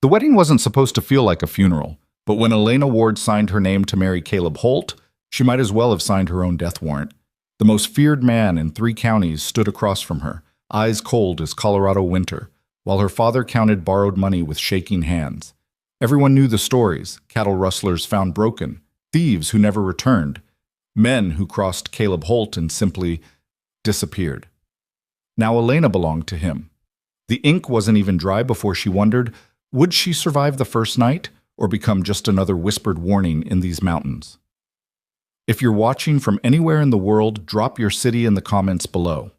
The wedding wasn't supposed to feel like a funeral, but when Elena Ward signed her name to marry Caleb Holt, she might as well have signed her own death warrant. The most feared man in 3 counties stood across from her, eyes cold as Colorado winter, while her father counted borrowed money with shaking hands. Everyone knew the stories: cattle rustlers found broken, thieves who never returned, men who crossed Caleb Holt and simply disappeared. Now Elena belonged to him. The ink wasn't even dry before she wondered, would she survive the first night or become just another whispered warning in these mountains? If you're watching from anywhere in the world, drop your city in the comments below.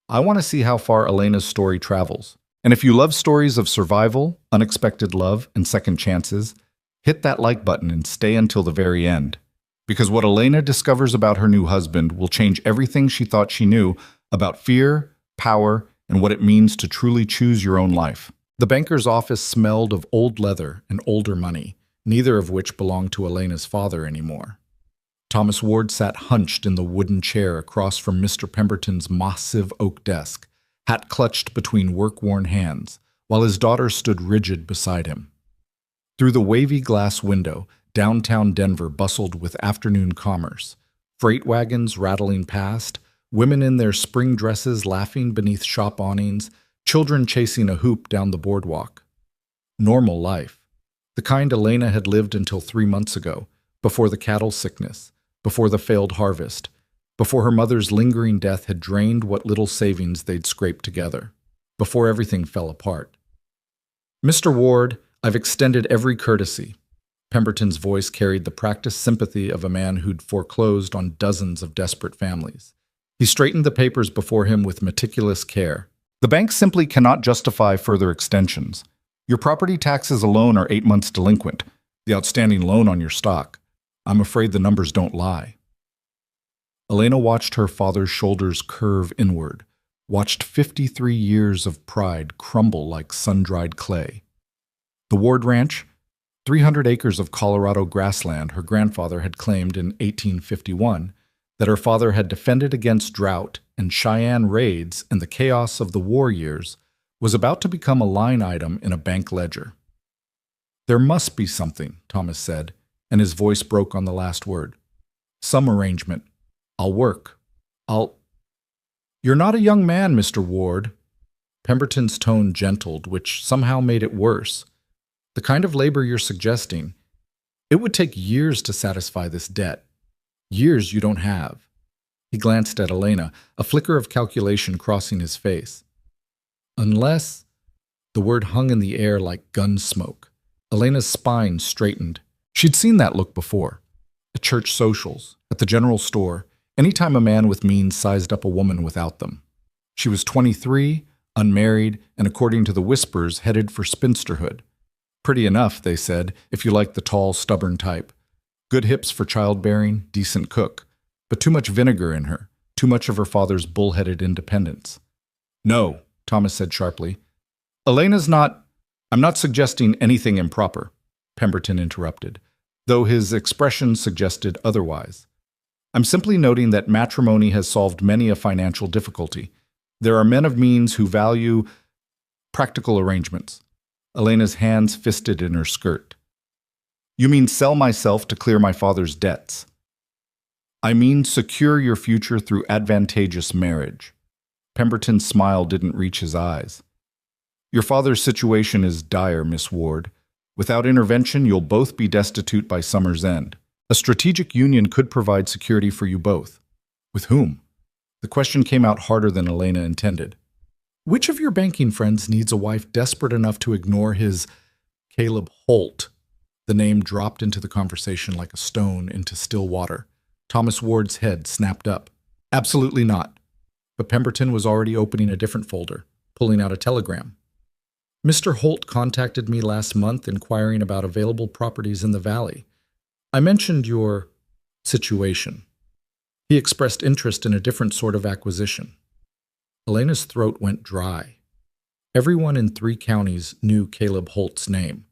I want to see how far Elena's story travels. And if you love stories of survival, unexpected love, and second chances, hit that like button and stay until the very end. Because what Elena discovers about her new husband will change everything she thought she knew about fear, power, and what it means to truly choose your own life. The banker's office smelled of old leather and older money, neither of which belonged to Elena's father anymore. Thomas Ward sat hunched in the wooden chair across from Mr. Pemberton's massive oak desk, hat clutched between work-worn hands, while his daughter stood rigid beside him. Through the wavy glass window, downtown Denver bustled with afternoon commerce, freight wagons rattling past, women in their spring dresses laughing beneath shop awnings, children chasing a hoop down the boardwalk. Normal life. The kind Elena had lived until 3 months ago, before the cattle sickness, before the failed harvest, before her mother's lingering death had drained what little savings they'd scraped together, before everything fell apart. "Mr. Ward, I've extended every courtesy." Pemberton's voice carried the practiced sympathy of a man who'd foreclosed on dozens of desperate families. He straightened the papers before him with meticulous care. "The bank simply cannot justify further extensions. Your property taxes alone are 8 months delinquent, the outstanding loan on your stock. I'm afraid the numbers don't lie." Elena watched her father's shoulders curve inward, watched 53 years of pride crumble like sun-dried clay. The Ward Ranch, 300 acres of Colorado grassland her grandfather had claimed in 1851, that her father had defended against drought and Cheyenne raids and the chaos of the war years, was about to become a line item in a bank ledger. "There must be something," Thomas said, and his voice broke on the last word. "Some arrangement. I'll work. You're not a young man, Mr. Ward." Pemberton's tone gentled, which somehow made it worse. "The kind of labor you're suggesting, it would take years to satisfy this debt. Years you don't have." He glanced at Elena, a flicker of calculation crossing his face. "Unless—" The word hung in the air like gun smoke. Elena's spine straightened. She'd seen that look before. At church socials, at the general store, anytime a man with means sized up a woman without them. She was 23, unmarried, and according to the whispers, headed for spinsterhood. Pretty enough, they said, if you like the tall, stubborn type. Good hips for childbearing, decent cook, but too much vinegar in her, too much of her father's bullheaded independence. "No," Thomas said sharply. "Elena's not— I'm not suggesting anything improper," Pemberton interrupted, though his expression suggested otherwise. "I'm simply noting that matrimony has solved many a financial difficulty. There are men of means who value practical arrangements." Elena's hands fisted in her skirt. "You mean sell myself to clear my father's debts?" "I mean secure your future through advantageous marriage." Pemberton's smile didn't reach his eyes. "Your father's situation is dire, Miss Ward. Without intervention, you'll both be destitute by summer's end. A strategic union could provide security for you both." "With whom?" The question came out harder than Elena intended. "Which of your banking friends needs a wife desperate enough to ignore his Caleb Holt?" The name dropped into the conversation like a stone into still water. Thomas Ward's head snapped up. "Absolutely not." But Pemberton was already opening a different folder, pulling out a telegram. "Mr. Holt contacted me last month inquiring about available properties in the valley. I mentioned your situation. He expressed interest in a different sort of acquisition." Elena's throat went dry. Everyone in 3 counties knew Caleb Holt's name.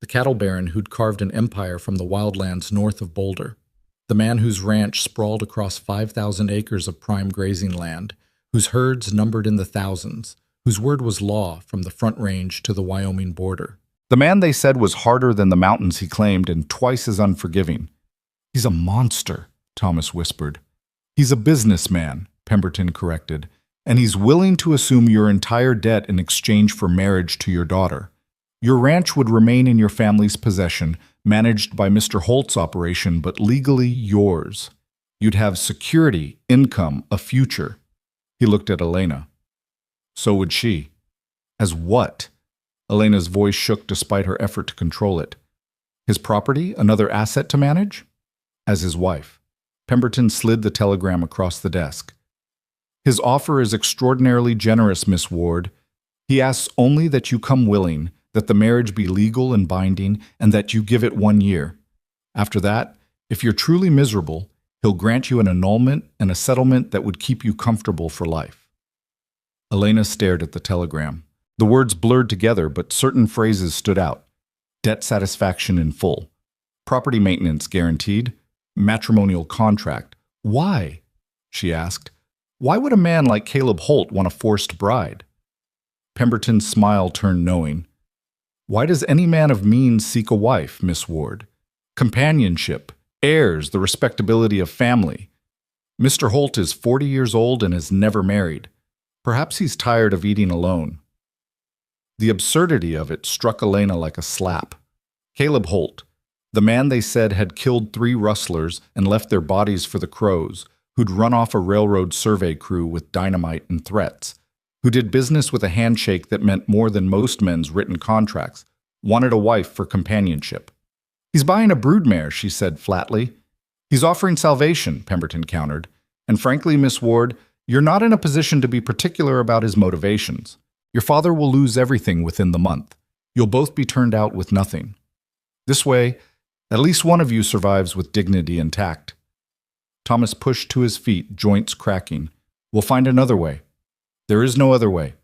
The cattle baron who'd carved an empire from the wildlands north of Boulder. The man whose ranch sprawled across 5,000 acres of prime grazing land, whose herds numbered in the thousands, whose word was law from the Front Range to the Wyoming border. The man, they said, was harder than the mountains he claimed and twice as unforgiving. He's a monster, Thomas whispered. He's a businessman, Pemberton corrected, and he's willing to assume your entire debt in exchange for marriage to your daughter. Your ranch would remain in your family's possession, managed by Mr. Holt's operation, but legally yours. You'd have security, income, a future. He looked at Elena. So would she. As what? Elena's voice shook despite her effort to control it. His property, another asset to manage? As his wife. Pemberton slid the telegram across the desk. His offer is extraordinarily generous, Miss Ward. He asks only that you come willing, that the marriage be legal and binding, and that you give it 1 year. After that, if you're truly miserable, he'll grant you an annulment and a settlement that would keep you comfortable for life. Elena stared at the telegram. The words blurred together, but certain phrases stood out. Debt satisfaction in full. Property maintenance guaranteed. Matrimonial contract. Why? She asked. Why would a man like Caleb Holt want a forced bride? Pemberton's smile turned knowing. Why does any man of means seek a wife, Miss Ward? Companionship, heirs, the respectability of family. Mr. Holt is 40 years old and has never married. Perhaps he's tired of eating alone. The absurdity of it struck Elena like a slap. Caleb Holt, the man they said had killed 3 rustlers and left their bodies for the crows, who'd run off a railroad survey crew with dynamite and threats, who did business with a handshake that meant more than most men's written contracts, wanted a wife for companionship. He's buying a broodmare, she said flatly. He's offering salvation, Pemberton countered. And frankly, Miss Ward, you're not in a position to be particular about his motivations. Your father will lose everything within the month. You'll both be turned out with nothing. This way, at least one of you survives with dignity intact. Thomas pushed to his feet, joints cracking. We'll find another way. There is no other way.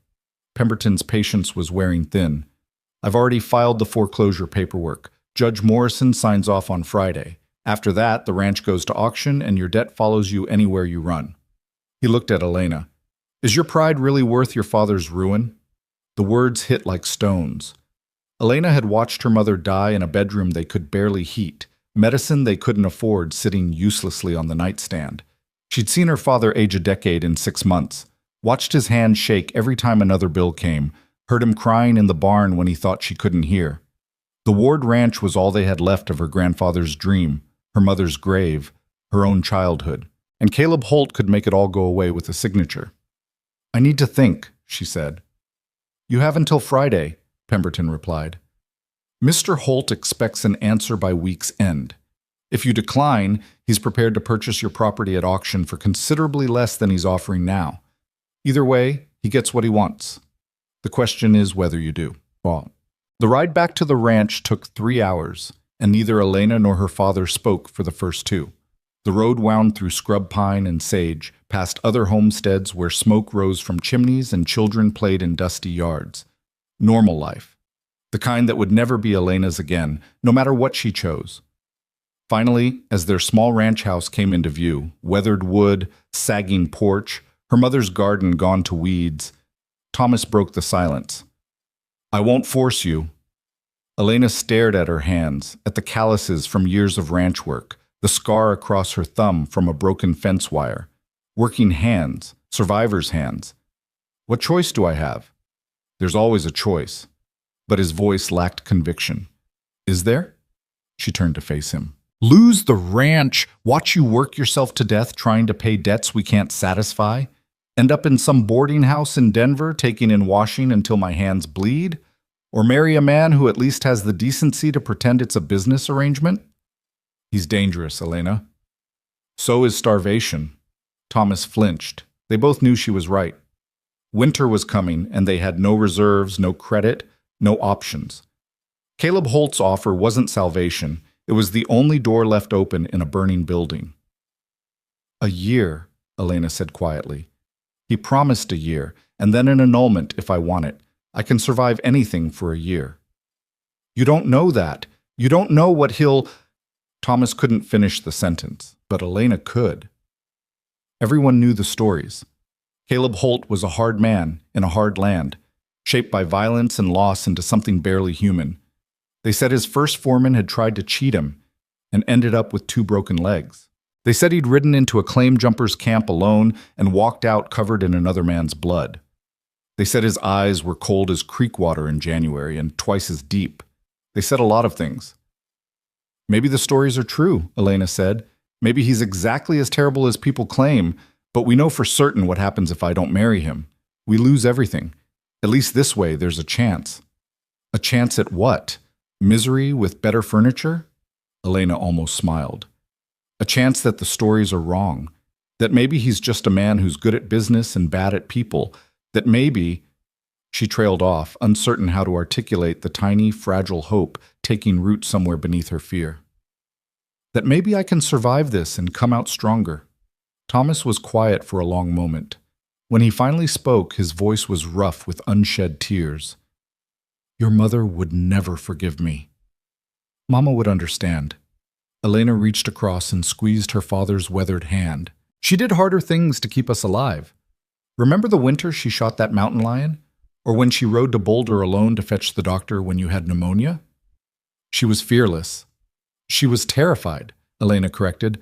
Pemberton's patience was wearing thin. I've already filed the foreclosure paperwork. Judge Morrison signs off on Friday. After that, the ranch goes to auction and your debt follows you anywhere you run. He looked at Elena. Is your pride really worth your father's ruin? The words hit like stones. Elena had watched her mother die in a bedroom they could barely heat, medicine they couldn't afford sitting uselessly on the nightstand. She'd seen her father age a decade in 6 months, watched his hand shake every time another bill came, heard him crying in the barn when he thought she couldn't hear. The Ward Ranch was all they had left of her grandfather's dream, her mother's grave, her own childhood, and Caleb Holt could make it all go away with a signature. I need to think, she said. You have until Friday, Pemberton replied. Mr. Holt expects an answer by week's end. If you decline, he's prepared to purchase your property at auction for considerably less than he's offering now. Either way, he gets what he wants. The question is whether you do. Well, the ride back to the ranch took 3 hours, and neither Elena nor her father spoke for the first 2. The road wound through scrub pine and sage, past other homesteads where smoke rose from chimneys and children played in dusty yards. Normal life. The kind that would never be Elena's again, no matter what she chose. Finally, as their small ranch house came into view, weathered wood, sagging porch, her mother's garden gone to weeds, Thomas broke the silence. I won't force you. Elena stared at her hands, at the calluses from years of ranch work, the scar across her thumb from a broken fence wire. Working hands, survivor's hands. What choice do I have? There's always a choice. But his voice lacked conviction. Is there? She turned to face him. Lose the ranch, watch you work yourself to death trying to pay debts we can't satisfy? End up in some boarding house in Denver taking in washing until my hands bleed? Or marry a man who at least has the decency to pretend it's a business arrangement? He's dangerous, Elena. So is starvation. Thomas flinched. They both knew she was right. Winter was coming, and they had no reserves, no credit, no options. Caleb Holt's offer wasn't salvation. It was the only door left open in a burning building. A year, Elena said quietly. He promised a year, and then an annulment if I want it. I can survive anything for a year. You don't know that. You don't know what he'll... Thomas couldn't finish the sentence, but Elena could. Everyone knew the stories. Caleb Holt was a hard man in a hard land, shaped by violence and loss into something barely human. They said his first foreman had tried to cheat him and ended up with 2 broken legs. They said he'd ridden into a claim jumpers camp alone and walked out covered in another man's blood. They said his eyes were cold as creek water in January and twice as deep. They said a lot of things. Maybe the stories are true, Elena said. Maybe he's exactly as terrible as people claim, but we know for certain what happens if I don't marry him. We lose everything. At least this way, there's a chance. A chance at what? Misery with better furniture? Elena almost smiled. A chance that the stories are wrong. That maybe he's just a man who's good at business and bad at people. That maybe... She trailed off, uncertain how to articulate the tiny, fragile hope taking root somewhere beneath her fear. That maybe I can survive this and come out stronger. Thomas was quiet for a long moment. When he finally spoke, his voice was rough with unshed tears. Your mother would never forgive me. Mama would understand. Elena reached across and squeezed her father's weathered hand. She did harder things to keep us alive. Remember the winter she shot that mountain lion? Or when she rode to Boulder alone to fetch the doctor when you had pneumonia? She was fearless. She was terrified, Elena corrected,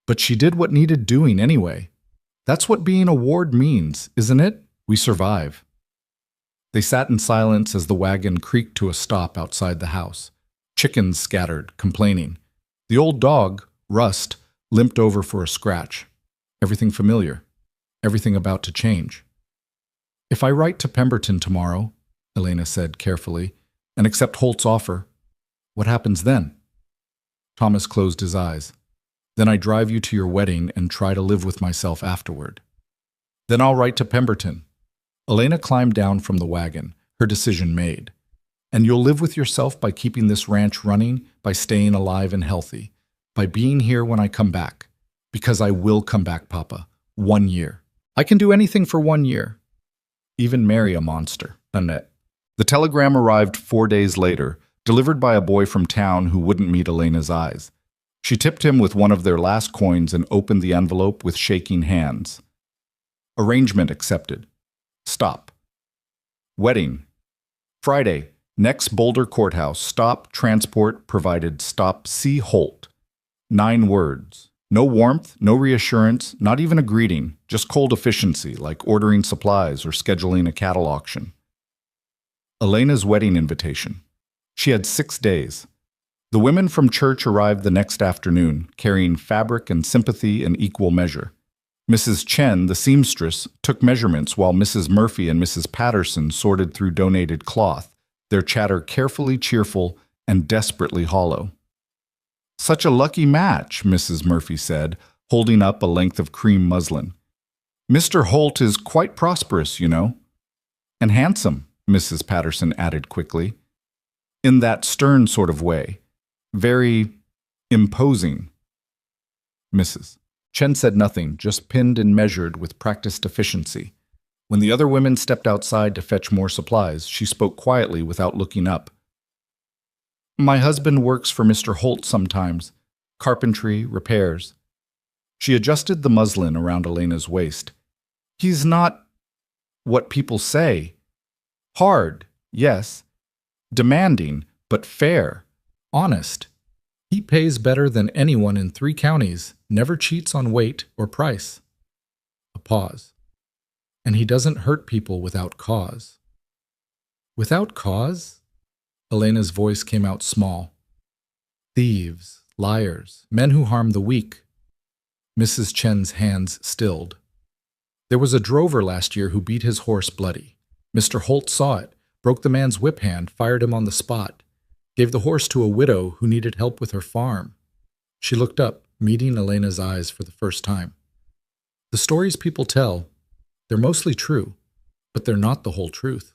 but she did what needed doing anyway. That's what being a ward means, isn't it? We survive. They sat in silence as the wagon creaked to a stop outside the house. Chickens scattered, complaining. The old dog, Rust, limped over for a scratch. Everything familiar. Everything about to change. If I write to Pemberton tomorrow, Elena said carefully, and accept Holt's offer, what happens then? Thomas closed his eyes. Then I drive you to your wedding and try to live with myself afterward. Then I'll write to Pemberton. Elena climbed down from the wagon, her decision made. And you'll live with yourself by keeping this ranch running, by staying alive and healthy, by being here when I come back. Because I will come back, Papa. 1 year. I can do anything for 1 year. Even marry a monster, Annette. The telegram arrived 4 days later, delivered by a boy from town who wouldn't meet Elena's eyes. She tipped him with one of their last coins and opened the envelope with shaking hands. Arrangement accepted. Stop. Wedding. Friday. Next Boulder Courthouse. Stop. Transport provided. Stop. See Holt. 9 words. No warmth, no reassurance, not even a greeting, just cold efficiency, like ordering supplies or scheduling a cattle auction. Elena's wedding invitation. She had 6 days. The women from church arrived the next afternoon, carrying fabric and sympathy in equal measure. Mrs. Chen, the seamstress, took measurements while Mrs. Murphy and Mrs. Patterson sorted through donated cloth, their chatter carefully cheerful and desperately hollow. Such a lucky match, Mrs. Murphy said, holding up a length of cream muslin. Mr. Holt is quite prosperous, you know. And handsome, Mrs. Patterson added quickly. In that stern sort of way. Very imposing. Mrs. Chen said nothing, just pinned and measured with practiced efficiency. When the other women stepped outside to fetch more supplies, she spoke quietly without looking up. My husband works for Mr. Holt sometimes. Carpentry, repairs. She adjusted the muslin around Elena's waist. He's not what people say. Hard, yes. Demanding, but fair. Honest. He pays better than anyone in 3 counties, never cheats on weight or price. A pause. And he doesn't hurt people without cause. Without cause? Elena's voice came out small. Thieves, liars, men who harm the weak. Mrs. Chen's hands stilled. There was a drover last year who beat his horse bloody. Mr. Holt saw it, broke the man's whip hand, fired him on the spot, gave the horse to a widow who needed help with her farm. She looked up, meeting Elena's eyes for the first time. The stories people tell, they're mostly true, but they're not the whole truth.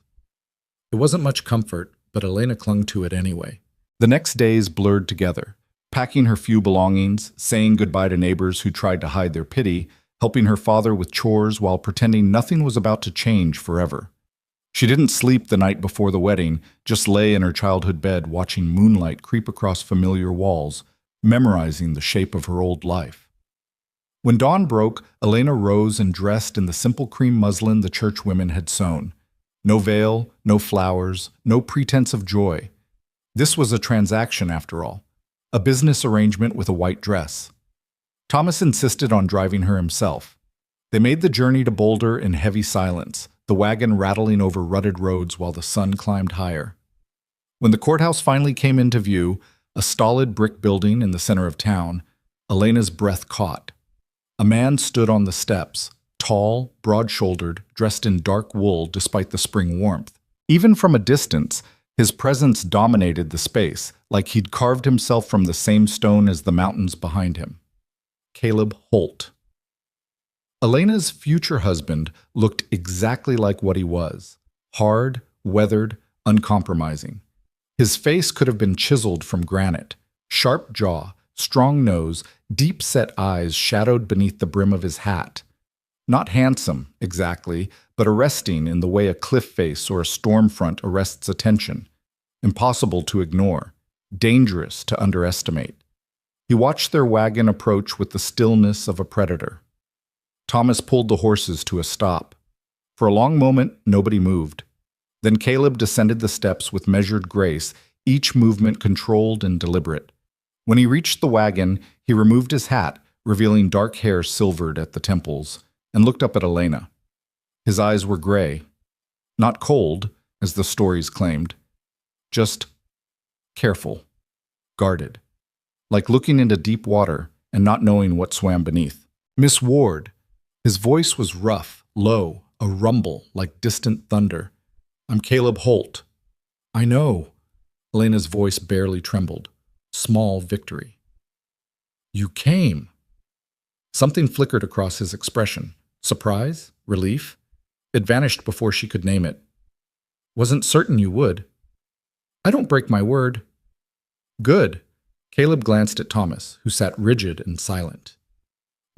It wasn't much comfort, but Elena clung to it anyway. The next days blurred together, packing her few belongings, saying goodbye to neighbors who tried to hide their pity, helping her father with chores while pretending nothing was about to change forever. She didn't sleep the night before the wedding, just lay in her childhood bed watching moonlight creep across familiar walls, memorizing the shape of her old life. When dawn broke, Elena rose and dressed in the simple cream muslin the church women had sewn. No veil, no flowers, no pretense of joy. This was a transaction, after all, a business arrangement with a white dress. Thomas insisted on driving her himself. They made the journey to Boulder in heavy silence, the wagon rattling over rutted roads while the sun climbed higher. When the courthouse finally came into view, a stolid brick building in the center of town, Elena's breath caught. A man stood on the steps, tall, broad-shouldered, dressed in dark wool despite the spring warmth. Even from a distance, his presence dominated the space, like he'd carved himself from the same stone as the mountains behind him. Caleb Holt. Elena's future husband looked exactly like what he was: hard, weathered, uncompromising. His face could have been chiseled from granite. Sharp jaw, strong nose, deep-set eyes shadowed beneath the brim of his hat. Not handsome, exactly, but arresting in the way a cliff face or a storm front arrests attention. Impossible to ignore. Dangerous to underestimate. He watched their wagon approach with the stillness of a predator. Thomas pulled the horses to a stop. For a long moment, nobody moved. Then Caleb descended the steps with measured grace, each movement controlled and deliberate. When he reached the wagon, he removed his hat, revealing dark hair silvered at the temples, and looked up at Elena. His eyes were gray. Not cold, as the stories claimed. Just careful, guarded. Like looking into deep water and not knowing what swam beneath. "Miss Ward." His voice was rough, low, a rumble like distant thunder. "I'm Caleb Holt." "I know." Elena's voice barely trembled. Small victory. "You came." Something flickered across his expression. Surprise? Relief? It vanished before she could name it. "Wasn't certain you would." "I don't break my word." "Good." Caleb glanced at Thomas, who sat rigid and silent.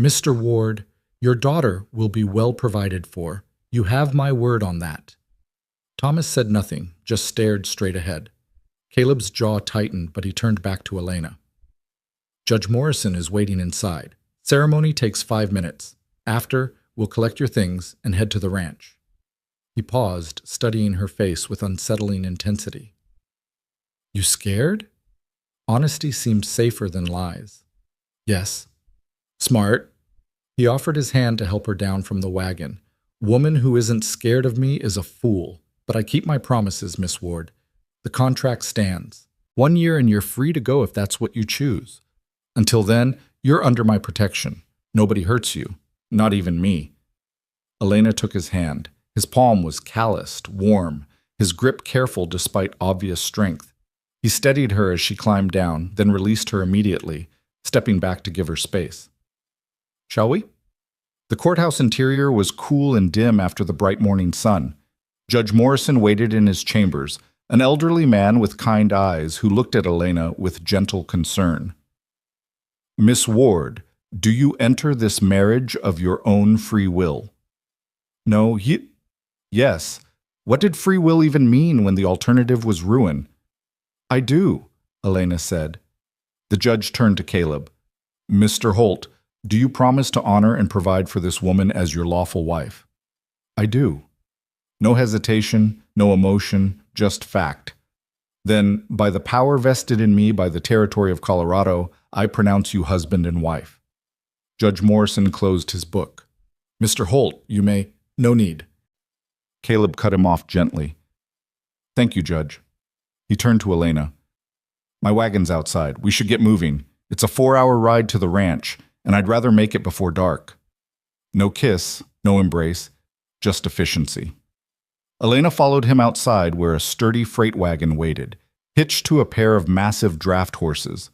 "Mr. Ward, your daughter will be well provided for. You have my word on that." Thomas said nothing, just stared straight ahead. Caleb's jaw tightened, but he turned back to Elena. "Judge Morrison is waiting inside. Ceremony takes 5 minutes. After, we'll collect your things and head to the ranch." He paused, studying her face with unsettling intensity. "You scared?" Honesty seemed safer than lies. "Yes." "Smart." He offered his hand to help her down from the wagon. "Woman who isn't scared of me is a fool, but I keep my promises, Miss Ward. The contract stands. 1 year and you're free to go if that's what you choose. Until then, you're under my protection. Nobody hurts you, not even me." Elena took his hand. His palm was calloused, warm, his grip careful despite obvious strength. He steadied her as she climbed down, then released her immediately, stepping back to give her space. "Shall we?" The courthouse interior was cool and dim after the bright morning sun. Judge Morrison waited in his chambers, an elderly man with kind eyes who looked at Elena with gentle concern. "Miss Ward, do you enter this marriage of your own free will?" "No, yes. What did free will even mean when the alternative was ruin?" "I do," Elena said. The judge turned to Caleb. "Mr. Holt, do you promise to honor and provide for this woman as your lawful wife?" "I do." No hesitation, no emotion, just fact. "Then, by the power vested in me by the territory of Colorado, I pronounce you husband and wife." Judge Morrison closed his book. "Mr. Holt, you may—" "No need." Caleb cut him off gently. "Thank you, Judge." He turned to Elena. "My wagon's outside. We should get moving. It's a 4-hour ride to the ranch, and I'd rather make it before dark." No kiss, no embrace, just efficiency. Elena followed him outside where a sturdy freight wagon waited, hitched to a pair of massive draft horses.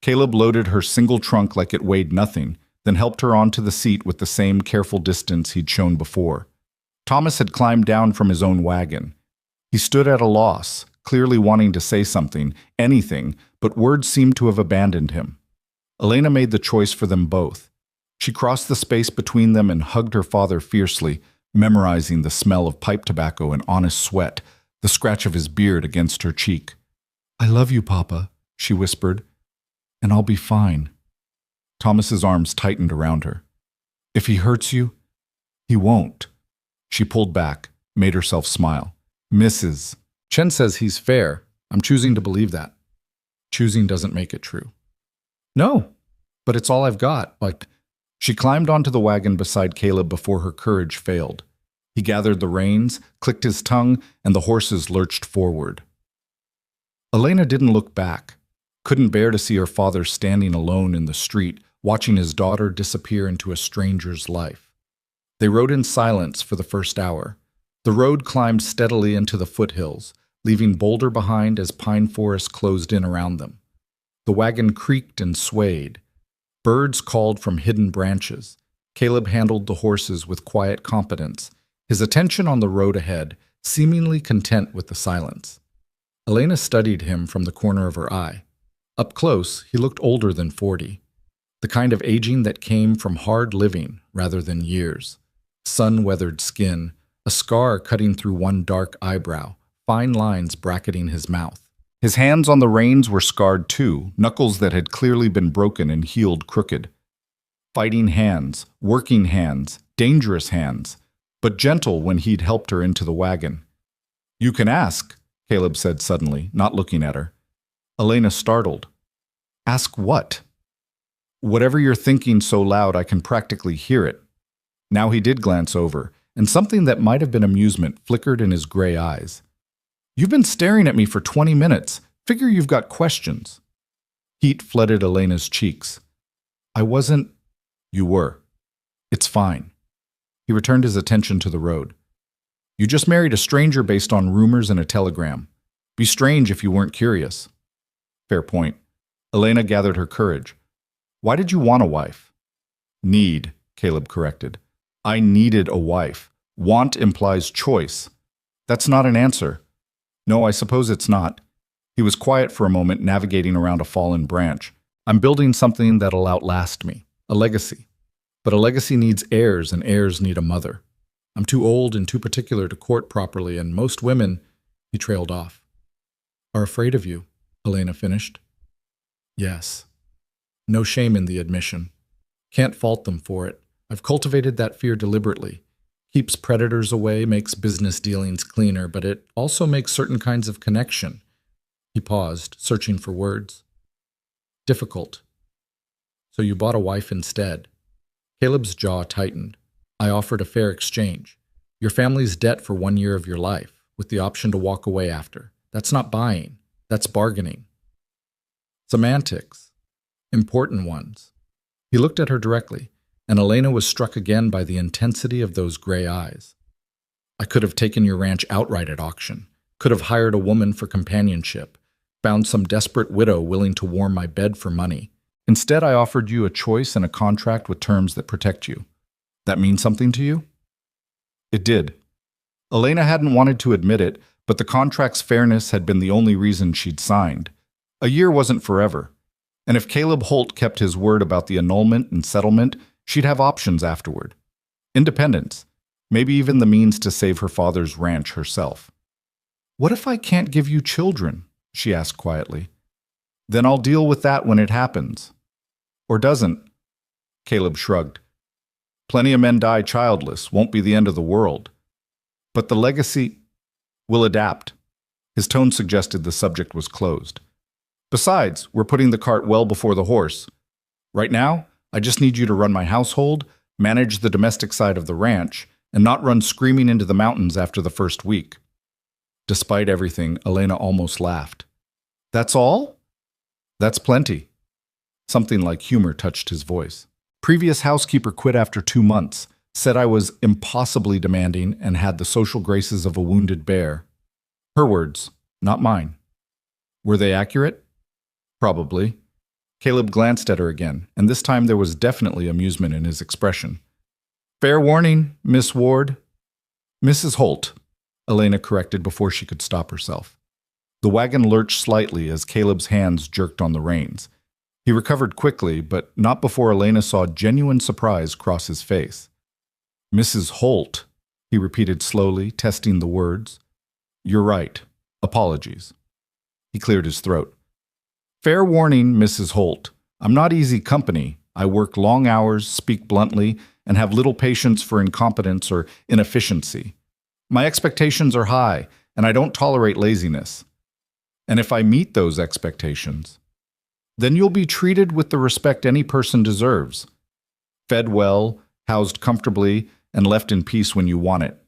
Caleb loaded her single trunk like it weighed nothing, then helped her onto the seat with the same careful distance he'd shown before. Thomas had climbed down from his own wagon. He stood at a loss, clearly wanting to say something, anything, but words seemed to have abandoned him. Elena made the choice for them both. She crossed the space between them and hugged her father fiercely, memorizing the smell of pipe tobacco and honest sweat, the scratch of his beard against her cheek. "I love you, Papa," she whispered, "and I'll be fine." Thomas's arms tightened around her. "If he hurts you, he won't." She pulled back, made herself smile. "Mrs. Chen says he's fair. I'm choosing to believe that. Choosing doesn't make it true. No, but it's all I've got. She climbed onto the wagon beside Caleb before her courage failed. He gathered the reins, clicked his tongue, and the horses lurched forward. Elena didn't look back, couldn't bear to see her father standing alone in the street, watching his daughter disappear into a stranger's life. They rode in silence for the first hour. The road climbed steadily into the foothills, leaving Boulder behind as pine forest closed in around them. The wagon creaked and swayed. Birds called from hidden branches. Caleb handled the horses with quiet competence, his attention on the road ahead, seemingly content with the silence. Elena studied him from the corner of her eye. Up close, he looked older than 40, the kind of aging that came from hard living rather than years. Sun-weathered skin, a scar cutting through one dark eyebrow, fine lines bracketing his mouth. His hands on the reins were scarred too, knuckles that had clearly been broken and healed crooked. Fighting hands, working hands, dangerous hands, but gentle when he'd helped her into the wagon. "You can ask," Caleb said suddenly, not looking at her. Elena startled. "Ask what?" "Whatever you're thinking so loud I can practically hear it." Now he did glance over, and something that might have been amusement flickered in his gray eyes. "You've been staring at me for 20 minutes. Figure you've got questions." Heat flooded Elena's cheeks. "I wasn't—" "You were. It's fine." He returned his attention to the road. "You just married a stranger based on rumors and a telegram. Be strange if you weren't curious." Fair point. Elena gathered her courage. "Why did you want a wife?" "Need," Caleb corrected. "I needed a wife. Want implies choice. That's not an answer." "No, I suppose it's not." He was quiet for a moment, navigating around a fallen branch. "I'm building something that'll outlast me. A legacy. But a legacy needs heirs, and heirs need a mother. I'm too old and too particular to court properly, and most women—" He trailed off. "Are afraid of you," Elena finished. "Yes. No shame in the admission. Can't fault them for it. I've cultivated that fear deliberately. Keeps predators away, makes business dealings cleaner, but it also makes certain kinds of connection." He paused, searching for words. "Difficult. So you bought a wife instead." Caleb's jaw tightened. "I offered a fair exchange. Your family's debt for 1 year of your life, with the option to walk away after. That's not buying. That's bargaining." Semantics. Important ones. He looked at her directly, and Elena was struck again by the intensity of those gray eyes. "I could have taken your ranch outright at auction. Could have hired a woman for companionship. Found some desperate widow willing to warm my bed for money. Instead, I offered you a choice and a contract with terms that protect you. That means something to you?" It did. Elena hadn't wanted to admit it, but the contract's fairness had been the only reason she'd signed. A year wasn't forever. And if Caleb Holt kept his word about the annulment and settlement, she'd have options afterward. Independence. Maybe even the means to save her father's ranch herself. "What if I can't give you children?" she asked quietly. "Then I'll deal with that when it happens." "Or doesn't." Caleb shrugged. "Plenty of men die childless. Won't be the end of the world. But the legacy will adapt." His tone suggested the subject was closed. "Besides, we're putting the cart well before the horse. Right now, I just need you to run my household, manage the domestic side of the ranch, and not run screaming into the mountains after the first week." Despite everything, Elena almost laughed. "That's all?" "That's plenty." Something like humor touched his voice. "Previous housekeeper quit after 2 months, said I was impossibly demanding and had the social graces of a wounded bear." Her words, not mine. Were they accurate? Probably. Caleb glanced at her again, and this time there was definitely amusement in his expression. "Fair warning, Miss Ward." "Mrs. Holt," Elena corrected before she could stop herself. The wagon lurched slightly as Caleb's hands jerked on the reins. He recovered quickly, but not before Elena saw genuine surprise cross his face. "Mrs. Holt," he repeated slowly, testing the words. "You're right. Apologies." He cleared his throat. "Fair warning, Mrs. Holt. I'm not easy company. I work long hours, speak bluntly, and have little patience for incompetence or inefficiency. My expectations are high, and I don't tolerate laziness." And if I meet those expectations, then you'll be treated with the respect any person deserves. Fed well, housed comfortably, and left in peace when you want it.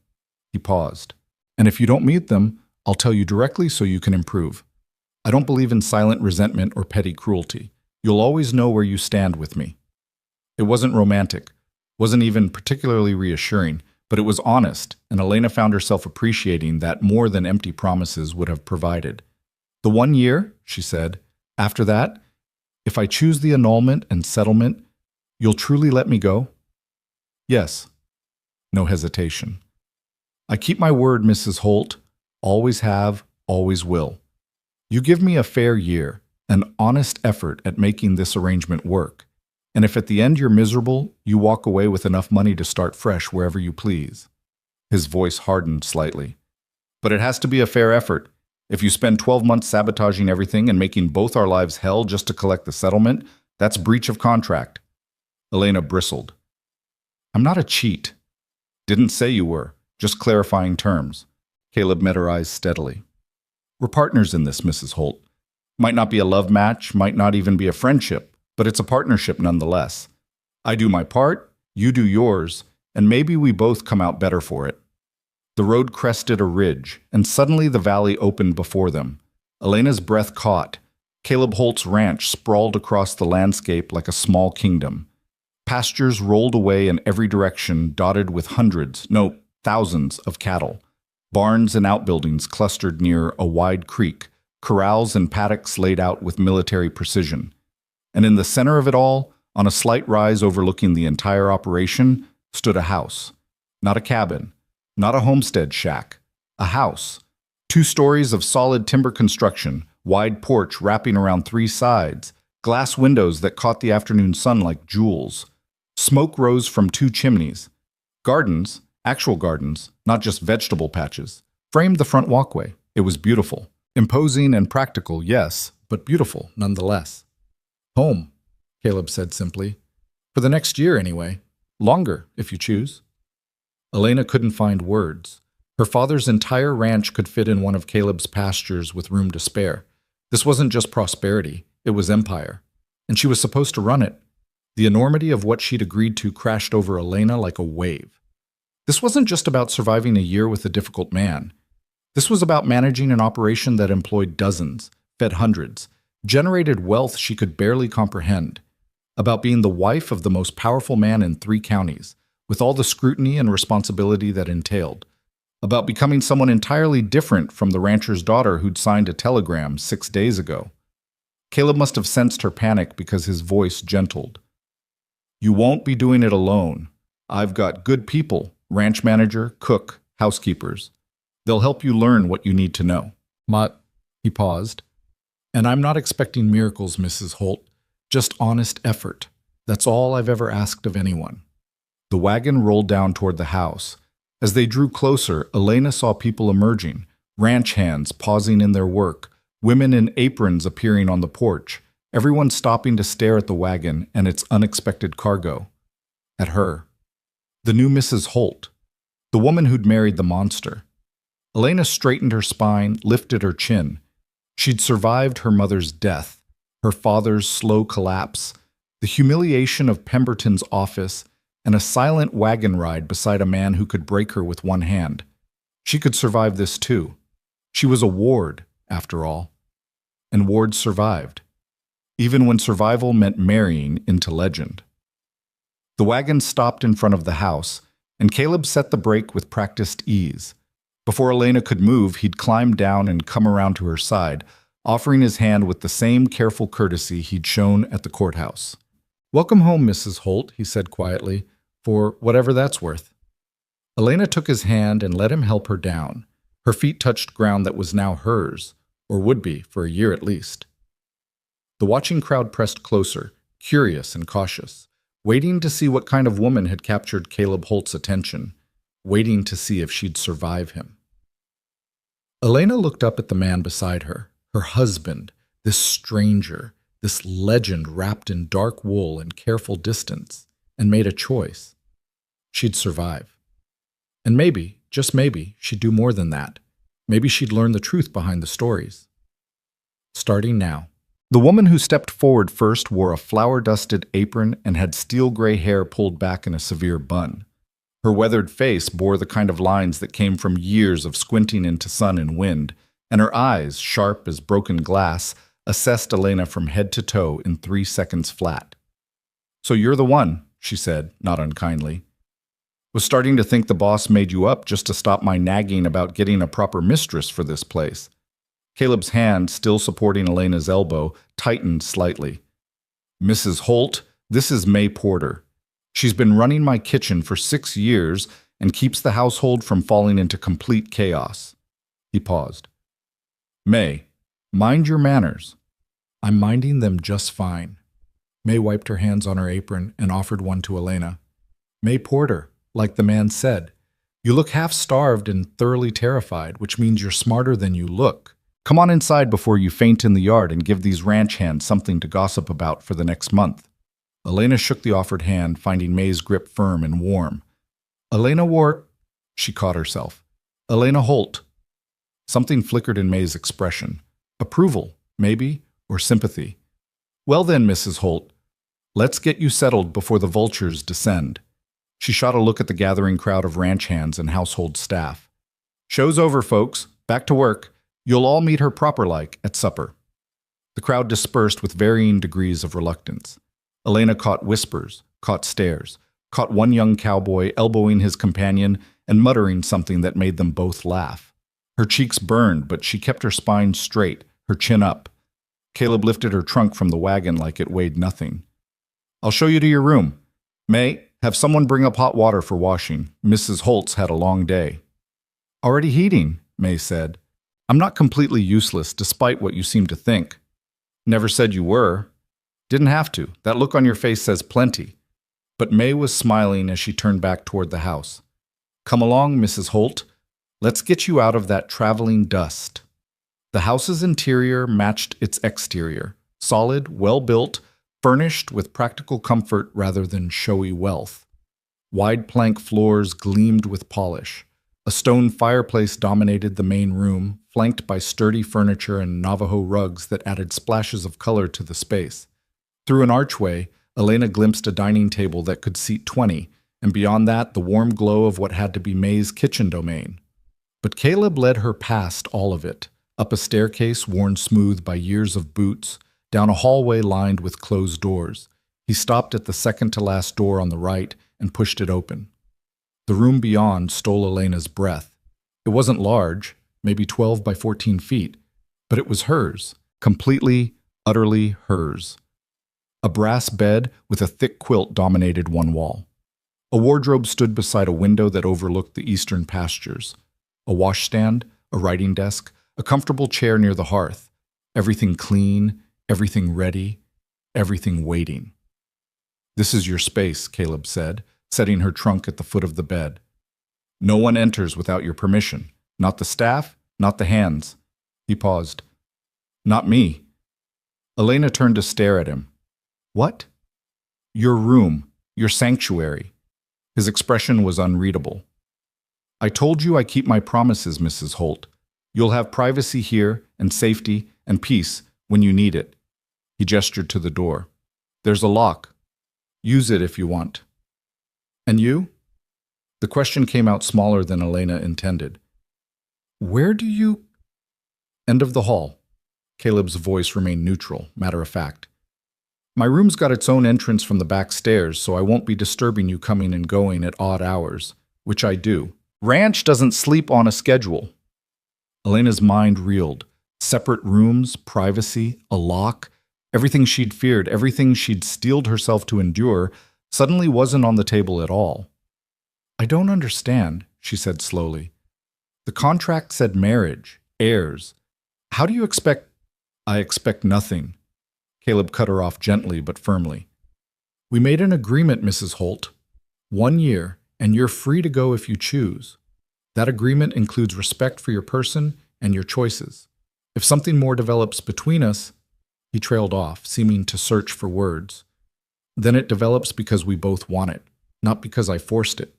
He paused. And if you don't meet them, I'll tell you directly so you can improve. I don't believe in silent resentment or petty cruelty. You'll always know where you stand with me. It wasn't romantic, wasn't even particularly reassuring, but it was honest, and Elena found herself appreciating that more than empty promises would have provided. The 1 year, she said, after that, if I choose the annulment and settlement, you'll truly let me go? Yes. No hesitation. I keep my word, Mrs. Holt. Always have, always will. You give me a fair year, an honest effort at making this arrangement work. And if at the end you're miserable, you walk away with enough money to start fresh wherever you please. His voice hardened slightly. But it has to be a fair effort. If you spend 12 months sabotaging everything and making both our lives hell just to collect the settlement, that's breach of contract. Elena bristled. I'm not a cheat. Didn't say you were, just clarifying terms. Caleb met her eyes steadily. We're partners in this, Mrs. Holt. Might not be a love match, might not even be a friendship, but it's a partnership nonetheless. I do my part, you do yours, and maybe we both come out better for it. The road crested a ridge, and suddenly the valley opened before them. Elena's breath caught. Caleb Holt's ranch sprawled across the landscape like a small kingdom. Pastures rolled away in every direction, dotted with hundreds, no, thousands of cattle. Barns and outbuildings clustered near a wide creek, corrals and paddocks laid out with military precision. And in the center of it all, on a slight rise overlooking the entire operation, stood a house. Not a cabin, not a homestead shack. A house. 2 stories of solid timber construction, wide porch wrapping around 3 sides, glass windows that caught the afternoon sun like jewels. Smoke rose from 2 chimneys. Gardens, actual gardens, not just vegetable patches, framed the front walkway. It was beautiful. Imposing and practical, yes, but beautiful nonetheless. Home, Caleb said simply. For the next year, anyway. Longer, if you choose. Elena couldn't find words. Her father's entire ranch could fit in one of Caleb's pastures with room to spare. This wasn't just prosperity, it was empire. And she was supposed to run it. The enormity of what she'd agreed to crashed over Elena like a wave. This wasn't just about surviving a year with a difficult man. This was about managing an operation that employed dozens, fed hundreds, generated wealth she could barely comprehend. About being the wife of the most powerful man in 3 counties, with all the scrutiny and responsibility that entailed. About becoming someone entirely different from the rancher's daughter who'd signed a telegram 6 days ago. Caleb must have sensed her panic because his voice gentled. You won't be doing it alone. I've got good people, ranch manager, cook, housekeepers. They'll help you learn what you need to know. He paused. And I'm not expecting miracles, Mrs. Holt. Just honest effort. That's all I've ever asked of anyone. The wagon rolled down toward the house. As they drew closer, Elena saw people emerging, ranch hands pausing in their work, women in aprons appearing on the porch, everyone stopping to stare at the wagon and its unexpected cargo. At her. The new Mrs. Holt. The woman who'd married the monster. Elena straightened her spine, lifted her chin. She'd survived her mother's death, her father's slow collapse, the humiliation of Pemberton's office, and a silent wagon ride beside a man who could break her with one hand. She could survive this too. She was a ward, after all. And wards survived, even when survival meant marrying into legend. The wagon stopped in front of the house, and Caleb set the brake with practiced ease. Before Elena could move, he'd climbed down and come around to her side, offering his hand with the same careful courtesy he'd shown at the courthouse. Welcome home, Mrs. Holt, he said quietly, for whatever that's worth. Elena took his hand and let him help her down. Her feet touched ground that was now hers, or would be for a year at least. The watching crowd pressed closer, curious and cautious, waiting to see what kind of woman had captured Caleb Holt's attention, waiting to see if she'd survive him. Elena looked up at the man beside her, her husband, this stranger, this legend wrapped in dark wool and careful distance, and made a choice. She'd survive. And maybe, just maybe, she'd do more than that. Maybe she'd learn the truth behind the stories. starting now. The woman who stepped forward first wore a flour-dusted apron and had steel-gray hair pulled back in a severe bun. Her weathered face bore the kind of lines that came from years of squinting into sun and wind, and her eyes, sharp as broken glass, assessed Elena from head to toe in 3 seconds flat. "So you're the one," she said, not unkindly. "Was starting to think the boss made you up just to stop my nagging about getting a proper mistress for this place." Caleb's hand, still supporting Elena's elbow, tightened slightly. "Mrs. Holt, this is May Porter. She's been running my kitchen for 6 years and keeps the household from falling into complete chaos." He paused. "May, mind your manners." "I'm minding them just fine." May wiped her hands on her apron and offered one to Elena. "May Porter, like the man said, you look half-starved and thoroughly terrified, which means you're smarter than you look. Come on inside before you faint in the yard and give these ranch hands something to gossip about for the next month." Elena shook the offered hand, finding May's grip firm and warm. She caught herself. "Elena Holt." Something flickered in May's expression. Approval, maybe, or sympathy. "Well then, Mrs. Holt, let's get you settled before the vultures descend." She shot a look at the gathering crowd of ranch hands and household staff. "Show's over, folks. Back to work. You'll all meet her proper-like at supper." The crowd dispersed with varying degrees of reluctance. Elena caught whispers, caught stares, caught one young cowboy elbowing his companion and muttering something that made them both laugh. Her cheeks burned, but she kept her spine straight, her chin up. Caleb lifted her trunk from the wagon like it weighed nothing. "I'll show you to your room. May, have someone bring up hot water for washing. Mrs. Holt's had a long day." "Already heating," May said. "I'm not completely useless, despite what you seem to think." "Never said you were." "Didn't have to. That look on your face says plenty." But May was smiling as she turned back toward the house. "Come along, Mrs. Holt. Let's get you out of that traveling dust." The house's interior matched its exterior, solid, well-built, furnished with practical comfort rather than showy wealth. Wide plank floors gleamed with polish. A stone fireplace dominated the main room, flanked by sturdy furniture and Navajo rugs that added splashes of color to the space. Through an archway, Elena glimpsed a dining table that could seat 20, and beyond that, the warm glow of what had to be May's kitchen domain. But Caleb led her past all of it, up a staircase worn smooth by years of boots, down a hallway lined with closed doors. He stopped at the second-to-last door on the right and pushed it open. The room beyond stole Elena's breath. It wasn't large, maybe 12 by 14 feet, but it was hers, completely, utterly hers. A brass bed with a thick quilt dominated one wall. A wardrobe stood beside a window that overlooked the eastern pastures. A washstand, a writing desk, a comfortable chair near the hearth. Everything clean, everything ready, everything waiting. "This is your space," Caleb said, setting her trunk at the foot of the bed. "No one enters without your permission. Not the staff, not the hands." He paused. "Not me." Elena turned to stare at him. "What?" "Your room, your sanctuary." His expression was unreadable. "I told you I keep my promises, Mrs. Holt. You'll have privacy here, and safety, and peace when you need it." He gestured to the door. "There's a lock. Use it if you want." "And you?" The question came out smaller than Elena intended. "Where do you—" "End of the hall." Caleb's voice remained neutral, matter-of-fact. "My room's got its own entrance from the back stairs, so I won't be disturbing you coming and going at odd hours, which I do. Ranch doesn't sleep on a schedule." Elena's mind reeled. Separate rooms, privacy, a lock. Everything she'd feared, everything she'd steeled herself to endure, suddenly wasn't on the table at all. "I don't understand," she said slowly. "The contract said marriage, heirs. How do you expect—" "I expect nothing." Caleb cut her off gently but firmly. "We made an agreement, Mrs. Holt. 1 year, and you're free to go if you choose. That agreement includes respect for your person and your choices. If something more develops between us—" He trailed off, seeming to search for words. "Then it develops because we both want it, not because I forced it.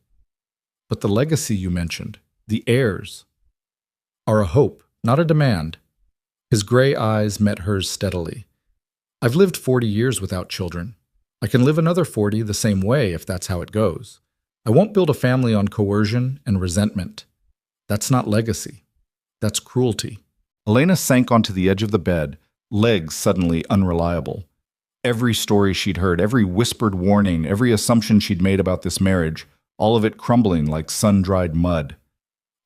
But the legacy you mentioned, the heirs, are a hope, not a demand." His gray eyes met hers steadily. I've lived 40 years without children. I can live another 40 the same way if that's how it goes. I won't build a family on coercion and resentment. That's not legacy. That's cruelty. Elena sank onto the edge of the bed, legs suddenly unreliable. Every story she'd heard, every whispered warning, every assumption she'd made about this marriage, all of it crumbling like sun-dried mud.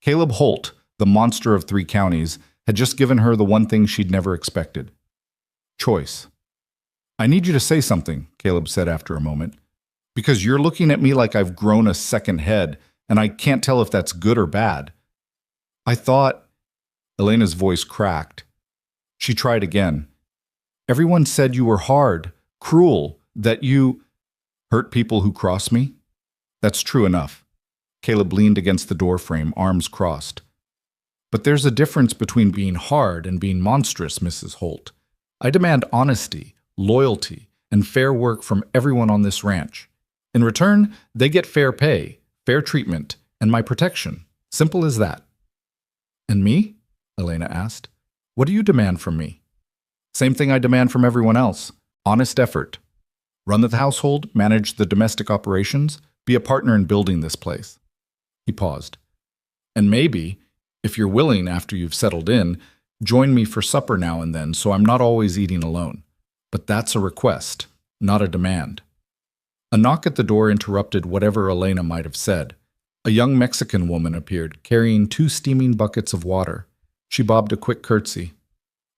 Caleb Holt, the monster of 3 counties, had just given her the one thing she'd never expected. Choice. I need you to say something, Caleb said after a moment, because you're looking at me like I've grown a second head, and I can't tell if that's good or bad. I thought... Elena's voice cracked. She tried again. Everyone said you were hard, cruel, that you hurt people who cross me. That's true enough. Caleb leaned against the doorframe, arms crossed. But there's a difference between being hard and being monstrous, Mrs. Holt. I demand honesty, loyalty, and fair work from everyone on this ranch. In return, they get fair pay, fair treatment, and my protection. Simple as that. And me? Elena asked. What do you demand from me? Same thing I demand from everyone else. Honest effort. Run the household, manage the domestic operations, be a partner in building this place. He paused. And maybe, if you're willing after you've settled in, join me for supper now and then so I'm not always eating alone. But that's a request, not a demand. A knock at the door interrupted whatever Elena might have said. A young Mexican woman appeared, carrying 2 steaming buckets of water. She bobbed a quick curtsy.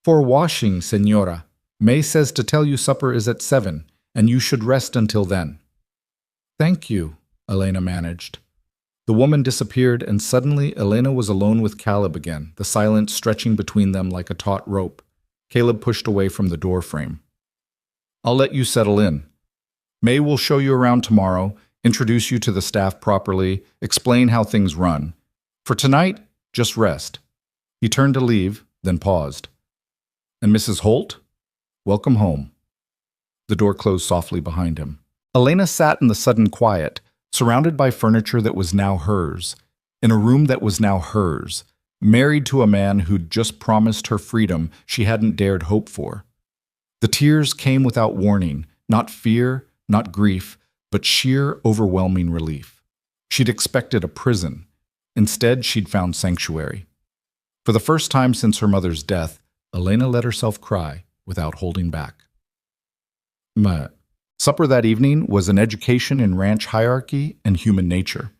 For washing, señora. May says to tell you supper is at 7, and you should rest until then. Thank you, Elena managed. The woman disappeared, and suddenly Elena was alone with Caleb again, the silence stretching between them like a taut rope. Caleb pushed away from the doorframe. I'll let you settle in. May will show you around tomorrow, introduce you to the staff properly, explain how things run. For tonight, just rest. He turned to leave, then paused. And Mrs. Holt? Welcome home. The door closed softly behind him. Elena sat in the sudden quiet, surrounded by furniture that was now hers, in a room that was now hers, married to a man who'd just promised her freedom she hadn't dared hope for. The tears came without warning, not fear, not grief, but sheer, overwhelming relief. She'd expected a prison. Instead, she'd found sanctuary. For the first time since her mother's death, Elena let herself cry without holding back. Supper that evening was an education in ranch hierarchy and human nature.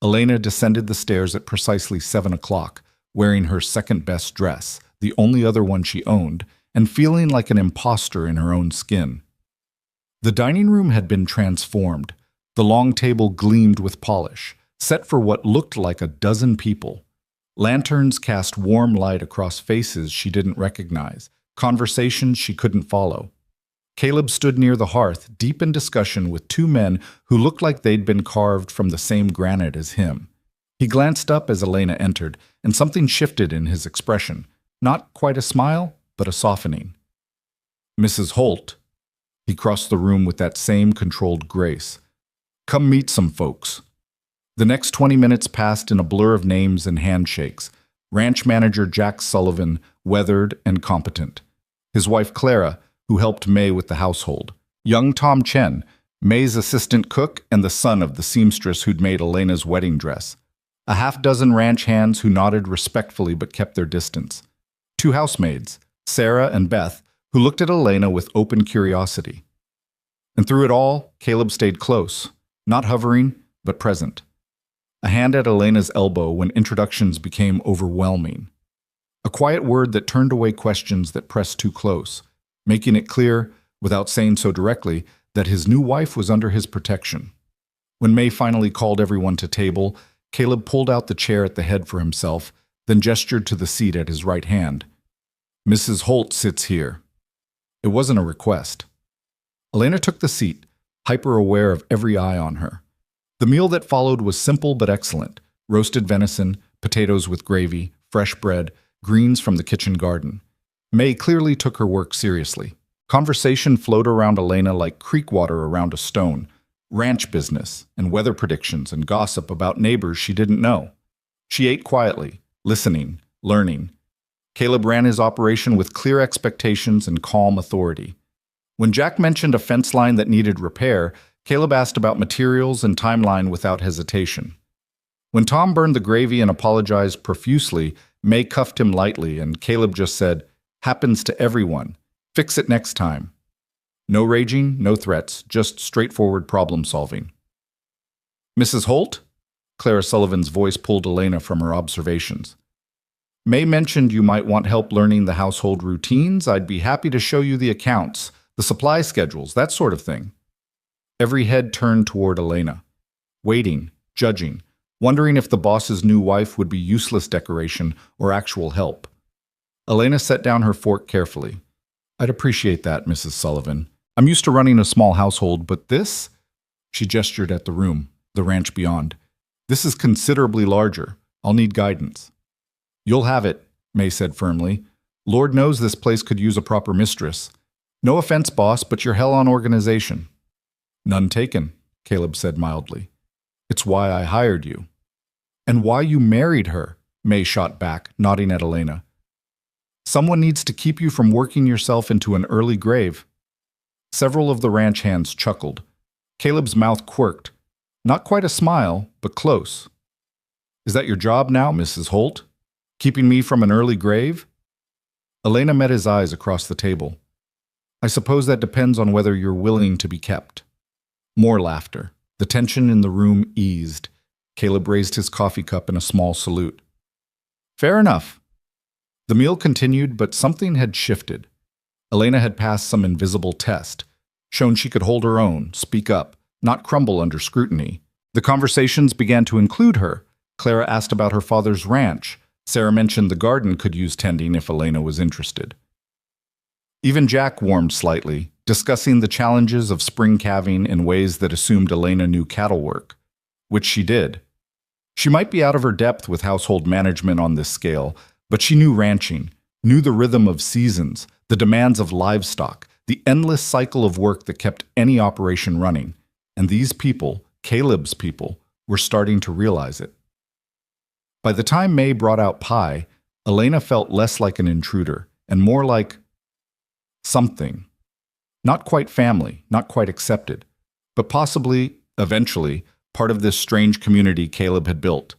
Elena descended the stairs at precisely 7 o'clock, wearing her second-best dress, the only other one she owned, and feeling like an imposter in her own skin. The dining room had been transformed. The long table gleamed with polish, set for what looked like a dozen people. Lanterns cast warm light across faces she didn't recognize, conversations she couldn't follow. Caleb stood near the hearth, deep in discussion with 2 men who looked like they'd been carved from the same granite as him. He glanced up as Elena entered, and something shifted in his expression. Not quite a smile, but a softening. Mrs. Holt. He crossed the room with that same controlled grace. Come meet some folks. The next 20 minutes passed in a blur of names and handshakes. Ranch manager Jack Sullivan, weathered and competent. His wife Clara, who helped May with the household. Young Tom Chen, May's assistant cook and the son of the seamstress who'd made Elena's wedding dress. A half-dozen ranch hands who nodded respectfully but kept their distance. 2 housemaids, Sarah and Beth, who looked at Elena with open curiosity. And through it all, Caleb stayed close, not hovering, but present. A hand at Elena's elbow when introductions became overwhelming. A quiet word that turned away questions that pressed too close, making it clear, without saying so directly, that his new wife was under his protection. When May finally called everyone to table, Caleb pulled out the chair at the head for himself, then gestured to the seat at his right hand. Mrs. Holt sits here. It wasn't a request. Elena took the seat, hyper-aware of every eye on her. The meal that followed was simple but excellent. Roasted venison, potatoes with gravy, fresh bread, greens from the kitchen garden. May clearly took her work seriously. Conversation flowed around Elena like creek water around a stone. Ranch business and weather predictions and gossip about neighbors she didn't know. She ate quietly, listening, learning. Caleb ran his operation with clear expectations and calm authority. When Jack mentioned a fence line that needed repair, Caleb asked about materials and timeline without hesitation. When Tom burned the gravy and apologized profusely, May cuffed him lightly, and Caleb just said, "Happens to everyone. Fix it next time." No raging, no threats, just straightforward problem solving. "Mrs. Holt?" Clara Sullivan's voice pulled Elena from her observations. "May mentioned you might want help learning the household routines. I'd be happy to show you the accounts, the supply schedules, that sort of thing." Every head turned toward Elena, waiting, judging, wondering if the boss's new wife would be useless decoration or actual help. Elena set down her fork carefully. "I'd appreciate that, Mrs. Sullivan. I'm used to running a small household, but this?" She gestured at the room, the ranch beyond. "This is considerably larger. I'll need guidance." "You'll have it," May said firmly. "Lord knows this place could use a proper mistress. No offense, boss, but you're hell on organization." "None taken," Caleb said mildly. "It's why I hired you." "And why you married her," May shot back, nodding at Elena. "Someone needs to keep you from working yourself into an early grave." Several of the ranch hands chuckled. Caleb's mouth quirked. Not quite a smile, but close. "Is that your job now, Mrs. Holt? Keeping me from an early grave?" Elena met his eyes across the table. "I suppose that depends on whether you're willing to be kept." More laughter. The tension in the room eased. Caleb raised his coffee cup in a small salute. "Fair enough." The meal continued, but something had shifted. Elena had passed some invisible test, shown she could hold her own, speak up, not crumble under scrutiny. The conversations began to include her. Clara asked about her father's ranch. Sarah mentioned the garden could use tending if Elena was interested. Even Jack warmed slightly, discussing the challenges of spring calving in ways that assumed Elena knew cattle work, which she did. She might be out of her depth with household management on this scale, but she knew ranching, knew the rhythm of seasons, the demands of livestock, the endless cycle of work that kept any operation running. And these people, Caleb's people, were starting to realize it. By the time May brought out pie, Elena felt less like an intruder and more like something. Not quite family, not quite accepted, but possibly, eventually, part of this strange community Caleb had built.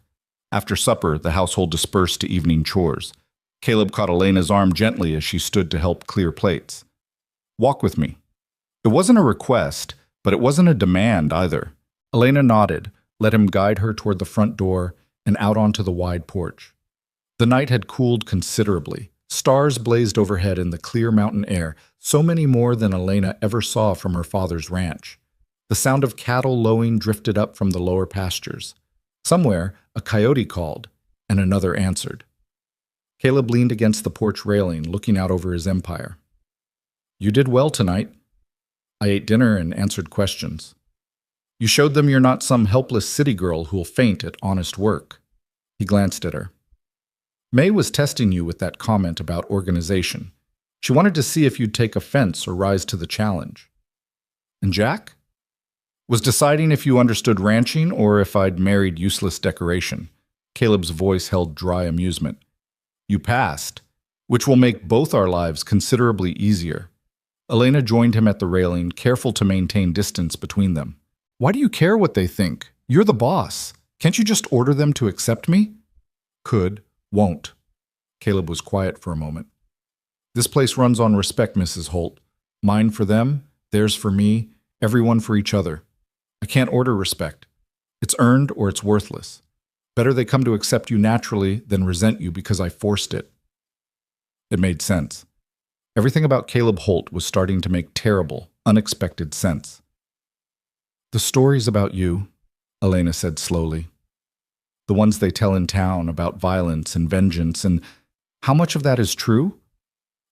After supper, the household dispersed to evening chores. Caleb caught Elena's arm gently as she stood to help clear plates. "Walk with me." It wasn't a request, but it wasn't a demand either. Elena nodded, let him guide her toward the front door and out onto the wide porch. The night had cooled considerably. Stars blazed overhead in the clear mountain air, so many more than Elena ever saw from her father's ranch. The sound of cattle lowing drifted up from the lower pastures. Somewhere, a coyote called, and another answered. Caleb leaned against the porch railing, looking out over his empire. "You did well tonight." "I ate dinner and answered questions." "You showed them you're not some helpless city girl who'll faint at honest work." He glanced at her. "May was testing you with that comment about organization. She wanted to see if you'd take offense or rise to the challenge." "And Jack?" "Was deciding if you understood ranching or if I'd married useless decoration." Caleb's voice held dry amusement. "You passed, which will make both our lives considerably easier." Elena joined him at the railing, careful to maintain distance between them. "Why do you care what they think? You're the boss. Can't you just order them to accept me?" "Could, won't." Caleb was quiet for a moment. "This place runs on respect, Mrs. Holt. Mine for them, theirs for me, everyone for each other. I can't order respect. It's earned or it's worthless. Better they come to accept you naturally than resent you because I forced it." It made sense. Everything about Caleb Holt was starting to make terrible, unexpected sense. "The stories about you," Elena said slowly. "The ones they tell in town about violence and vengeance, and how much of that is true?"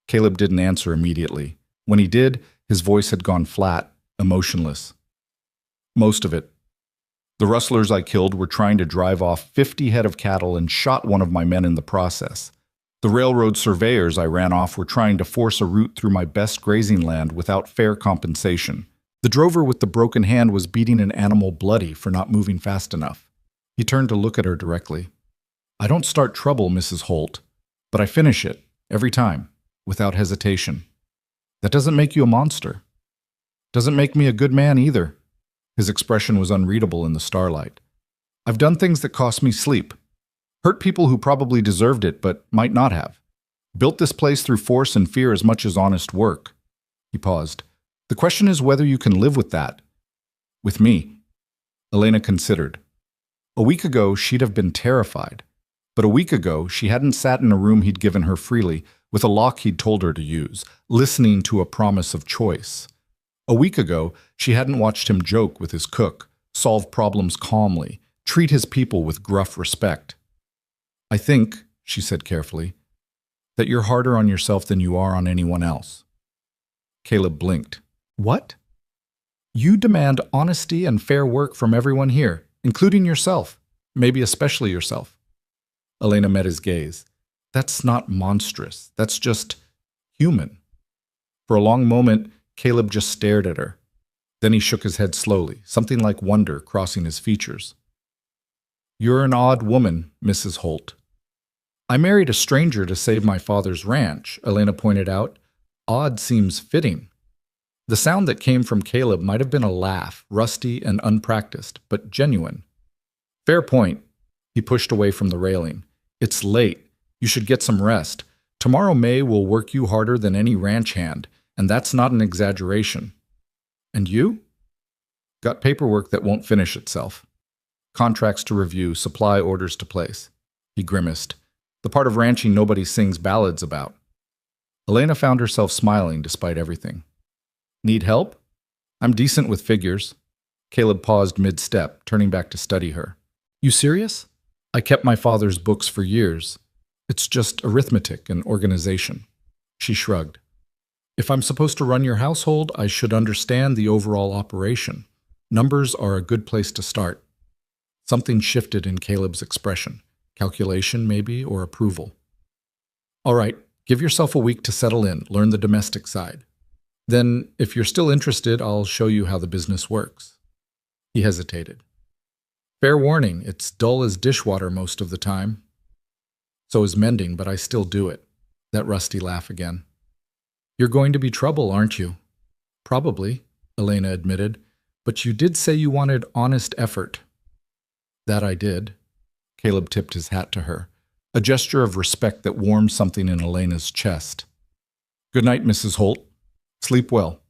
Caleb didn't answer immediately. When he did, his voice had gone flat, emotionless. "Most of it. The rustlers I killed were trying to drive off 50 head of cattle and shot one of my men in the process. The railroad surveyors I ran off were trying to force a route through my best grazing land without fair compensation. The drover with the broken hand was beating an animal bloody for not moving fast enough." He turned to look at her directly. "I don't start trouble, Mrs. Holt, but I finish it, every time, without hesitation. That doesn't make you a monster. Doesn't make me a good man either. His expression was unreadable in the starlight. I've done things that cost me sleep. Hurt people who probably deserved it, but might not have. Built this place through force and fear as much as honest work. He paused. The question is whether you can live with that. With me. Elena considered. A week ago, she'd have been terrified. But a week ago, she hadn't sat in a room he'd given her freely, with a lock he'd told her to use, listening to a promise of choice. A week ago, she hadn't watched him joke with his cook, solve problems calmly, treat his people with gruff respect. I think, she said carefully, that you're harder on yourself than you are on anyone else. Caleb blinked. What? You demand honesty and fair work from everyone here, including yourself, maybe especially yourself. Elena met his gaze. That's not monstrous. That's just human. For a long moment, Caleb just stared at her. Then he shook his head slowly, something like wonder crossing his features. You're an odd woman, Mrs. Holt. I married a stranger to save my father's ranch, Elena pointed out. Odd seems fitting. The sound that came from Caleb might have been a laugh, rusty and unpracticed, but genuine. Fair point. He pushed away from the railing. It's late. You should get some rest. Tomorrow May will work you harder than any ranch hand, and that's not an exaggeration. And you? Got paperwork that won't finish itself. Contracts to review, supply orders to place. He grimaced. The part of ranching nobody sings ballads about. Elena found herself smiling despite everything. Need help? I'm decent with figures. Caleb paused mid-step, turning back to study her. You serious? I kept my father's books for years. It's just arithmetic and organization. She shrugged. If I'm supposed to run your household, I should understand the overall operation. Numbers are a good place to start. Something shifted in Caleb's expression. Calculation, maybe, or approval. All right, give yourself a week to settle in, learn the domestic side. Then, if you're still interested, I'll show you how the business works. He hesitated. Fair warning, it's dull as dishwater most of the time. So is mending, but I still do it. That rusty laugh again. You're going to be trouble, aren't you? Probably, Elena admitted, but you did say you wanted honest effort. That I did. Caleb tipped his hat to her, a gesture of respect that warmed something in Elena's chest. Good night, Mrs. Holt. Sleep well.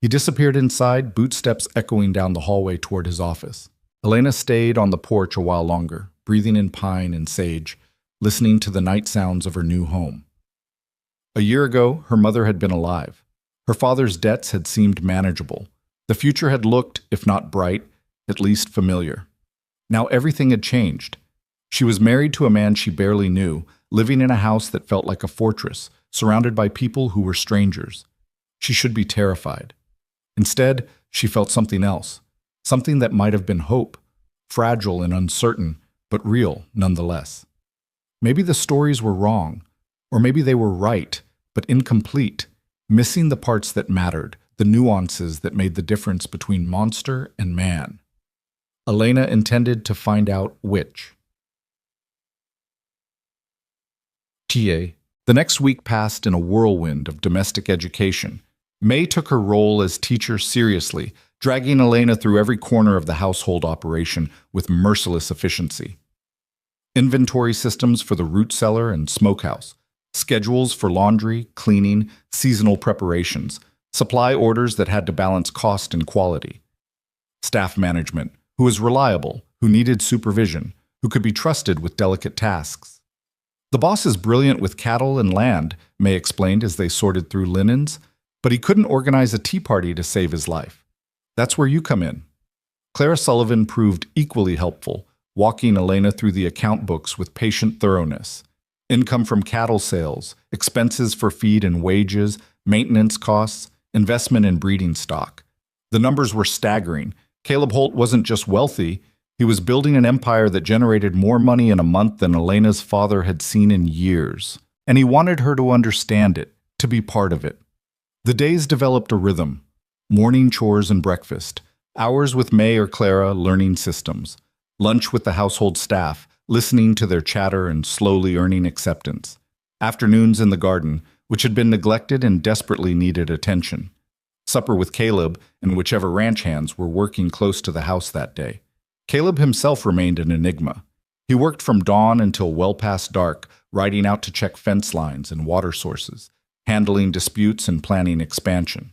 He disappeared inside, bootsteps echoing down the hallway toward his office. Elena stayed on the porch a while longer, breathing in pine and sage, listening to the night sounds of her new home. A year ago, her mother had been alive. Her father's debts had seemed manageable. The future had looked, if not bright, at least familiar. Now everything had changed. She was married to a man she barely knew, living in a house that felt like a fortress, surrounded by people who were strangers. She should be terrified. Instead, she felt something else, something that might have been hope, fragile and uncertain, but real nonetheless. Maybe the stories were wrong, or maybe they were right, but incomplete, missing the parts that mattered, the nuances that made the difference between monster and man. Elena intended to find out which. TA. The next week passed in a whirlwind of domestic education. May took her role as teacher seriously, dragging Elena through every corner of the household operation with merciless efficiency. Inventory systems for the root cellar and smokehouse, schedules for laundry, cleaning, seasonal preparations, supply orders that had to balance cost and quality. Staff management, who was reliable, who needed supervision, who could be trusted with delicate tasks. The boss is brilliant with cattle and land, May explained as they sorted through linens, but he couldn't organize a tea party to save his life. That's where you come in. Clara Sullivan proved equally helpful, walking Elena through the account books with patient thoroughness. Income from cattle sales, expenses for feed and wages, maintenance costs, investment in breeding stock. The numbers were staggering. Caleb Holt wasn't just wealthy, he was building an empire that generated more money in a month than Elena's father had seen in years. And he wanted her to understand it, to be part of it. The days developed a rhythm. Morning chores and breakfast. Hours with May or Clara learning systems. Lunch with the household staff, listening to their chatter and slowly earning acceptance. Afternoons in the garden, which had been neglected and desperately needed attention. Supper with Caleb and whichever ranch hands were working close to the house that day. Caleb himself remained an enigma. He worked from dawn until well past dark, riding out to check fence lines and water sources, handling disputes and planning expansion.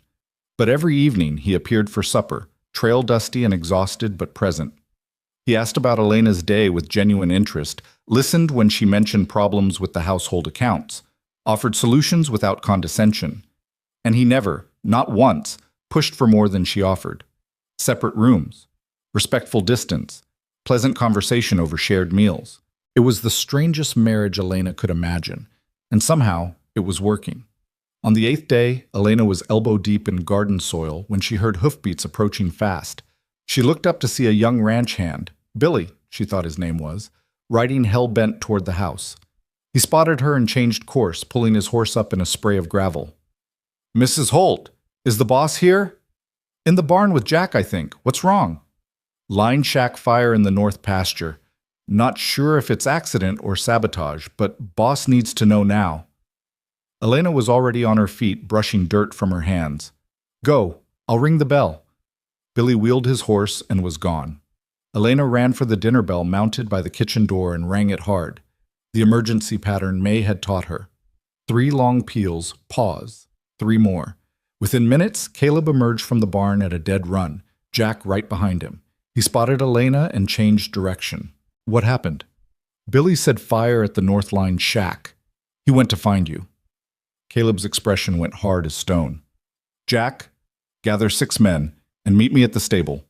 But every evening he appeared for supper, trail dusty and exhausted but present. He asked about Elena's day with genuine interest, listened when she mentioned problems with the household accounts, offered solutions without condescension. And he never, not once, pushed for more than she offered. Separate rooms, respectful distance, pleasant conversation over shared meals. It was the strangest marriage Elena could imagine, and somehow it was working. On the 8th day, Elena was elbow-deep in garden soil when she heard hoofbeats approaching fast. She looked up to see a young ranch hand, Billy, she thought his name was, riding hell-bent toward the house. He spotted her and changed course, pulling his horse up in a spray of gravel. "Mrs. Holt, is the boss here?" "In the barn with Jack, I think. What's wrong?" "Line shack fire in the north pasture. Not sure if it's accident or sabotage, but boss needs to know now." Elena was already on her feet, brushing dirt from her hands. "Go, I'll ring the bell." Billy wheeled his horse and was gone. Elena ran for the dinner bell mounted by the kitchen door and rang it hard. The emergency pattern May had taught her. 3 long peals, pause, 3 more. Within minutes, Caleb emerged from the barn at a dead run, Jack right behind him. He spotted Elena and changed direction. "What happened?" "Billy said fire at the North Line shack. He went to find you." Caleb's expression went hard as stone. "Jack, gather 6 men and meet me at the stable.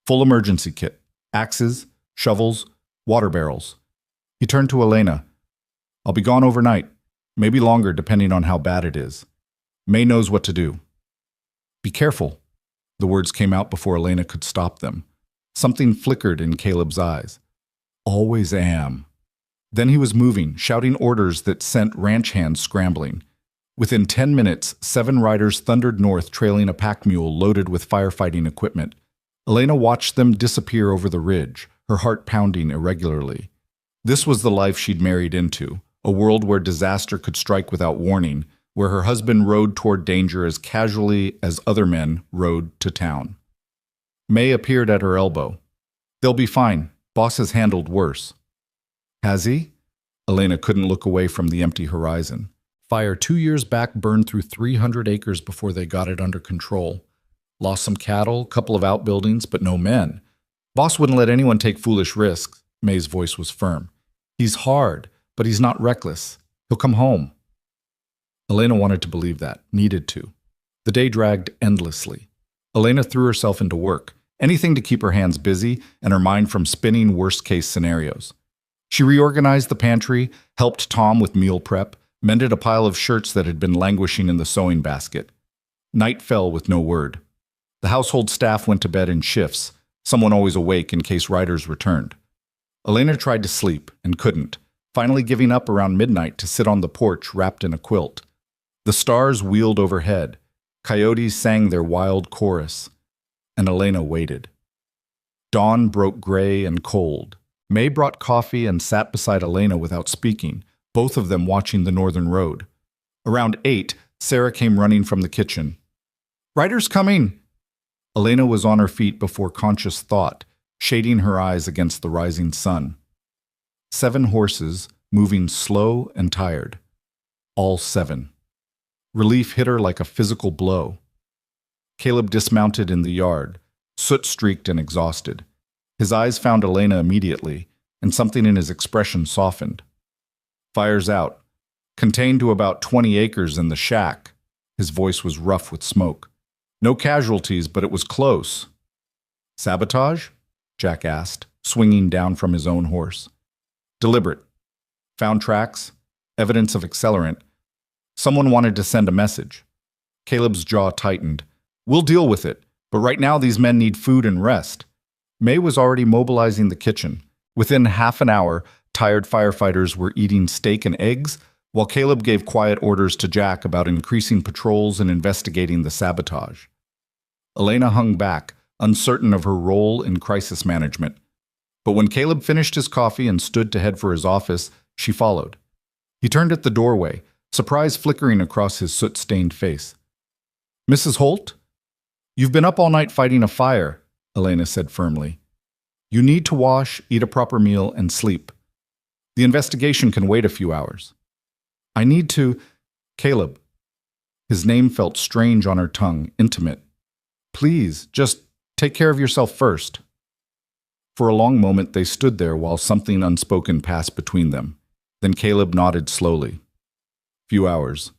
Full emergency kit. Axes, shovels, water barrels." He turned to Elena. "I'll be gone overnight, maybe longer depending on how bad it is. May knows what to do." "Be careful." The words came out before Elena could stop them. Something flickered in Caleb's eyes. "Always am." Then he was moving, shouting orders that sent ranch hands scrambling. Within 10 minutes, 7 riders thundered north trailing a pack mule loaded with firefighting equipment. Elena watched them disappear over the ridge, her heart pounding irregularly. This was the life she'd married into, a world where disaster could strike without warning, where her husband rode toward danger as casually as other men rode to town. May appeared at her elbow. "They'll be fine. Boss has handled worse." "Has he?" Elena couldn't look away from the empty horizon. Fire 2 years back burned through 300 acres before they got it under control. Lost some cattle, couple of outbuildings, but no men. Boss wouldn't let anyone take foolish risks. May's voice was firm. "He's hard, but he's not reckless. He'll come home." Elena wanted to believe that, needed to. The day dragged endlessly. Elena threw herself into work, anything to keep her hands busy and her mind from spinning worst-case scenarios. She reorganized the pantry, helped Tom with meal prep, mended a pile of shirts that had been languishing in the sewing basket. Night fell with no word. The household staff went to bed in shifts, someone always awake in case riders returned. Elena tried to sleep and couldn't, finally giving up around midnight to sit on the porch wrapped in a quilt. The stars wheeled overhead. Coyotes sang their wild chorus, and Elena waited. Dawn broke gray and cold. May brought coffee and sat beside Elena without speaking, both of them watching the northern road. Around 8, Sarah came running from the kitchen. "Riders coming!" Elena was on her feet before conscious thought, shading her eyes against the rising sun. 7 horses, moving slow and tired. All 7. Relief hit her like a physical blow. Caleb dismounted in the yard, soot-streaked and exhausted. His eyes found Elena immediately, and something in his expression softened. "Fire's out. Contained to about 20 acres in the shack." His voice was rough with smoke. "No casualties, but it was close." "Sabotage?" Jack asked, swinging down from his own horse. "Deliberate. Found tracks, evidence of accelerant. Someone wanted to send a message." Caleb's jaw tightened. "We'll deal with it, but right now these men need food and rest." May was already mobilizing the kitchen. Within half an hour, tired firefighters were eating steak and eggs, while Caleb gave quiet orders to Jack about increasing patrols and investigating the sabotage. Elena hung back, uncertain of her role in crisis management. But when Caleb finished his coffee and stood to head for his office, she followed. He turned at the doorway, surprise flickering across his soot-stained face. "Mrs. Holt? You've been up all night fighting a fire," Elena said firmly. "You need to wash, eat a proper meal, and sleep. The investigation can wait a few hours." "I need to—" "Caleb." His name felt strange on her tongue, intimate. "Please, just take care of yourself first." For a long moment they stood there while something unspoken passed between them. Then Caleb nodded slowly. "Few hours.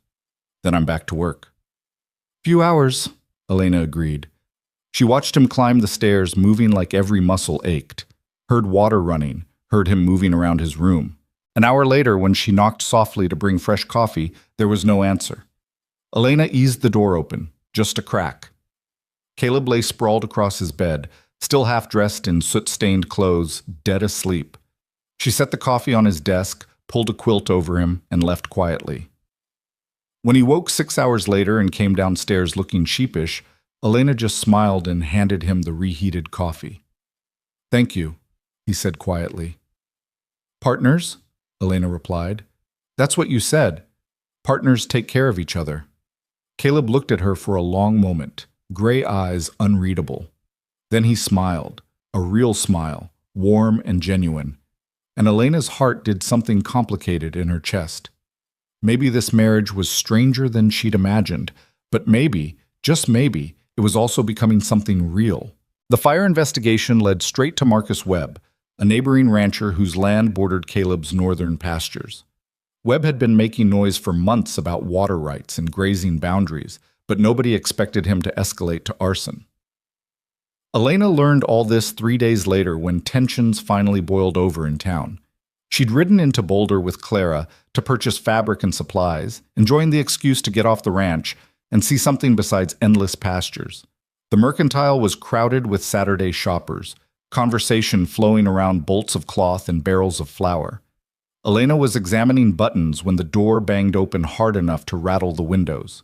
Then I'm back to work." "Few hours," Elena agreed. She watched him climb the stairs, moving like every muscle ached, heard water running, heard him moving around his room. An hour later, when she knocked softly to bring fresh coffee, there was no answer. Elena eased the door open, just a crack. Caleb lay sprawled across his bed, still half-dressed in soot-stained clothes, dead asleep. She set the coffee on his desk, pulled a quilt over him, and left quietly. When he woke 6 hours later and came downstairs looking sheepish, Elena just smiled and handed him the reheated coffee. "Thank you," he said quietly. "Partners?" Elena replied. "That's what you said. Partners take care of each other." Caleb looked at her for a long moment, gray eyes unreadable. Then he smiled, a real smile, warm and genuine. And Elena's heart did something complicated in her chest. Maybe this marriage was stranger than she'd imagined, but maybe, just maybe, it was also becoming something real. The fire investigation led straight to Marcus Webb, a neighboring rancher whose land bordered Caleb's northern pastures. Webb had been making noise for months about water rights and grazing boundaries, but nobody expected him to escalate to arson. Elena learned all this 3 days later when tensions finally boiled over in town. She'd ridden into Boulder with Clara to purchase fabric and supplies, enjoying the excuse to get off the ranch and see something besides endless pastures. The mercantile was crowded with Saturday shoppers, conversation flowing around bolts of cloth and barrels of flour. Elena was examining buttons when the door banged open hard enough to rattle the windows.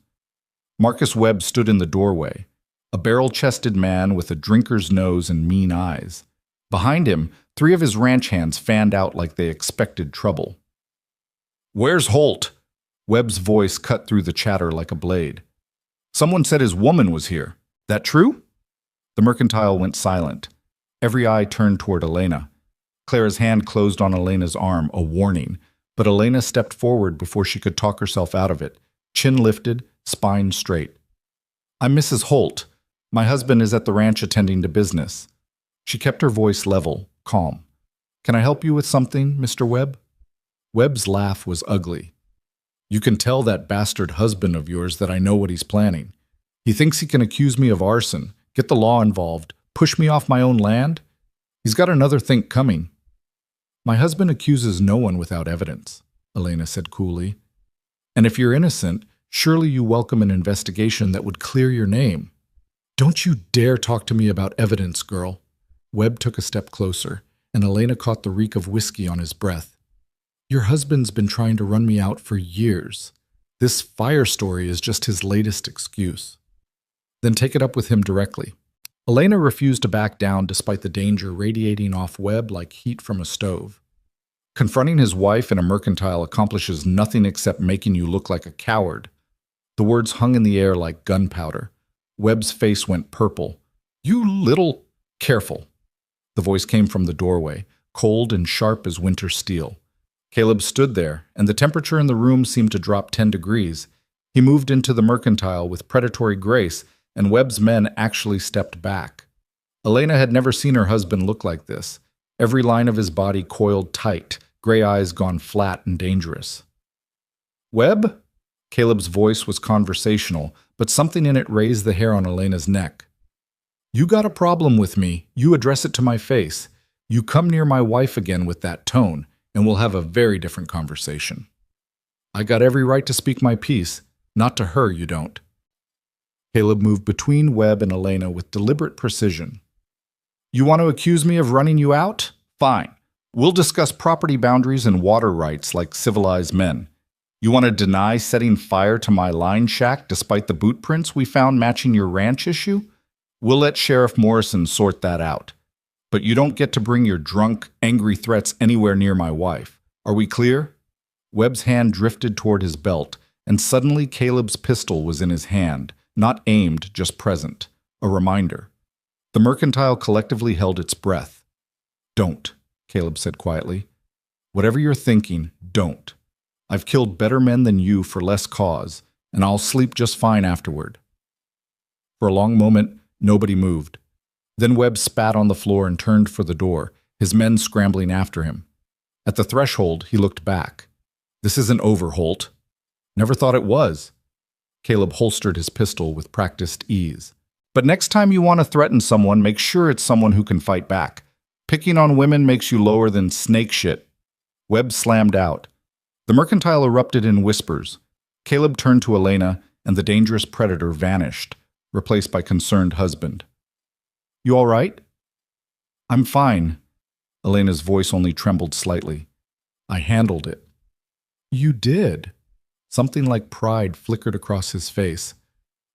Marcus Webb stood in the doorway, a barrel-chested man with a drinker's nose and mean eyes. Behind him, 3 of his ranch hands fanned out like they expected trouble. "Where's Holt?" Webb's voice cut through the chatter like a blade. "Someone said his woman was here. That true?" The mercantile went silent. Every eye turned toward Elena. Clara's hand closed on Elena's arm, a warning, but Elena stepped forward before she could talk herself out of it, chin lifted, spine straight. "I'm Mrs. Holt. My husband is at the ranch attending to business." She kept her voice level, calm. "Can I help you with something, Mr. Webb?" Webb's laugh was ugly. "You can tell that bastard husband of yours that I know what he's planning. He thinks he can accuse me of arson, get the law involved, push me off my own land. He's got another think coming." "My husband accuses no one without evidence," Elena said coolly. "And if you're innocent, surely you welcome an investigation that would clear your name." "Don't you dare talk to me about evidence, girl." Webb took a step closer, and Elena caught the reek of whiskey on his breath. "Your husband's been trying to run me out for years. This fire story is just his latest excuse." "Then take it up with him directly." Elena refused to back down despite the danger radiating off Webb like heat from a stove. Confronting his wife in a mercantile accomplishes nothing except making you look like a coward. The words hung in the air like gunpowder. Webb's face went purple. "You little—" "Careful." The voice came from the doorway, cold and sharp as winter steel. Caleb stood there, and the temperature in the room seemed to drop 10 degrees. He moved into the mercantile with predatory grace, and Webb's men actually stepped back. Elena had never seen her husband look like this. Every line of his body coiled tight, gray eyes gone flat and dangerous. "Webb?" Caleb's voice was conversational, but something in it raised the hair on Elena's neck. "You got a problem with me, you address it to my face. You come near my wife again with that tone, and we'll have a very different conversation." "I got every right to speak my piece. Not to her, you don't." Caleb moved between Webb and Elena with deliberate precision. "You want to accuse me of running you out? Fine. We'll discuss property boundaries and water rights like civilized men. You want to deny setting fire to my line shack despite the boot prints we found matching your ranch issue? We'll let Sheriff Morrison sort that out. But you don't get to bring your drunk, angry threats anywhere near my wife. Are we clear?" Webb's hand drifted toward his belt, and suddenly Caleb's pistol was in his hand, not aimed, just present. A reminder. The mercantile collectively held its breath. "Don't," Caleb said quietly. "Whatever you're thinking, don't. I've killed better men than you for less cause, and I'll sleep just fine afterward." For a long moment, nobody moved. Then Webb spat on the floor and turned for the door, his men scrambling after him. At the threshold, he looked back. "This isn't over, Holt." "Never thought it was." Caleb holstered his pistol with practiced ease. "But next time you want to threaten someone, make sure it's someone who can fight back. Picking on women makes you lower than snake shit." Webb slammed out. The mercantile erupted in whispers. Caleb turned to Elena, and the dangerous predator vanished, replaced by concerned husband. "You all right?" "I'm fine." Elena's voice only trembled slightly. "I handled it." "You did?" Something like pride flickered across his face.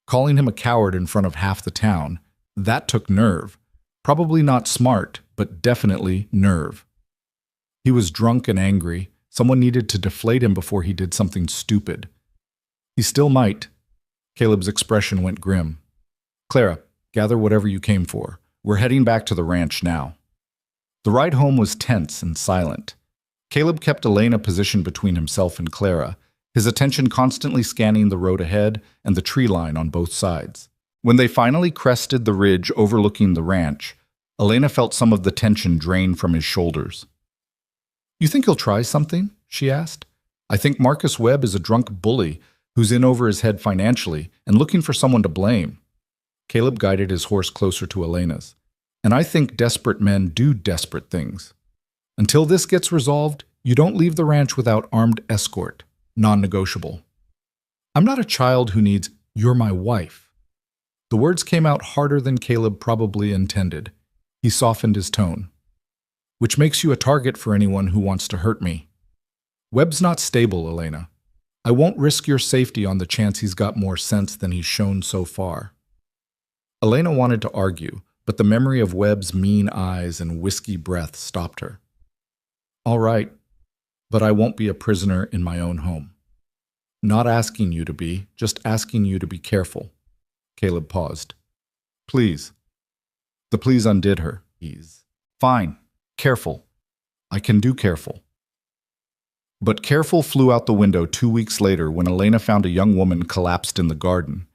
Calling him a coward in front of half the town, that took nerve. Probably not smart, but definitely nerve. He was drunk and angry. Someone needed to deflate him before he did something stupid. He still might. Caleb's expression went grim. "Clara, gather whatever you came for. We're heading back to the ranch now." The ride home was tense and silent. Caleb kept Elena positioned between himself and Clara, his attention constantly scanning the road ahead and the tree line on both sides. When they finally crested the ridge overlooking the ranch, Elena felt some of the tension drain from his shoulders. "You think he'll try something?" she asked. "I think Marcus Webb is a drunk bully who's in over his head financially and looking for someone to blame." Caleb guided his horse closer to Elena's. "And I think desperate men do desperate things. Until this gets resolved, you don't leave the ranch without armed escort. Non-negotiable." "I'm not a child who needs, 'You're my wife.'" The words came out harder than Caleb probably intended. He softened his tone. "Which makes you a target for anyone who wants to hurt me." "Webb's not stable, Elena. I won't risk your safety on the chance he's got more sense than he's shown so far." Elena wanted to argue, but the memory of Webb's mean eyes and whiskey breath stopped her. "All right, but I won't be a prisoner in my own home." "Not asking you to be, just asking you to be careful." Caleb paused. "Please." The please undid her. "Ease. Fine. Careful. I can do careful." But careful flew out the window 2 weeks later when Elena found a young woman collapsed in the garden.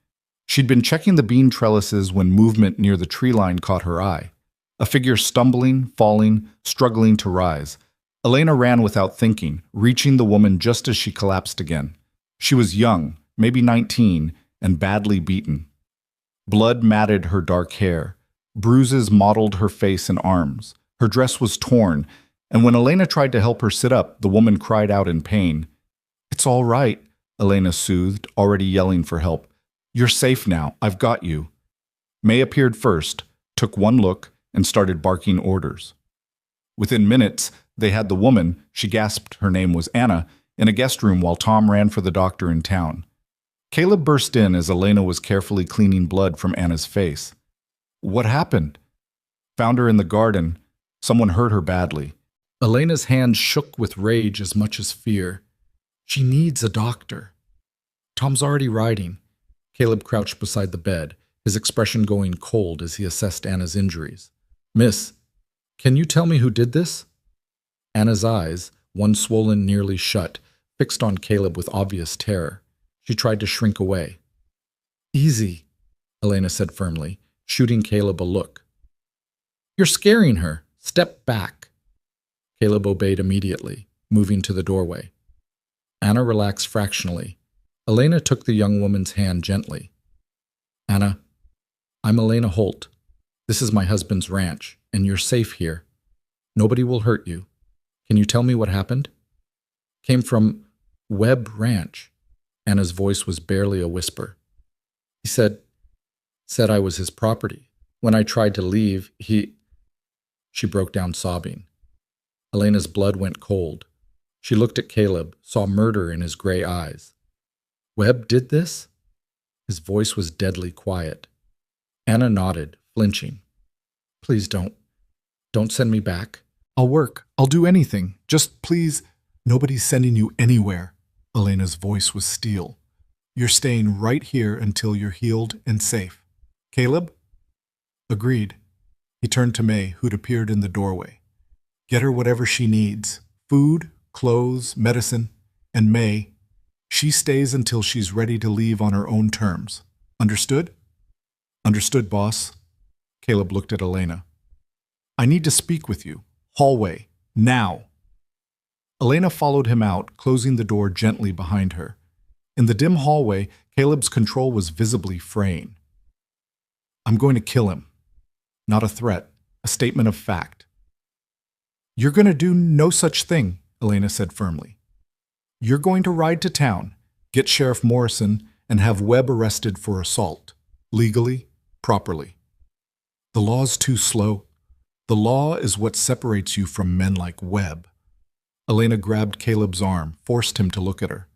She'd been checking the bean trellises when movement near the tree line caught her eye. A figure stumbling, falling, struggling to rise. Elena ran without thinking, reaching the woman just as she collapsed again. She was young, maybe 19, and badly beaten. Blood matted her dark hair. Bruises mottled her face and arms. Her dress was torn, and when Elena tried to help her sit up, the woman cried out in pain. "It's all right," Elena soothed, already yelling for help. "You're safe now. I've got you." May appeared first, took one look, and started barking orders. Within minutes, they had the woman, she gasped her name was Anna, in a guest room while Tom ran for the doctor in town. Caleb burst in as Elena was carefully cleaning blood from Anna's face. "What happened?" "Found her in the garden. Someone hurt her badly." Elena's hands shook with rage as much as fear. "She needs a doctor." "Tom's already riding." Caleb crouched beside the bed, his expression going cold as he assessed Anna's injuries. "Miss, can you tell me who did this?" Anna's eyes, one swollen nearly shut, fixed on Caleb with obvious terror. She tried to shrink away. "Easy," Elena said firmly, shooting Caleb a look. "You're scaring her. Step back." Caleb obeyed immediately, moving to the doorway. Anna relaxed fractionally. Elena took the young woman's hand gently. "Anna, I'm Elena Holt. This is my husband's ranch, and you're safe here. Nobody will hurt you. Can you tell me what happened?" "Came from Webb Ranch." Anna's voice was barely a whisper. "He said I was his property. When I tried to leave, She broke down sobbing. Elena's blood went cold. She looked at Caleb, saw murder in his gray eyes. "Webb did this?" His voice was deadly quiet. Anna nodded, flinching. "Please don't send me back. I'll work. I'll do anything. Just please." Nobody's sending you anywhere. Elena's voice was steel. You're staying right here until you're healed and safe. Caleb? Agreed. He turned to May, who'd appeared in the doorway. Get her whatever she needs. Food, clothes, medicine. And May, she stays until she's ready to leave on her own terms. Understood? Understood, boss. Caleb looked at Elena. I need to speak with you. Hallway. Now. Elena followed him out, closing the door gently behind her. In the dim hallway, Caleb's control was visibly fraying. I'm going to kill him. Not a threat, a statement of fact. You're going to do no such thing, Elena said firmly. You're going to ride to town, get Sheriff Morrison, and have Webb arrested for assault. Legally, properly. The law's too slow. The law is what separates you from men like Webb. Elena grabbed Caleb's arm, forced him to look at her.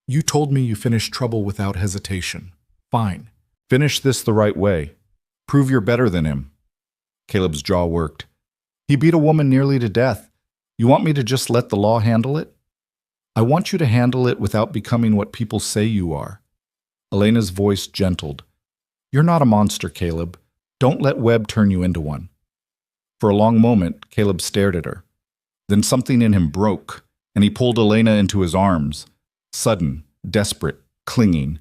You told me you finished trouble without hesitation. Fine. Finish this the right way. Prove you're better than him. Caleb's jaw worked. He beat a woman nearly to death. You want me to just let the law handle it? I want you to handle it without becoming what people say you are. Elena's voice gentled. You're not a monster, Caleb. Don't let Webb turn you into one. For a long moment, Caleb stared at her. Then something in him broke, and he pulled Elena into his arms. Sudden, desperate, clinging.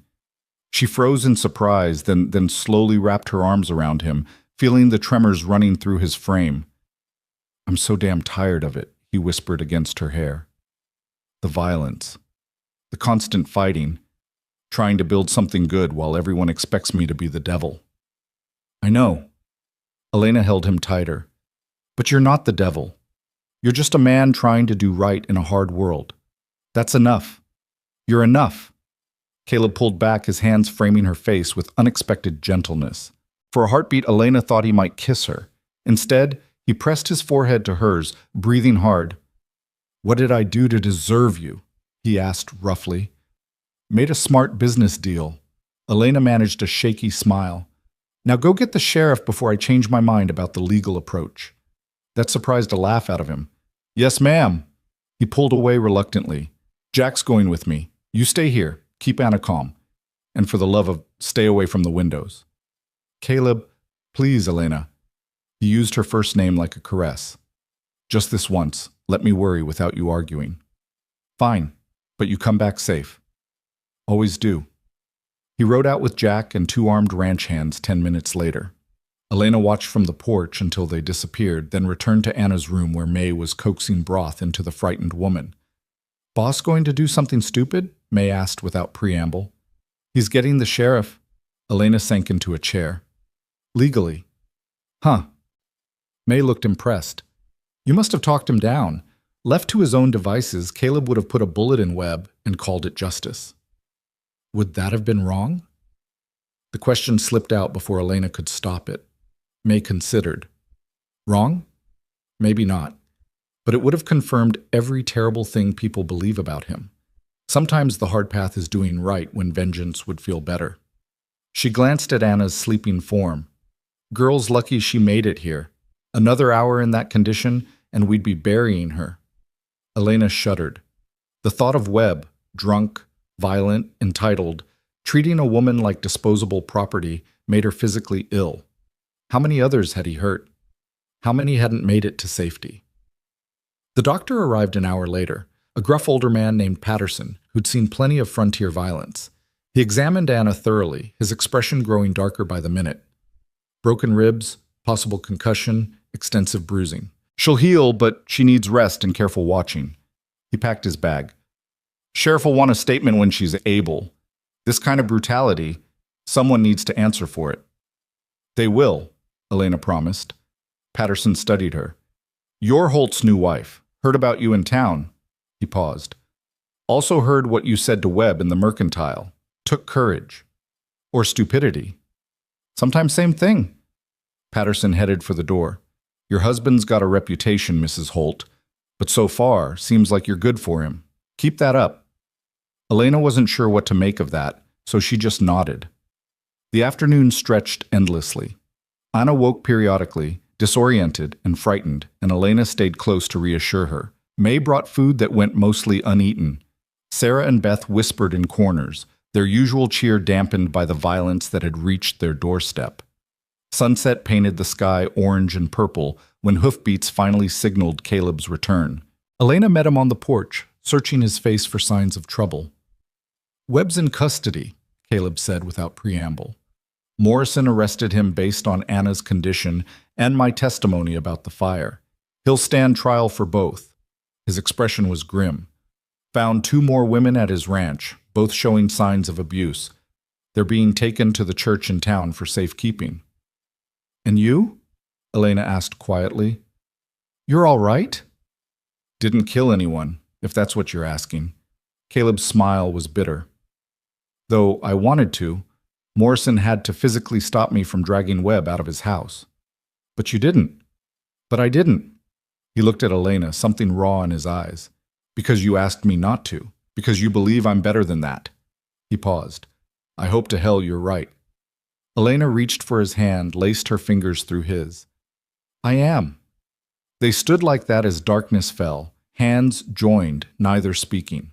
She froze in surprise, then slowly wrapped her arms around him, feeling the tremors running through his frame. I'm so damn tired of it, he whispered against her hair. The violence. The constant fighting. Trying to build something good while everyone expects me to be the devil. I know. Elena held him tighter. But you're not the devil. You're just a man trying to do right in a hard world. That's enough. You're enough. Caleb pulled back, his hands framing her face with unexpected gentleness. For a heartbeat, Elena thought he might kiss her. Instead, he pressed his forehead to hers, breathing hard. What did I do to deserve you? He asked roughly. Made a smart business deal. Elena managed a shaky smile. Now go get the sheriff before I change my mind about the legal approach. That surprised a laugh out of him. Yes, ma'am. He pulled away reluctantly. Jack's going with me. You stay here. Keep Anna calm. And for the love of, stay away from the windows. Caleb, please, Elena. He used her first name like a caress. Just this once. Let me worry without you arguing. Fine, but you come back safe. Always do. He rode out with Jack and two armed ranch hands 10 minutes later. Elena watched from the porch until they disappeared, then returned to Anna's room where May was coaxing broth into the frightened woman. Boss going to do something stupid? May asked without preamble. He's getting the sheriff. Elena sank into a chair. Legally. Huh. May looked impressed. You must have talked him down. Left to his own devices, Caleb would have put a bullet in Webb and called it justice. Would that have been wrong? The question slipped out before Elena could stop it. May considered. Wrong? Maybe not. But it would have confirmed every terrible thing people believe about him. Sometimes the hard path is doing right when vengeance would feel better. She glanced at Anna's sleeping form. Girl's lucky she made it here. Another hour in that condition, and we'd be burying her. Elena shuddered. The thought of Webb, drunk, violent, entitled, treating a woman like disposable property made her physically ill. How many others had he hurt? How many hadn't made it to safety? The doctor arrived an hour later, a gruff older man named Patterson, who'd seen plenty of frontier violence. He examined Anna thoroughly, his expression growing darker by the minute. Broken ribs, possible concussion, extensive bruising. She'll heal, but she needs rest and careful watching. He packed his bag. Sheriff will want a statement when she's able. This kind of brutality, someone needs to answer for it. They will, Elena promised. Patterson studied her. You're Holt's new wife. Heard about you in town. He paused. Also heard what you said to Webb in the mercantile. Took courage. Or stupidity. Sometimes same thing. Patterson headed for the door. Your husband's got a reputation, Mrs. Holt, but so far seems like you're good for him. Keep that up. Elena wasn't sure what to make of that, so she just nodded. The afternoon stretched endlessly. Anna woke periodically, disoriented and frightened, and Elena stayed close to reassure her. May brought food that went mostly uneaten. Sarah and Beth whispered in corners, their usual cheer dampened by the violence that had reached their doorstep. Sunset painted the sky orange and purple when hoofbeats finally signaled Caleb's return. Elena met him on the porch, searching his face for signs of trouble. "Webb's in custody," Caleb said without preamble. "Morrison arrested him based on Anna's condition and my testimony about the fire. He'll stand trial for both." His expression was grim. "Found 2 more women at his ranch, both showing signs of abuse. They're being taken to the church in town for safekeeping." "And you?" Elena asked quietly. "You're all right?" "Didn't kill anyone, if that's what you're asking." Caleb's smile was bitter. "Though I wanted to, Morrison had to physically stop me from dragging Webb out of his house." "But you didn't." "But I didn't." He looked at Elena, something raw in his eyes. "Because you asked me not to. Because you believe I'm better than that." He paused. "I hope to hell you're right." Elena reached for his hand, laced her fingers through his. "I am." They stood like that as darkness fell, hands joined, neither speaking.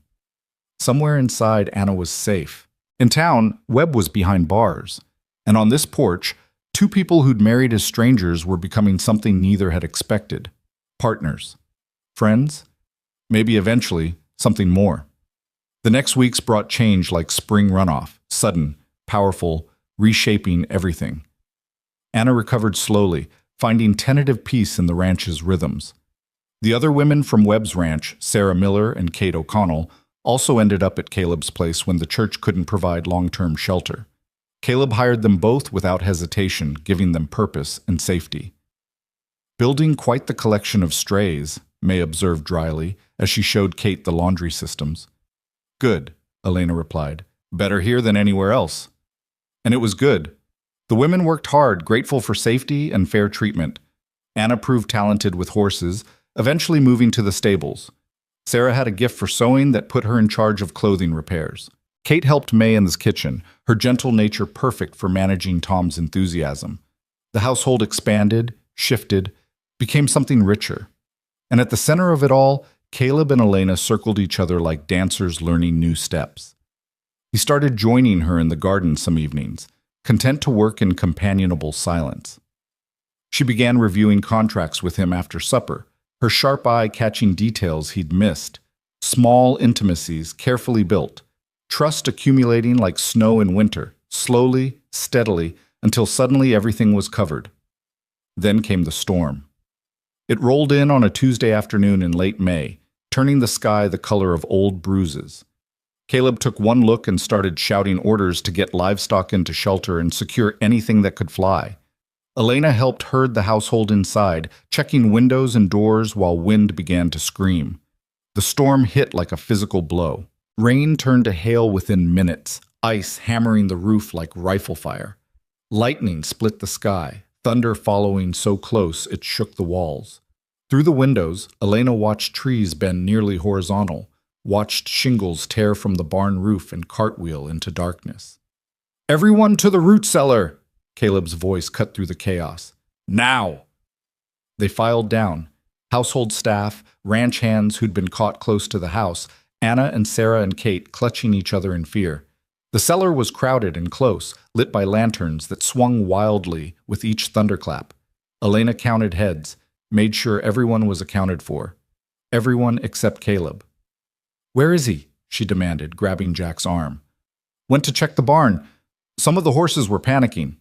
Somewhere inside, Anna was safe. In town, Webb was behind bars. And on this porch, 2 people who'd married as strangers were becoming something neither had expected. Partners. Friends. Maybe eventually, something more. The next weeks brought change like spring runoff, sudden, powerful, reshaping everything. Anna recovered slowly, finding tentative peace in the ranch's rhythms. The other women from Webb's ranch, Sarah Miller and Kate O'Connell, also ended up at Caleb's place when the church couldn't provide long-term shelter. Caleb hired them both without hesitation, giving them purpose and safety. "Building quite the collection of strays," May observed dryly, as she showed Kate the laundry systems. "Good," Elena replied. "Better here than anywhere else." And it was good. The women worked hard, grateful for safety and fair treatment. Anna proved talented with horses, eventually moving to the stables. Sarah had a gift for sewing that put her in charge of clothing repairs. Kate helped May in the kitchen, her gentle nature perfect for managing Tom's enthusiasm. The household expanded, shifted, became something richer. And at the center of it all, Caleb and Elena circled each other like dancers learning new steps. He started joining her in the garden some evenings, content to work in companionable silence. She began reviewing contracts with him after supper, her sharp eye catching details he'd missed, small intimacies carefully built, trust accumulating like snow in winter, slowly, steadily, until suddenly everything was covered. Then came the storm. It rolled in on a Tuesday afternoon in late May, turning the sky the color of old bruises. Caleb took one look and started shouting orders to get livestock into shelter and secure anything that could fly. Elena helped herd the household inside, checking windows and doors while wind began to scream. The storm hit like a physical blow. Rain turned to hail within minutes, ice hammering the roof like rifle fire. Lightning split the sky, thunder following so close it shook the walls. Through the windows, Elena watched trees bend nearly horizontal, watched shingles tear from the barn roof and cartwheel into darkness. "Everyone to the root cellar!" Caleb's voice cut through the chaos. "Now!" They filed down. Household staff, ranch hands who'd been caught close to the house, Anna and Sarah and Kate clutching each other in fear. The cellar was crowded and close, lit by lanterns that swung wildly with each thunderclap. Elena counted heads, made sure everyone was accounted for. Everyone except Caleb. "Where is he?" she demanded, grabbing Jack's arm. "Went to check the barn. Some of the horses were panicking."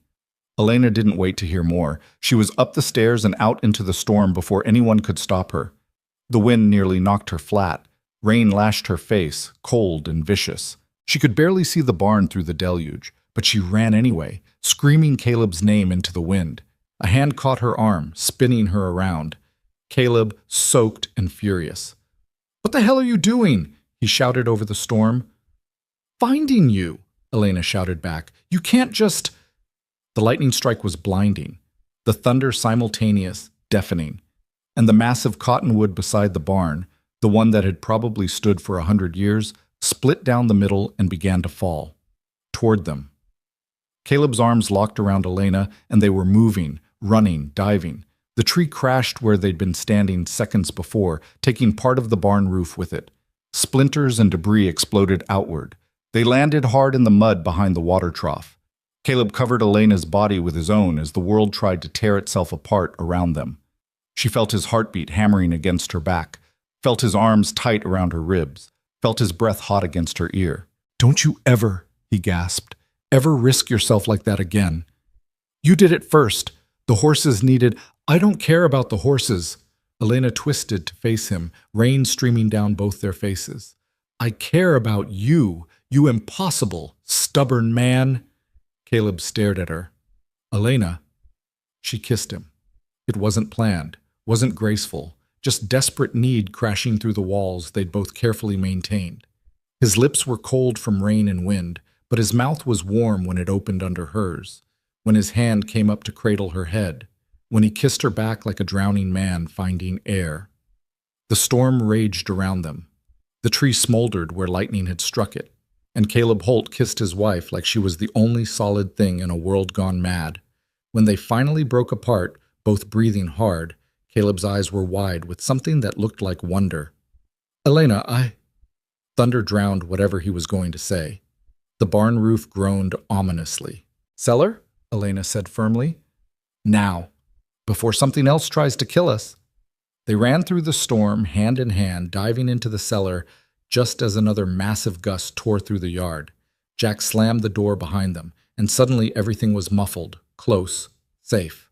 Elena didn't wait to hear more. She was up the stairs and out into the storm before anyone could stop her. The wind nearly knocked her flat. Rain lashed her face, cold and vicious. She could barely see the barn through the deluge, but she ran anyway, screaming Caleb's name into the wind. A hand caught her arm, spinning her around. Caleb, soaked and furious. "What the hell are you doing?" he shouted over the storm. "Finding you," Elena shouted back. "You can't just—" The lightning strike was blinding, the thunder simultaneous, deafening, and the massive cottonwood beside the barn, the one that had probably stood for 100 years, split down the middle and began to fall. Toward them. Caleb's arms locked around Elena, and they were moving, running, diving. The tree crashed where they'd been standing seconds before, taking part of the barn roof with it. Splinters and debris exploded outward. They landed hard in the mud behind the water trough. Caleb covered Elena's body with his own as the world tried to tear itself apart around them. She felt his heartbeat hammering against her back, felt his arms tight around her ribs, felt his breath hot against her ear. "Don't you ever," he gasped, "ever risk yourself like that again. You did it first. The horses needed—" "I don't care about the horses." Elena twisted to face him, rain streaming down both their faces. "I care about you, you impossible, stubborn man." Caleb stared at her. "Elena." She kissed him. It wasn't planned, wasn't graceful, just desperate need crashing through the walls they'd both carefully maintained. His lips were cold from rain and wind, but his mouth was warm when it opened under hers, when his hand came up to cradle her head, when he kissed her back like a drowning man finding air. The storm raged around them. The tree smoldered where lightning had struck it, and Caleb Holt kissed his wife like she was the only solid thing in a world gone mad. When they finally broke apart, both breathing hard, Caleb's eyes were wide with something that looked like wonder. "Elena, I—" Thunder drowned whatever he was going to say. The barn roof groaned ominously. "Cellar?" Elena said firmly. "Now, before something else tries to kill us." They ran through the storm, hand in hand, diving into the cellar just as another massive gust tore through the yard. Jack slammed the door behind them, and suddenly everything was muffled, close, safe.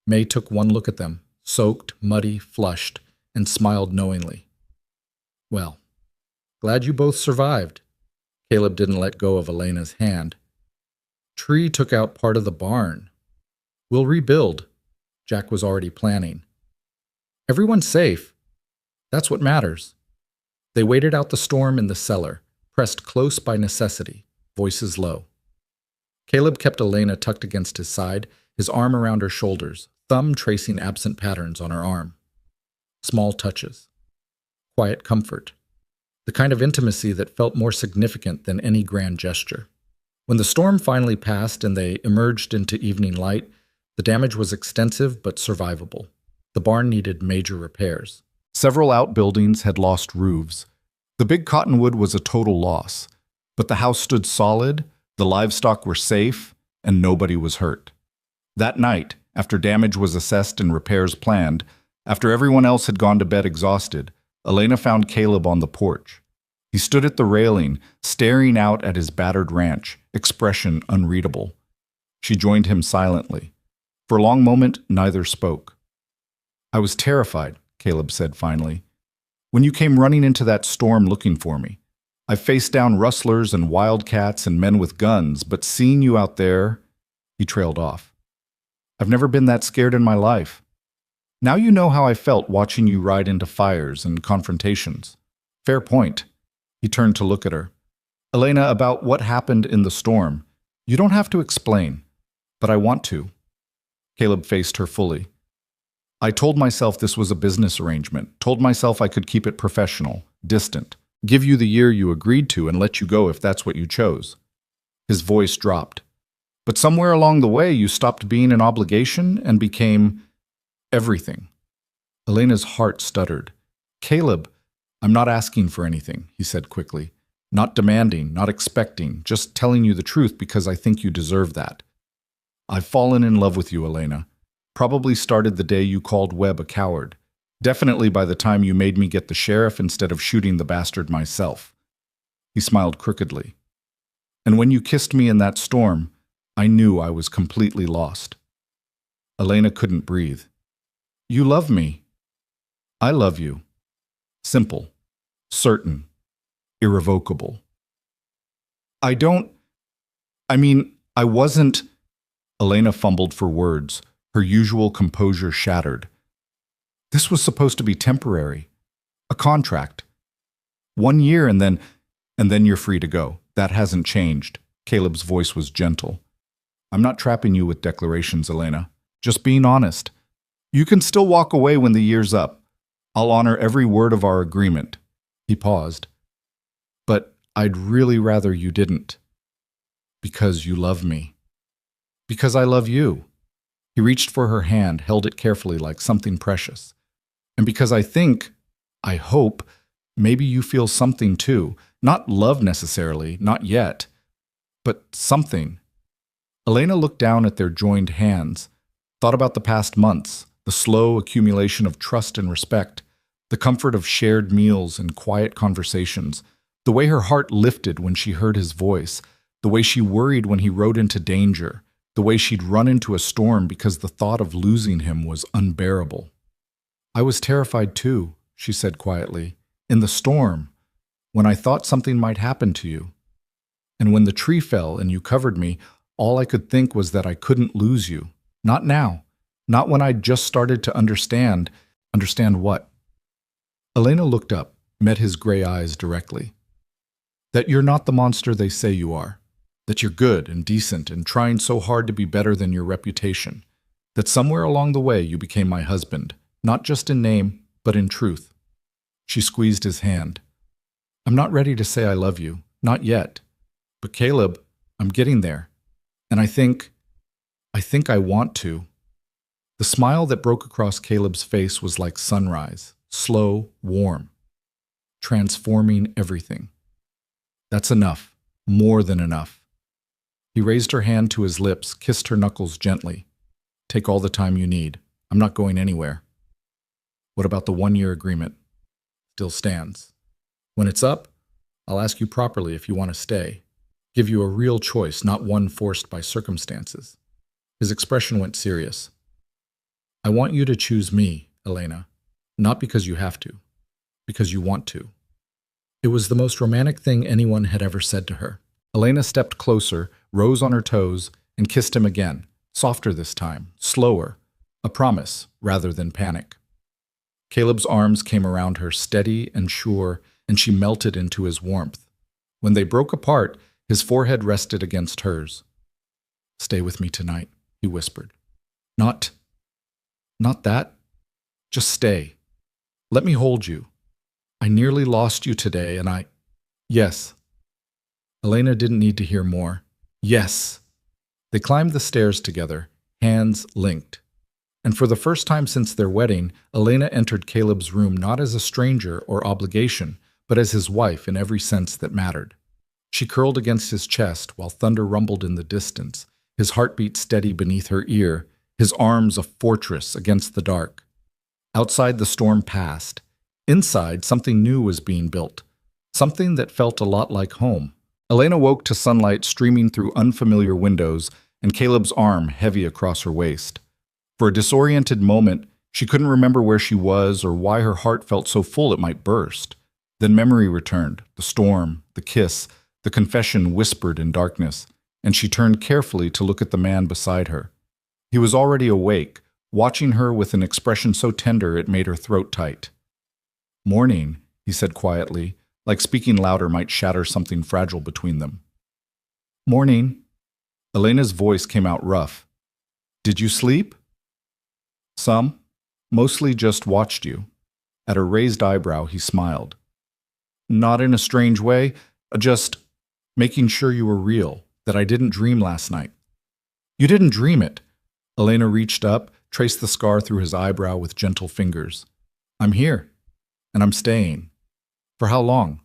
May took one look at them, soaked, muddy, flushed, and smiled knowingly. "Well, glad you both survived." Caleb didn't let go of Elena's hand. "Tree took out part of the barn. We'll rebuild." Jack was already planning. "Everyone's safe. That's what matters." They waited out the storm in the cellar, pressed close by necessity, voices low. Caleb kept Elena tucked against his side, his arm around her shoulders, thumb tracing absent patterns on her arm. Small touches. Quiet comfort. The kind of intimacy that felt more significant than any grand gesture. When the storm finally passed and they emerged into evening light, the damage was extensive but survivable. The barn needed major repairs. Several outbuildings had lost roofs. The big cottonwood was a total loss, but the house stood solid, the livestock were safe, and nobody was hurt. That night, after damage was assessed and repairs planned, after everyone else had gone to bed exhausted, Elena found Caleb on the porch. He stood at the railing, staring out at his battered ranch, expression unreadable. She joined him silently. For a long moment, neither spoke. "I was terrified," Caleb said finally. "When you came running into that storm looking for me. I've faced down rustlers and wildcats and men with guns, but seeing you out there—" He trailed off. "I've never been that scared in my life. Now you know how I felt watching you ride into fires and confrontations." "Fair point." He turned to look at her. "Elena, about what happened in the storm. You don't have to explain, but I want to." Caleb faced her fully. "I told myself this was a business arrangement, told myself I could keep it professional, distant, give you the year you agreed to and let you go if that's what you chose." His voice dropped. "But somewhere along the way you stopped being an obligation and became everything." Elena's heart stuttered. "Caleb, I'm not asking for anything," he said quickly. "Not demanding, not expecting, just telling you the truth because I think you deserve that. I've fallen in love with you, Elena. Probably started the day you called Webb a coward. Definitely by the time you made me get the sheriff instead of shooting the bastard myself." He smiled crookedly. "And when you kissed me in that storm, I knew I was completely lost." Elena couldn't breathe. "You love me." "I love you." Simple. Certain. Irrevocable. I wasn't—" Elena fumbled for words, her usual composure shattered. "This was supposed to be temporary. A contract. 1 year and then you're free to go. That hasn't changed." Caleb's voice was gentle. "I'm not trapping you with declarations, Elena. Just being honest. You can still walk away when the year's up. I'll honor every word of our agreement." He paused. "But I'd really rather you didn't. Because you love me. Because I love you." He reached for her hand, held it carefully like something precious. And because I hope, maybe you feel something too. Not love necessarily, not yet, but something. Elena looked down at their joined hands, thought about the past months, the slow accumulation of trust and respect, the comfort of shared meals and quiet conversations, the way her heart lifted when she heard his voice, the way she worried when he rode into danger, the way she'd run into a storm because the thought of losing him was unbearable. I was terrified too, she said quietly, in the storm, when I thought something might happen to you. And when the tree fell and you covered me, all I could think was that I couldn't lose you. Not now. Not when I'd just started to understand. Understand what? Elena looked up, met his gray eyes directly. That you're not the monster they say you are. That you're good and decent and trying so hard to be better than your reputation. That somewhere along the way you became my husband, not just in name, but in truth. She squeezed his hand. I'm not ready to say I love you, not yet. But Caleb, I'm getting there. And I think I want to. The smile that broke across Caleb's face was like sunrise, slow, warm, transforming everything. That's enough, more than enough. He raised her hand to his lips, kissed her knuckles gently. Take all the time you need. I'm not going anywhere. What about the 1-year agreement? Still stands. When it's up, I'll ask you properly if you want to stay. Give you a real choice, not one forced by circumstances. His expression went serious. I want you to choose me, Elena, not because you have to, because you want to. It was the most romantic thing anyone had ever said to her. Elena stepped closer, rose on her toes, and kissed him again, softer this time, slower, a promise rather than panic. Caleb's arms came around her, steady and sure, and she melted into his warmth. When they broke apart, his forehead rested against hers. Stay with me tonight, he whispered. Not that. Just stay. Let me hold you. I nearly lost you today, and Yes. Elena didn't need to hear more. Yes. They climbed the stairs together, hands linked. And for the first time since their wedding, Elena entered Caleb's room not as a stranger or obligation, but as his wife in every sense that mattered. She curled against his chest while thunder rumbled in the distance, his heartbeat steady beneath her ear, his arms a fortress against the dark. Outside the storm passed. Inside, something new was being built, something that felt a lot like home. Elena woke to sunlight streaming through unfamiliar windows and Caleb's arm heavy across her waist. For a disoriented moment, she couldn't remember where she was or why her heart felt so full it might burst. Then memory returned, the storm, the kiss, the confession whispered in darkness, and she turned carefully to look at the man beside her. He was already awake, watching her with an expression so tender it made her throat tight. Morning, he said quietly, like speaking louder might shatter something fragile between them. Morning. Elena's voice came out rough. Did you sleep? Some. Mostly just watched you. At her raised eyebrow, he smiled. Not in a strange way, just making sure you were real, that I didn't dream last night. You didn't dream it. Elena reached up, traced the scar through his eyebrow with gentle fingers. I'm here, and I'm staying. For how long?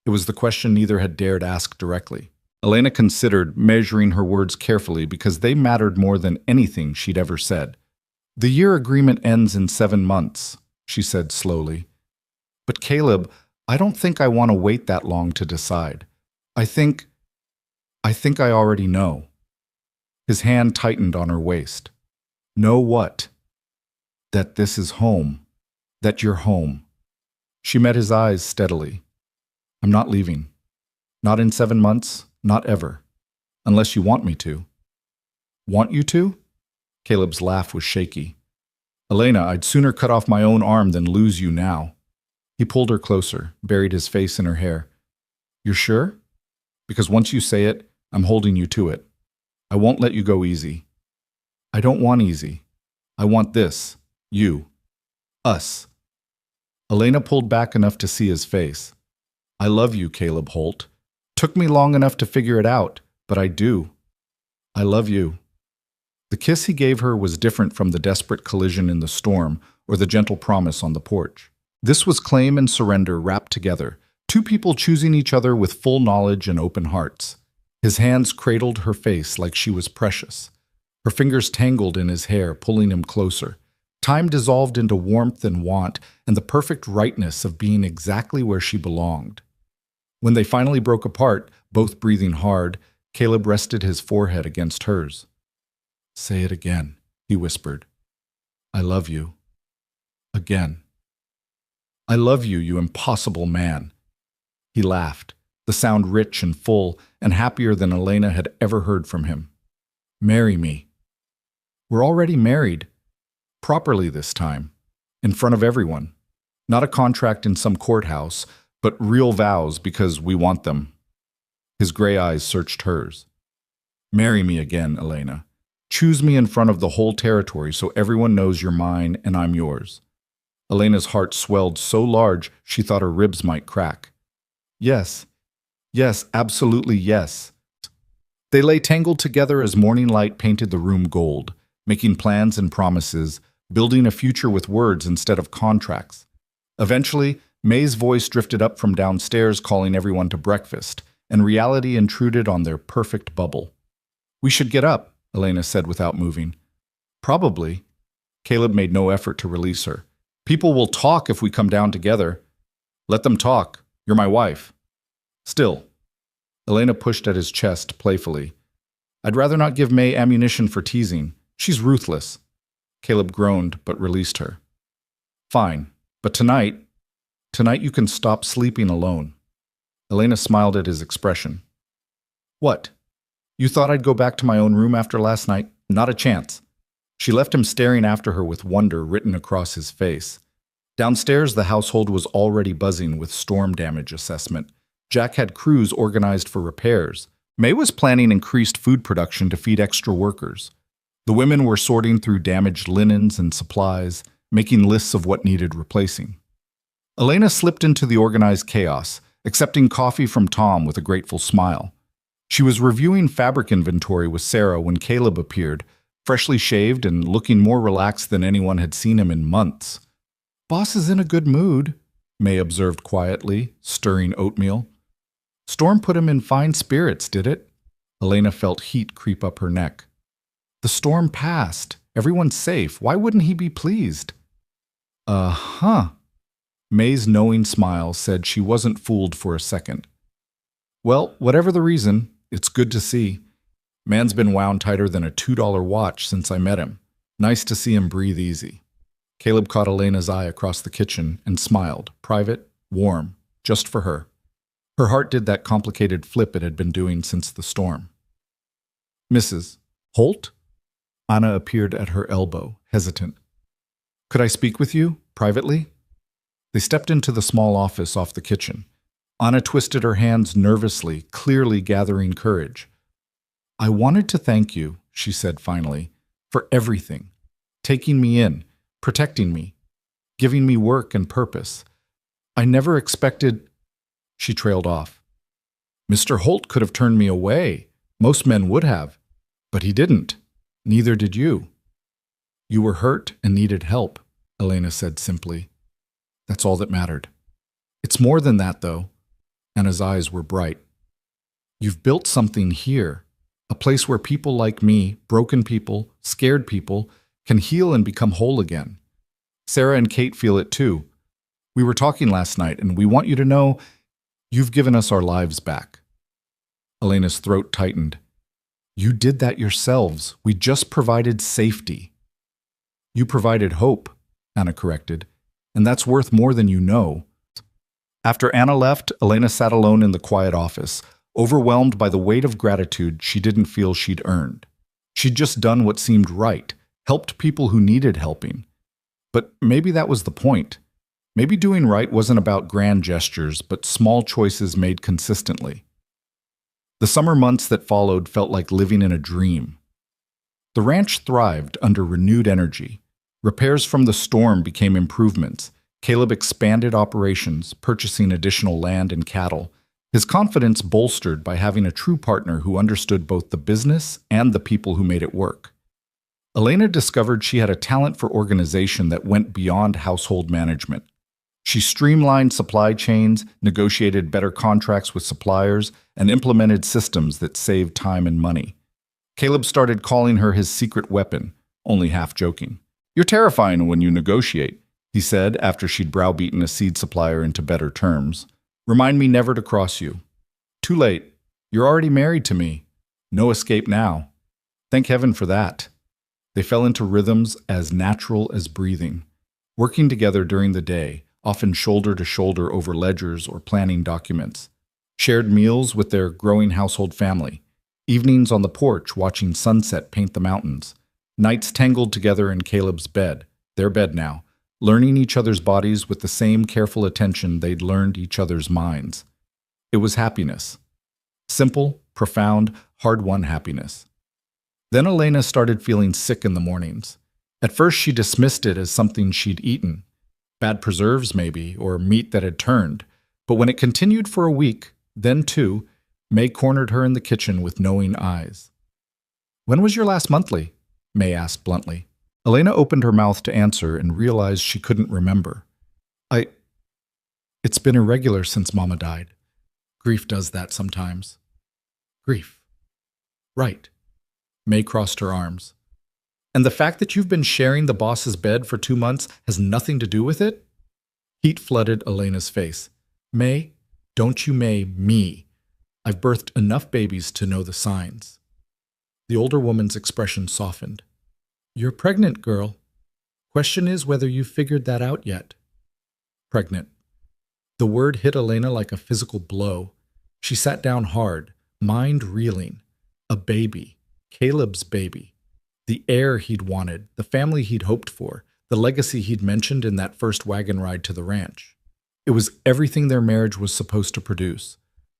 It was the question neither had dared ask directly. Elena considered, measuring her words carefully because they mattered more than anything she'd ever said. The year agreement ends in 7 months, she said slowly. But Caleb, I don't think I want to wait that long to decide. I think I already know. His hand tightened on her waist. Know what? That this is home. That you're home. She met his eyes steadily. I'm not leaving. Not in 7 months, not ever. Unless you want me to. Want you to? Caleb's laugh was shaky. Elena, I'd sooner cut off my own arm than lose you now. He pulled her closer, buried his face in her hair. You're sure? Because once you say it, I'm holding you to it. I won't let you go easy. I don't want easy. I want this. You. Us. Elena pulled back enough to see his face. I love you, Caleb Holt. Took me long enough to figure it out, but I do. I love you. The kiss he gave her was different from the desperate collision in the storm or the gentle promise on the porch. This was claim and surrender wrapped together, two people choosing each other with full knowledge and open hearts. His hands cradled her face like she was precious. Her fingers tangled in his hair, pulling him closer. Time dissolved into warmth and want and the perfect rightness of being exactly where she belonged. When they finally broke apart, both breathing hard, Caleb rested his forehead against hers. "Say it again," he whispered. "I love you. Again. I love you, you impossible man." He laughed, the sound rich and full and happier than Elena had ever heard from him. "Marry me." "We're already married. Properly this time. In front of everyone. Not a contract in some courthouse, but real vows because we want them." His gray eyes searched hers. "Marry me again, Elena. Choose me in front of the whole territory so everyone knows you're mine and I'm yours." Elena's heart swelled so large she thought her ribs might crack. "Yes. Yes, absolutely yes." They lay tangled together as morning light painted the room gold, making plans and promises, building a future with words instead of contracts. Eventually, May's voice drifted up from downstairs calling everyone to breakfast, and reality intruded on their perfect bubble. "We should get up," Elena said without moving. "Probably." Caleb made no effort to release her. "People will talk if we come down together." "Let them talk. You're my wife." "Still." Elena pushed at his chest playfully. "I'd rather not give May ammunition for teasing. She's ruthless." Caleb groaned but released her. "Fine, but tonight you can stop sleeping alone." Elena smiled at his expression. "What? You thought I'd go back to my own room after last night? Not a chance." She left him staring after her with wonder written across his face. Downstairs, the household was already buzzing with storm damage assessment. Jack had crews organized for repairs. May was planning increased food production to feed extra workers. The women were sorting through damaged linens and supplies, making lists of what needed replacing. Elena slipped into the organized chaos, accepting coffee from Tom with a grateful smile. She was reviewing fabric inventory with Sarah when Caleb appeared, freshly shaved and looking more relaxed than anyone had seen him in months. "Boss is in a good mood," May observed quietly, stirring oatmeal. "Storm put him in fine spirits, did it?" Elena felt heat creep up her neck. "The storm passed. Everyone's safe. Why wouldn't he be pleased?" "Uh-huh." May's knowing smile said she wasn't fooled for a second. "Well, whatever the reason, it's good to see. Man's been wound tighter than a $2 watch since I met him. Nice to see him breathe easy." Caleb caught Elena's eye across the kitchen and smiled, private, warm, just for her. Her heart did that complicated flip it had been doing since the storm. "Mrs. Holt?" Anna appeared at her elbow, hesitant. "Could I speak with you, privately?" They stepped into the small office off the kitchen. Anna twisted her hands nervously, clearly gathering courage. "I wanted to thank you," she said finally, "for everything. Taking me in, protecting me, giving me work and purpose. I never expected—" She trailed off. "Mr. Holt could have turned me away. Most men would have. But he didn't. Neither did you." "You were hurt and needed help," Elena said simply. "That's all that mattered. It's more than that, though." Anna's eyes were bright. "You've built something here, a place where people like me, broken people, scared people, can heal and become whole again. Sarah and Kate feel it too. We were talking last night, and we want you to know you've given us our lives back." Elena's throat tightened. "You did that yourselves. We just provided safety." "You provided hope," Anna corrected, "and that's worth more than you know." After Anna left, Elena sat alone in the quiet office, overwhelmed by the weight of gratitude she didn't feel she'd earned. She'd just done what seemed right, helped people who needed helping. But maybe that was the point. Maybe doing right wasn't about grand gestures, but small choices made consistently. The summer months that followed felt like living in a dream. The ranch thrived under renewed energy. Repairs from the storm became improvements. Caleb expanded operations, purchasing additional land and cattle, his confidence bolstered by having a true partner who understood both the business and the people who made it work. Elena discovered she had a talent for organization that went beyond household management. She streamlined supply chains, negotiated better contracts with suppliers, and implemented systems that saved time and money. Caleb started calling her his secret weapon, only half joking. "You're terrifying when you negotiate," he said after she'd browbeaten a seed supplier into better terms. "Remind me never to cross you." "Too late. You're already married to me. No escape now." Thank heaven for that. They fell into rhythms as natural as breathing, working together during the day, often shoulder to shoulder over ledgers or planning documents. Shared meals with their growing household family. Evenings on the porch watching sunset paint the mountains. Nights tangled together in Caleb's bed, their bed now, learning each other's bodies with the same careful attention they'd learned each other's minds. It was happiness. Simple, profound, hard-won happiness. Then Elena started feeling sick in the mornings. At first she dismissed it as something she'd eaten. Bad preserves, maybe, or meat that had turned. But when it continued for a week, then two, May cornered her in the kitchen with knowing eyes. "When was your last monthly?" May asked bluntly. Elena opened her mouth to answer and realized she couldn't remember. It's been irregular since Mama died. Grief does that sometimes." "Grief. Right." May crossed her arms. "And the fact that you've been sharing the boss's bed for 2 months has nothing to do with it?" Heat flooded Elena's face. "May, don't you May me. I've birthed enough babies to know the signs." The older woman's expression softened. "You're pregnant, girl. Question is whether you've figured that out yet." Pregnant. The word hit Elena like a physical blow. She sat down hard, mind reeling. A baby. Caleb's baby. The heir he'd wanted, the family he'd hoped for, the legacy he'd mentioned in that first wagon ride to the ranch. It was everything their marriage was supposed to produce.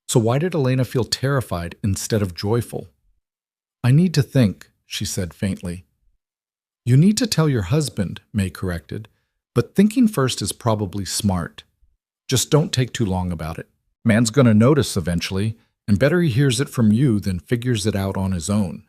So why did Elena feel terrified instead of joyful? "I need to think," she said faintly. "You need to tell your husband," May corrected, "but thinking first is probably smart. Just don't take too long about it. Man's gonna notice eventually, and better he hears it from you than figures it out on his own."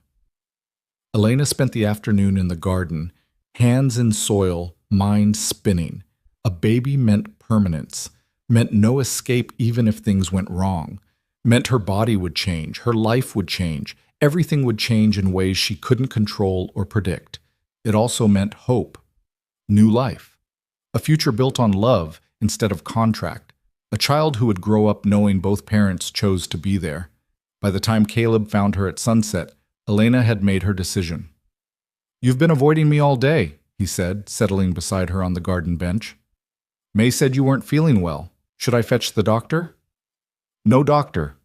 Elena spent the afternoon in the garden, hands in soil, mind spinning. A baby meant permanence, meant no escape even if things went wrong, meant her body would change, her life would change, everything would change in ways she couldn't control or predict. It also meant hope, new life, a future built on love instead of contract, a child who would grow up knowing both parents chose to be there. By the time Caleb found her at sunset, Elena had made her decision. "You've been avoiding me all day," he said, settling beside her on the garden bench. "May said you weren't feeling well. Should I fetch the doctor?" "No doctor."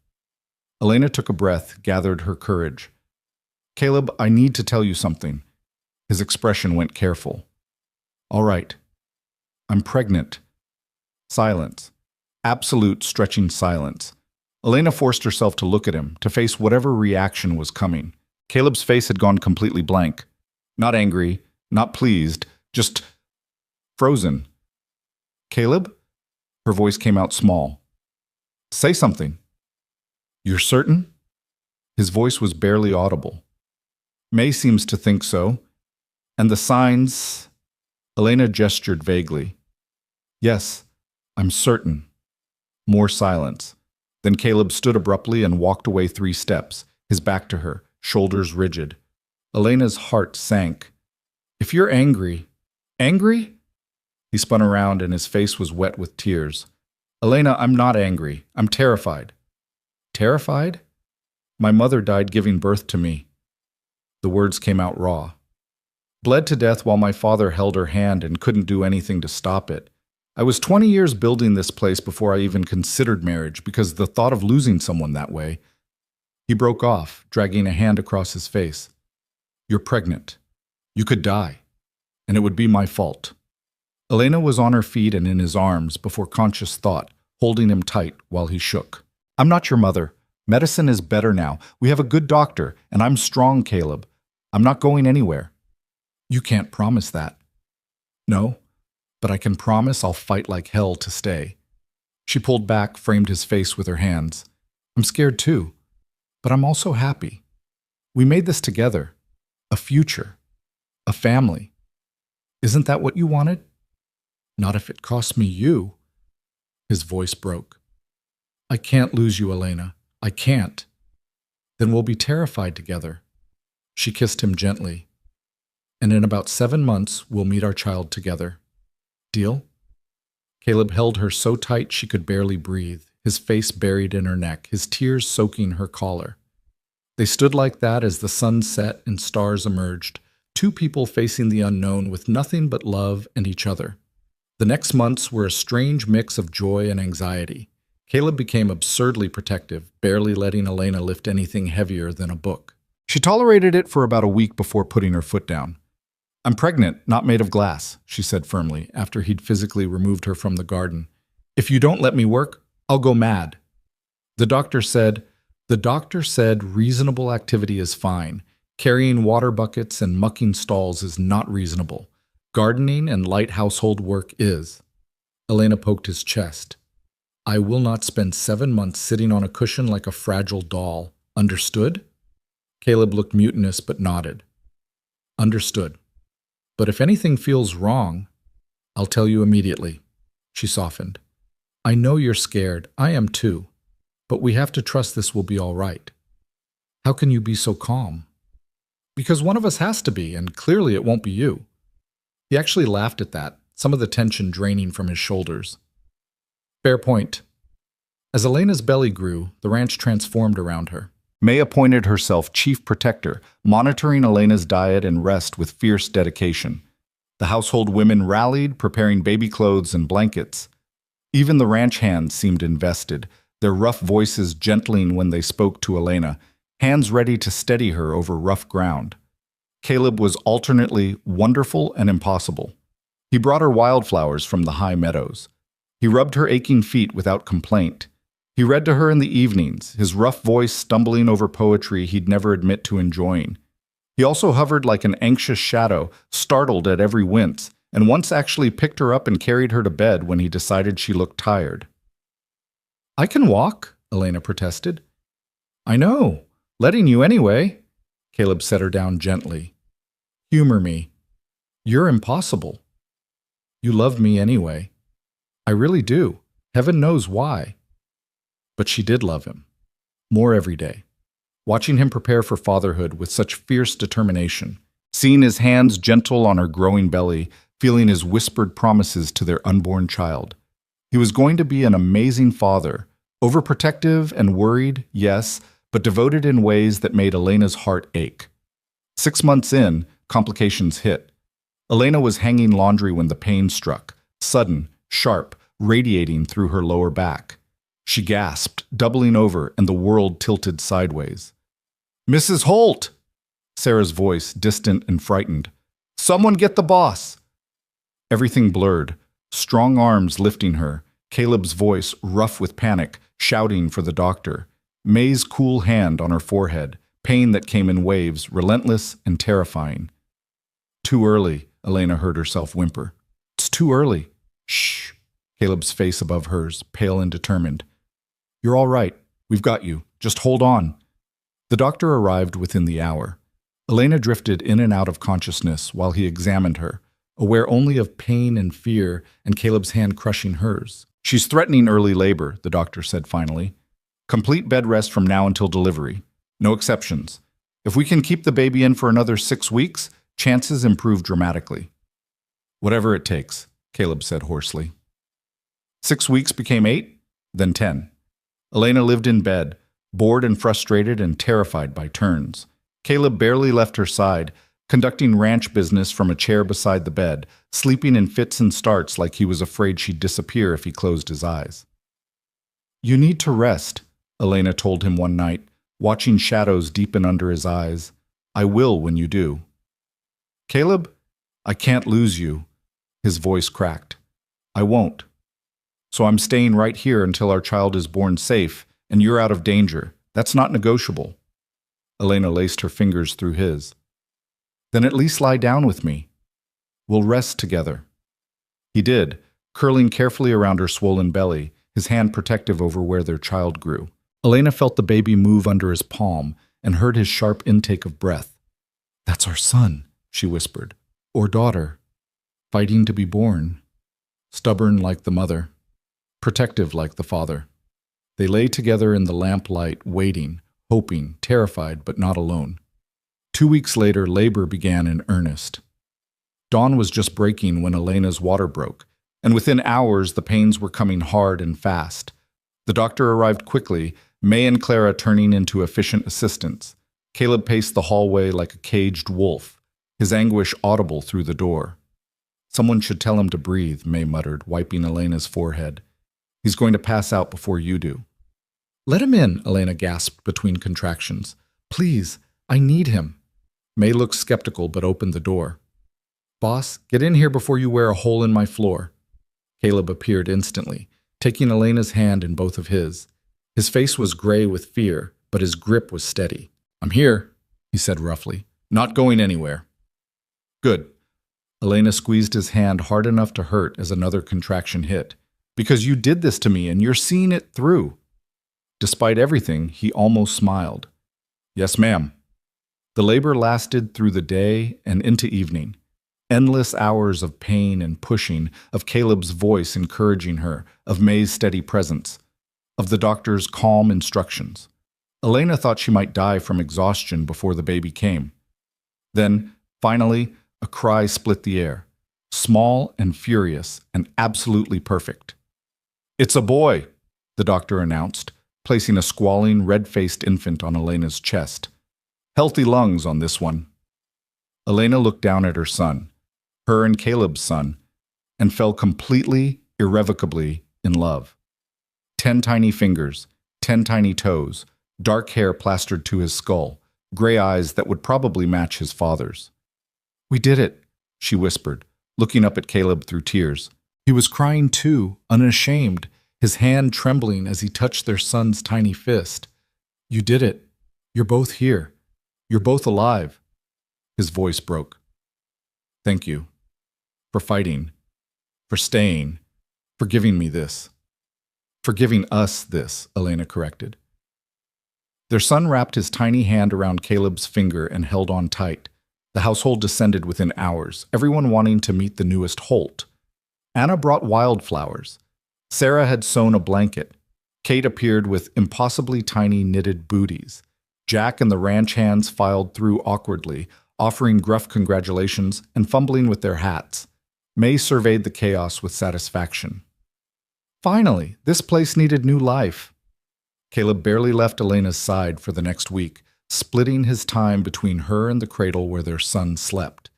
Elena took a breath, gathered her courage. "Caleb, I need to tell you something." His expression went careful. "All right. I'm pregnant." Silence. Absolute stretching silence. Elena forced herself to look at him, to face whatever reaction was coming. Caleb's face had gone completely blank. Not angry, not pleased, just frozen. "Caleb?" Her voice came out small. "Say something." "You're certain?" His voice was barely audible. "May seems to think so. And the signs—" Elena gestured vaguely. "Yes, I'm certain." More silence. Then Caleb stood abruptly and walked away 3 steps, his back to her, shoulders rigid. Elena's heart sank. "If you're angry—" "Angry?" He spun around and his face was wet with tears. "Elena, I'm not angry. I'm terrified." "Terrified?" "My mother died giving birth to me." The words came out raw. "Bled to death while my father held her hand and couldn't do anything to stop it. I was 20 years building this place before I even considered marriage because the thought of losing someone that way—" He broke off, dragging a hand across his face. "You're pregnant. You could die. And it would be my fault." Elena was on her feet and in his arms before conscious thought, holding him tight while he shook. "I'm not your mother. Medicine is better now. We have a good doctor, and I'm strong, Caleb. I'm not going anywhere." "You can't promise that." "No, but I can promise I'll fight like hell to stay." She pulled back, framed his face with her hands. "I'm scared too, but I'm also happy. We made this together. A future. a family. Isn't that what you wanted? Not if it cost me you. His voice broke. I can't lose you, Elena. I can't. Then we'll be terrified together. She kissed him gently. And in about 7 months, we'll meet our child together. Deal? Caleb held her so tight she could barely breathe, his face buried in her neck, his tears soaking her collar. They stood like that as the sun set and stars emerged, two people facing the unknown with nothing but love and each other. The next months were a strange mix of joy and anxiety. Caleb became absurdly protective, barely letting Elena lift anything heavier than a book. She tolerated it for about a week before putting her foot down. I'm pregnant, not made of glass, she said firmly, after he'd physically removed her from the garden. If you don't let me work, I'll go mad. The doctor said reasonable activity is fine. Carrying water buckets and mucking stalls is not reasonable. Gardening and light household work is. Elena poked his chest. I will not spend 7 months sitting on a cushion like a fragile doll. Understood? Caleb looked mutinous but nodded. Understood. But if anything feels wrong, I'll tell you immediately. She softened. I know you're scared. I am too. But we have to trust this will be all right. How can you be so calm? Because one of us has to be, and clearly it won't be you. He actually laughed at that, some of the tension draining from his shoulders. Fair point. As Elena's belly grew, the ranch transformed around her. May appointed herself chief protector, monitoring Elena's diet and rest with fierce dedication. The household women rallied, preparing baby clothes and blankets. Even the ranch hands seemed invested, their rough voices gentling when they spoke to Elena, hands ready to steady her over rough ground. Caleb was alternately wonderful and impossible. He brought her wildflowers from the high meadows. He rubbed her aching feet without complaint. He read to her in the evenings, his rough voice stumbling over poetry he'd never admit to enjoying. He also hovered like an anxious shadow, startled at every wince, and once actually picked her up and carried her to bed when he decided she looked tired. I can walk, Elena protested. I know, letting you anyway. Caleb set her down gently. Humor me. You're impossible. You love me anyway. I really do. Heaven knows why. But she did love him. More every day. Watching him prepare for fatherhood with such fierce determination, seeing his hands gentle on her growing belly, feeling his whispered promises to their unborn child. He was going to be an amazing father, overprotective and worried, yes, but devoted in ways that made Elena's heart ache. 6 months in, complications hit. Elena was hanging laundry when the pain struck, sudden, sharp, radiating through her lower back. She gasped, doubling over, and the world tilted sideways. Mrs. Holt! Sarah's voice, distant and frightened. Someone get the boss! Everything blurred, strong arms lifting her, Caleb's voice, rough with panic, shouting for the doctor. May's cool hand on her forehead, pain that came in waves, relentless and terrifying. Too early, Elena heard herself whimper. It's too early. Shh. Caleb's face above hers, pale and determined. You're all right. We've got you. Just hold on. The doctor arrived within the hour. Elena drifted in and out of consciousness while he examined her, aware only of pain and fear and Caleb's hand crushing hers. She's threatening early labor, the doctor said finally. Complete bed rest from now until delivery. No exceptions. If we can keep the baby in for another 6 weeks, chances improve dramatically. Whatever it takes, Caleb said hoarsely. 6 weeks became 8, then 10. Elena lived in bed, bored and frustrated and terrified by turns. Caleb barely left her side, conducting ranch business from a chair beside the bed, sleeping in fits and starts like he was afraid she'd disappear if he closed his eyes. You need to rest, Elena told him one night, watching shadows deepen under his eyes. I will when you do. Caleb, I can't lose you. His voice cracked. I won't. So I'm staying right here until our child is born safe and you're out of danger. That's not negotiable. Elena laced her fingers through his. Then at least lie down with me. We'll rest together. He did, curling carefully around her swollen belly, his hand protective over where their child grew. Elena felt the baby move under his palm and heard his sharp intake of breath. That's our son, she whispered. or daughter, fighting to be born, stubborn like the mother, protective like the father. They lay together in the lamplight, waiting, hoping, terrified, but not alone. 2 weeks later, labor began in earnest. Dawn was just breaking when Elena's water broke, and within hours the pains were coming hard and fast. The doctor arrived quickly, May and Clara turning into efficient assistants. Caleb paced the hallway like a caged wolf, his anguish audible through the door. "Someone should tell him to breathe," May muttered, wiping Elena's forehead. "He's going to pass out before you do." "Let him in," Elena gasped between contractions. "Please, I need him." May looked skeptical but opened the door. "Boss, get in here before you wear a hole in my floor." Caleb appeared instantly, taking Elena's hand in both of his. His face was gray with fear, but his grip was steady. "I'm here," he said roughly. "Not going anywhere." "Good." Elena squeezed his hand hard enough to hurt as another contraction hit. "Because you did this to me and you're seeing it through." Despite everything, he almost smiled. "Yes, ma'am." The labor lasted through the day and into evening. Endless hours of pain and pushing, of Caleb's voice encouraging her, of May's steady presence, of the doctor's calm instructions. Elena thought she might die from exhaustion before the baby came. Then, finally, a cry split the air, small and furious and absolutely perfect. "It's a boy," the doctor announced, placing a squalling, red-faced infant on Elena's chest. "Healthy lungs on this one." Elena looked down at her son, her and Caleb's son, and fell completely, irrevocably in love. 10 tiny fingers, 10 tiny toes, dark hair plastered to his skull, gray eyes that would probably match his father's. "We did it," she whispered, looking up at Caleb through tears. He was crying too, unashamed, his hand trembling as he touched their son's tiny fist. "You did it. You're both here. You're both alive." His voice broke. "Thank you. For fighting. For staying. For giving me this." "For giving us this," Elena corrected. Their son wrapped his tiny hand around Caleb's finger and held on tight. The household descended within hours, everyone wanting to meet the newest Holt. Anna brought wildflowers. Sarah had sewn a blanket. Kate appeared with impossibly tiny knitted booties. Jack and the ranch hands filed through awkwardly, offering gruff congratulations and fumbling with their hats. May surveyed the chaos with satisfaction. Finally, this place needed new life. Caleb barely left Elena's side for the next week, splitting his time between her and the cradle where their son slept.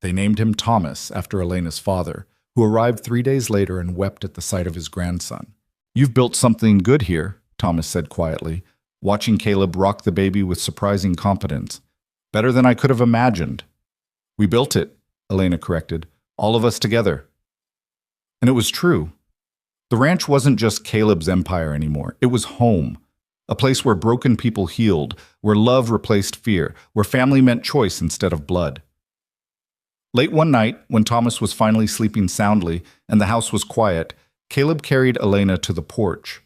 They named him Thomas after Elena's father, who arrived 3 days later and wept at the sight of his grandson. "You've built something good here," Thomas said quietly, watching Caleb rock the baby with surprising confidence. "Better than I could have imagined." "We built it," Elena corrected, "all of us together." And it was true. The ranch wasn't just Caleb's empire anymore. It was home, a place where broken people healed, where love replaced fear, where family meant choice instead of blood. Late one night, when Thomas was finally sleeping soundly and the house was quiet, Caleb carried Elena to the porch.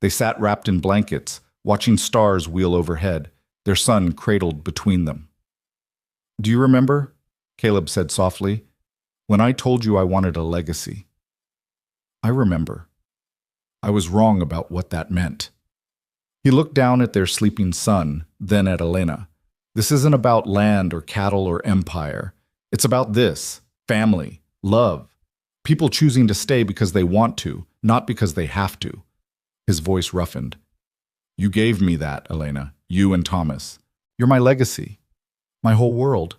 They sat wrapped in blankets, watching stars wheel overhead, their son cradled between them. "Do you remember," Caleb said softly, "when I told you I wanted a legacy?" "I remember. I was wrong about what that meant." He looked down at their sleeping son, then at Elena. "This isn't about land or cattle or empire. It's about this, family, love, people choosing to stay because they want to, not because they have to." His voice roughened. "You gave me that, Elena, you and Thomas. You're my legacy, my whole world."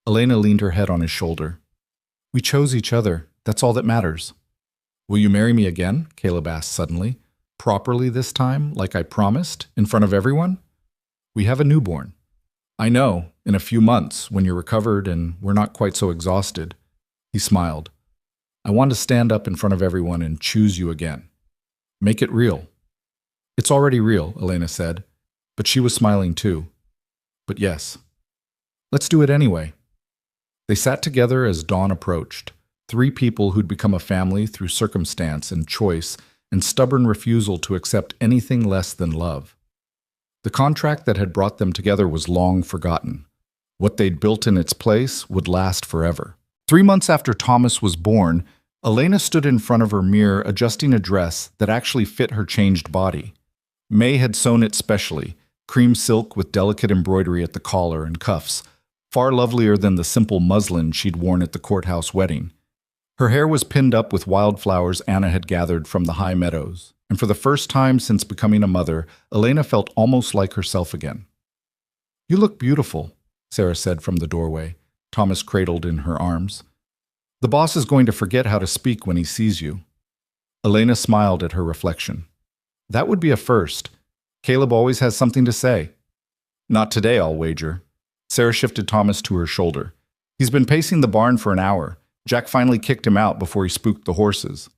Elena leaned her head on his shoulder. "We chose each other. That's all that matters." "Will you marry me again?" Caleb asked suddenly. "Properly this time, like I promised, in front of everyone?" "We have a newborn." "I know, in a few months, when you're recovered and we're not quite so exhausted." He smiled. "I want to stand up in front of everyone and choose you again. Make it real." "It's already real," Elena said, but she was smiling too. "But yes. Let's do it anyway." They sat together as dawn approached, 3 people who'd become a family through circumstance and choice and stubborn refusal to accept anything less than love. The contract that had brought them together was long forgotten. What they'd built in its place would last forever. 3 months after Thomas was born, Elena stood in front of her mirror adjusting a dress that actually fit her changed body. May had sewn it specially, cream silk with delicate embroidery at the collar and cuffs, far lovelier than the simple muslin she'd worn at the courthouse wedding. Her hair was pinned up with wildflowers Anna had gathered from the high meadows, and for the first time since becoming a mother, Elena felt almost like herself again. "You look beautiful," Sarah said from the doorway, Thomas cradled in her arms. "The boss is going to forget how to speak when he sees you." Elena smiled at her reflection. "That would be a first. Caleb always has something to say." "Not today, I'll wager." Sarah shifted Thomas to her shoulder. "He's been pacing the barn for an hour. Jack finally kicked him out before he spooked the horses."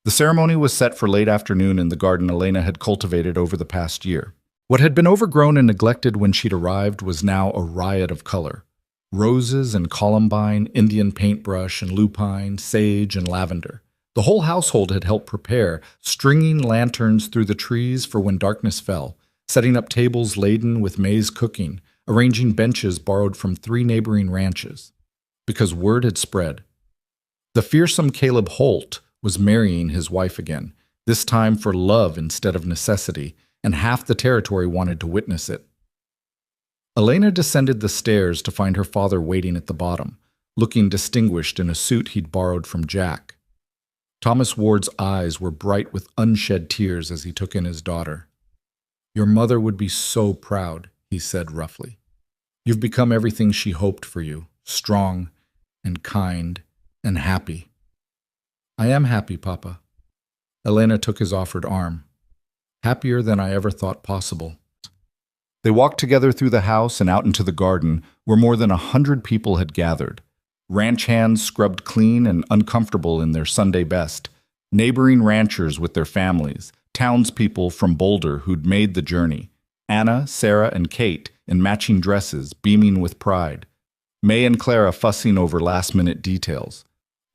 The ceremony was set for late afternoon in the garden Elena had cultivated over the past year. What had been overgrown and neglected when she'd arrived was now a riot of color. Roses and columbine, Indian paintbrush and lupine, sage and lavender. The whole household had helped prepare, stringing lanterns through the trees for when darkness fell, setting up tables laden with May's cooking, arranging benches borrowed from 3 neighboring ranches. Because word had spread. The fearsome Caleb Holt was marrying his wife again, this time for love instead of necessity, and half the territory wanted to witness it. Elena descended the stairs to find her father waiting at the bottom, looking distinguished in a suit he'd borrowed from Jack. Thomas Ward's eyes were bright with unshed tears as he took in his daughter. "Your mother would be so proud," he said roughly. "You've become everything she hoped for you, strong and kind and happy." "I am happy, Papa." Elena took his offered arm. "Happier than I ever thought possible." They walked together through the house and out into the garden, where more than 100 people had gathered. Ranch hands scrubbed clean and uncomfortable in their Sunday best, neighboring ranchers with their families, townspeople from Boulder who'd made the journey, Anna, Sarah, and Kate in matching dresses, beaming with pride, May and Clara fussing over last-minute details,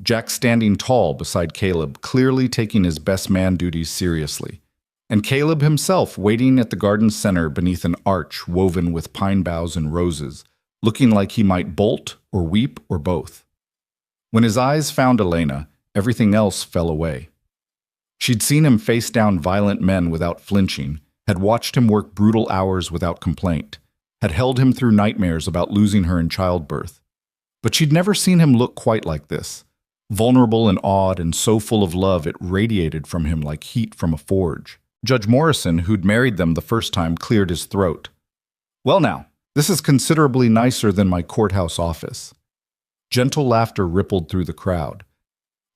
Jack standing tall beside Caleb, clearly taking his best man duties seriously, and Caleb himself waiting at the garden center beneath an arch woven with pine boughs and roses, looking like he might bolt or weep or both. When his eyes found Elena, everything else fell away. She'd seen him face down violent men without flinching, had watched him work brutal hours without complaint, had held him through nightmares about losing her in childbirth. But she'd never seen him look quite like this, vulnerable and awed and so full of love it radiated from him like heat from a forge. Judge Morrison, who'd married them the first time, cleared his throat. "Well now, this is considerably nicer than my courthouse office." Gentle laughter rippled through the crowd.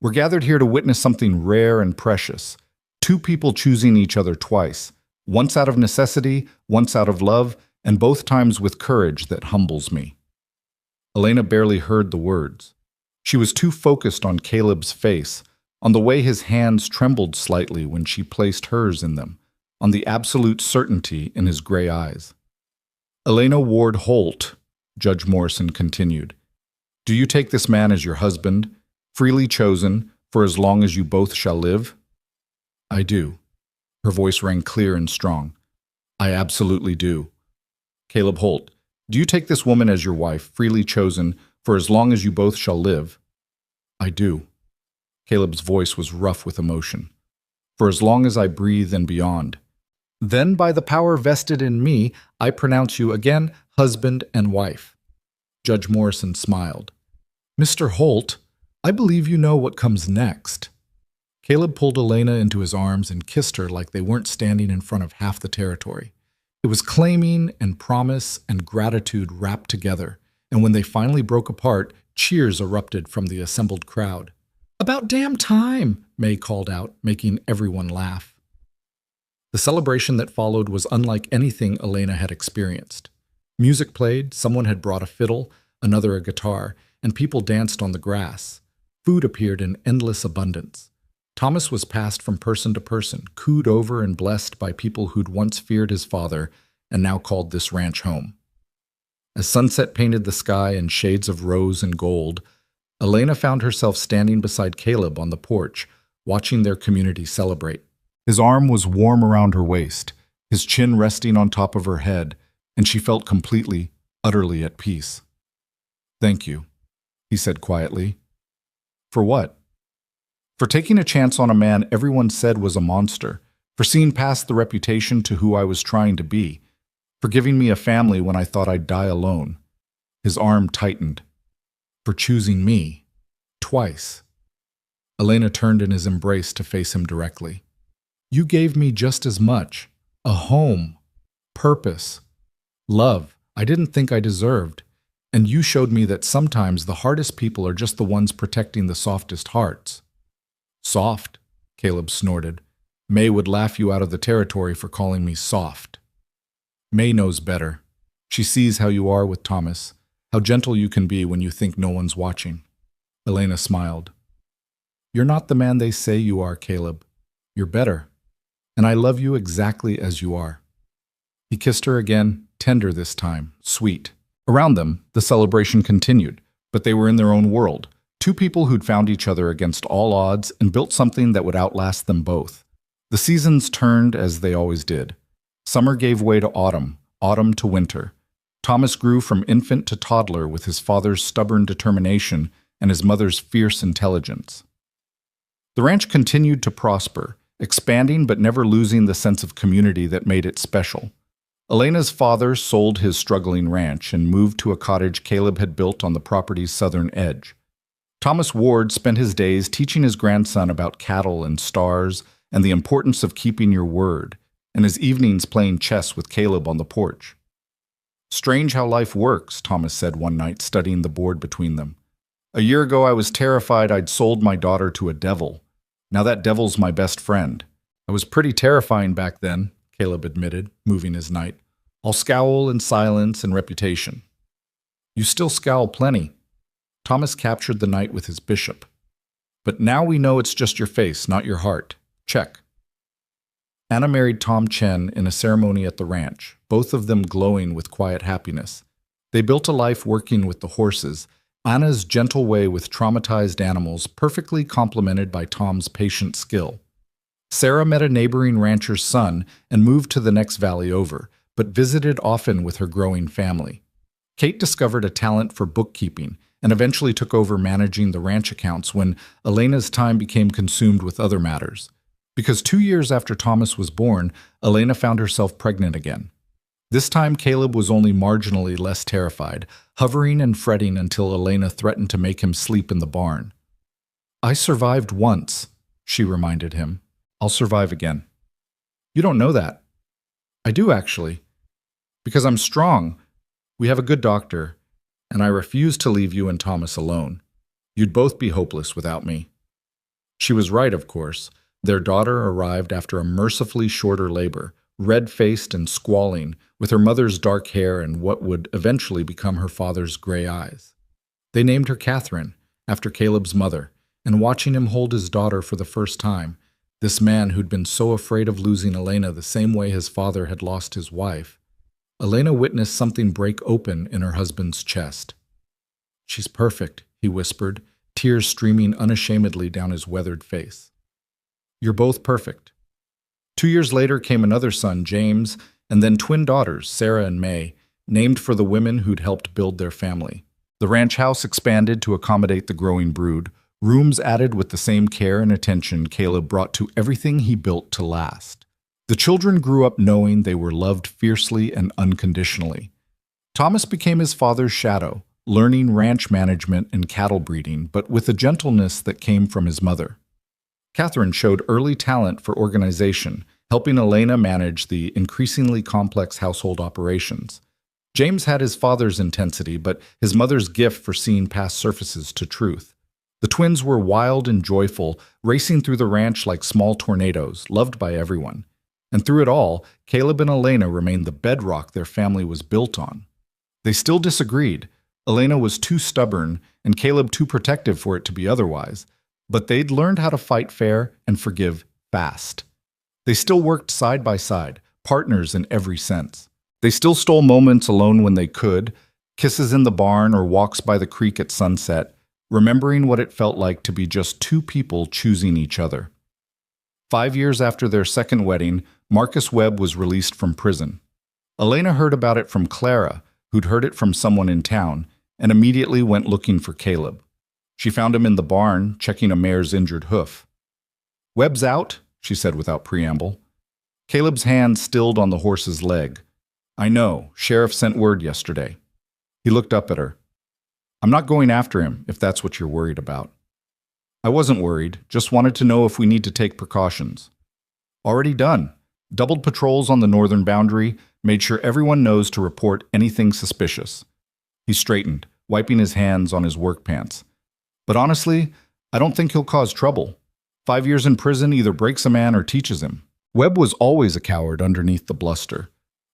"We're gathered here to witness something rare and precious. 2 people choosing each other twice, once out of necessity, once out of love, and both times with courage that humbles me." Elena barely heard the words. She was too focused on Caleb's face, on the way his hands trembled slightly when she placed hers in them, on the absolute certainty in his gray eyes. "Elena Ward Holt," Judge Morrison continued, "do you take this man as your husband, freely chosen, for as long as you both shall live?" "I do." Her voice rang clear and strong. "I absolutely do." "Caleb Holt, do you take this woman as your wife, freely chosen, for as long as you both shall live?" "I do." Caleb's voice was rough with emotion. "For as long as I breathe and beyond. Then, by the power vested in me, I pronounce you again husband and wife." Judge Morrison smiled. "Mr. Holt, I believe you know what comes next." Caleb pulled Elena into his arms and kissed her like they weren't standing in front of half the territory. It was claiming and promise and gratitude wrapped together, and when they finally broke apart, cheers erupted from the assembled crowd. "About damn time," May called out, making everyone laugh. The celebration that followed was unlike anything Elena had experienced. Music played, someone had brought a fiddle, another a guitar, and people danced on the grass. Food appeared in endless abundance. Thomas was passed from person to person, cooed over and blessed by people who'd once feared his father and now called this ranch home. As sunset painted the sky in shades of rose and gold, Elena found herself standing beside Caleb on the porch, watching their community celebrate. His arm was warm around her waist, his chin resting on top of her head, and she felt completely utterly at peace. "Thank you," he said quietly. "For what?" "For taking a chance on a man everyone said was a monster, for seeing past the reputation to who I was trying to be, for giving me a family when I thought I'd die alone." His arm tightened. "For choosing me. Twice." Elena turned in his embrace to face him directly. "You gave me just as much. A home. Purpose. Love I didn't think I deserved. And you showed me that sometimes the hardest people are just the ones protecting the softest hearts." "Soft," Caleb snorted. "May would laugh you out of the territory for calling me soft." "May knows better. She sees how you are with Thomas, how gentle you can be when you think no one's watching." Elena smiled. "You're not the man they say you are, Caleb. You're better. And I love you exactly as you are." He kissed her again, tender this time, sweet. Around them, the celebration continued, but they were in their own world, two people who'd found each other against all odds and built something that would outlast them both. The seasons turned as they always did. Summer gave way to autumn, autumn to winter. Thomas grew from infant to toddler with his father's stubborn determination and his mother's fierce intelligence. The ranch continued to prosper, expanding but never losing the sense of community that made it special. Elena's father sold his struggling ranch and moved to a cottage Caleb had built on the property's southern edge. Thomas Ward spent his days teaching his grandson about cattle and stars and the importance of keeping your word, and his evenings playing chess with Caleb on the porch. "Strange how life works," Thomas said one night, studying the board between them. "A year ago I was terrified I'd sold my daughter to a devil. Now that devil's my best friend. I was pretty terrifying back then," Caleb admitted, moving his knight. "All scowl and silence and reputation." "You still scowl plenty." Thomas captured the knight with his bishop. "But now we know it's just your face, not your heart. Check." Anna married Tom Chen in a ceremony at the ranch, both of them glowing with quiet happiness. They built a life working with the horses, Anna's gentle way with traumatized animals perfectly complemented by Tom's patient skill. Sarah met a neighboring rancher's son and moved to the next valley over, but visited often with her growing family. Kate discovered a talent for bookkeeping and eventually took over managing the ranch accounts when Elena's time became consumed with other matters. Because 2 years after Thomas was born, Elena found herself pregnant again. This time Caleb was only marginally less terrified, hovering and fretting until Elena threatened to make him sleep in the barn. "I survived once," she reminded him. "I'll survive again." "You don't know that." "I do, actually. Because I'm strong. We have a good doctor, and I refuse to leave you and Thomas alone. You'd both be hopeless without me." She was right, of course. Their daughter arrived after a mercifully shorter labor, red-faced and squalling, with her mother's dark hair and what would eventually become her father's gray eyes. They named her Catherine, after Caleb's mother, and watching him hold his daughter for the first time, this man who'd been so afraid of losing Elena the same way his father had lost his wife, Elena witnessed something break open in her husband's chest. "She's perfect," he whispered, tears streaming unashamedly down his weathered face. "You're both perfect." 2 years later came another son, James, and then twin daughters, Sarah and May, named for the women who'd helped build their family. The ranch house expanded to accommodate the growing brood, rooms added with the same care and attention Caleb brought to everything he built to last. The children grew up knowing they were loved fiercely and unconditionally. Thomas became his father's shadow, learning ranch management and cattle breeding, but with a gentleness that came from his mother. Catherine showed early talent for organization, helping Elena manage the increasingly complex household operations. James had his father's intensity, but his mother's gift for seeing past surfaces to truth. The twins were wild and joyful, racing through the ranch like small tornadoes, loved by everyone. And through it all, Caleb and Elena remained the bedrock their family was built on. They still disagreed. Elena was too stubborn, and Caleb too protective for it to be otherwise. But they'd learned how to fight fair and forgive fast. They still worked side by side, partners in every sense. They still stole moments alone when they could, kisses in the barn or walks by the creek at sunset, remembering what it felt like to be just two people choosing each other. 5 years after their second wedding, Marcus Webb was released from prison. Elena heard about it from Clara, who'd heard it from someone in town, and immediately went looking for Caleb. She found him in the barn, checking a mare's injured hoof. "Webb's out," she said without preamble. Caleb's hand stilled on the horse's leg. "I know. Sheriff sent word yesterday." He looked up at her. "I'm not going after him, if that's what you're worried about." "I wasn't worried, just wanted to know if we need to take precautions." "Already done. Doubled patrols on the northern boundary, made sure everyone knows to report anything suspicious." He straightened, wiping his hands on his work pants. "But honestly, I don't think he'll cause trouble. 5 years in prison either breaks a man or teaches him." Webb was always a coward underneath the bluster.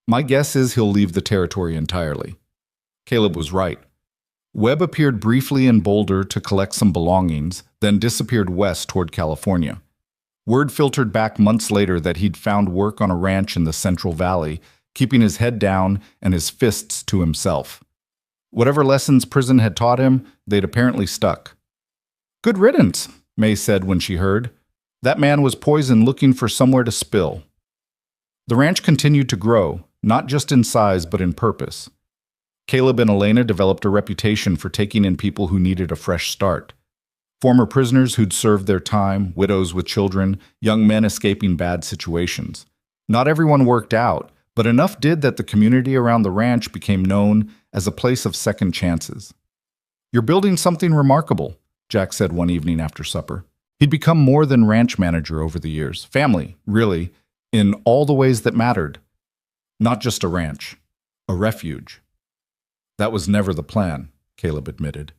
"My guess is he'll leave the territory entirely." Caleb was right. Webb appeared briefly in Boulder to collect some belongings, then disappeared west toward California. Word filtered back months later that he'd found work on a ranch in the Central Valley, keeping his head down and his fists to himself. Whatever lessons prison had taught him, they'd apparently stuck. "Good riddance," May said when she heard. "That man was poison looking for somewhere to spill." The ranch continued to grow, not just in size but in purpose. Caleb and Elena developed a reputation for taking in people who needed a fresh start. Former prisoners who'd served their time, widows with children, young men escaping bad situations. Not everyone worked out, but enough did that the community around the ranch became known as a place of second chances. "You're building something remarkable," Jack said one evening after supper. He'd become more than ranch manager over the years. Family, really, in all the ways that mattered. Not just a ranch, a refuge. That was never the plan, Caleb admitted.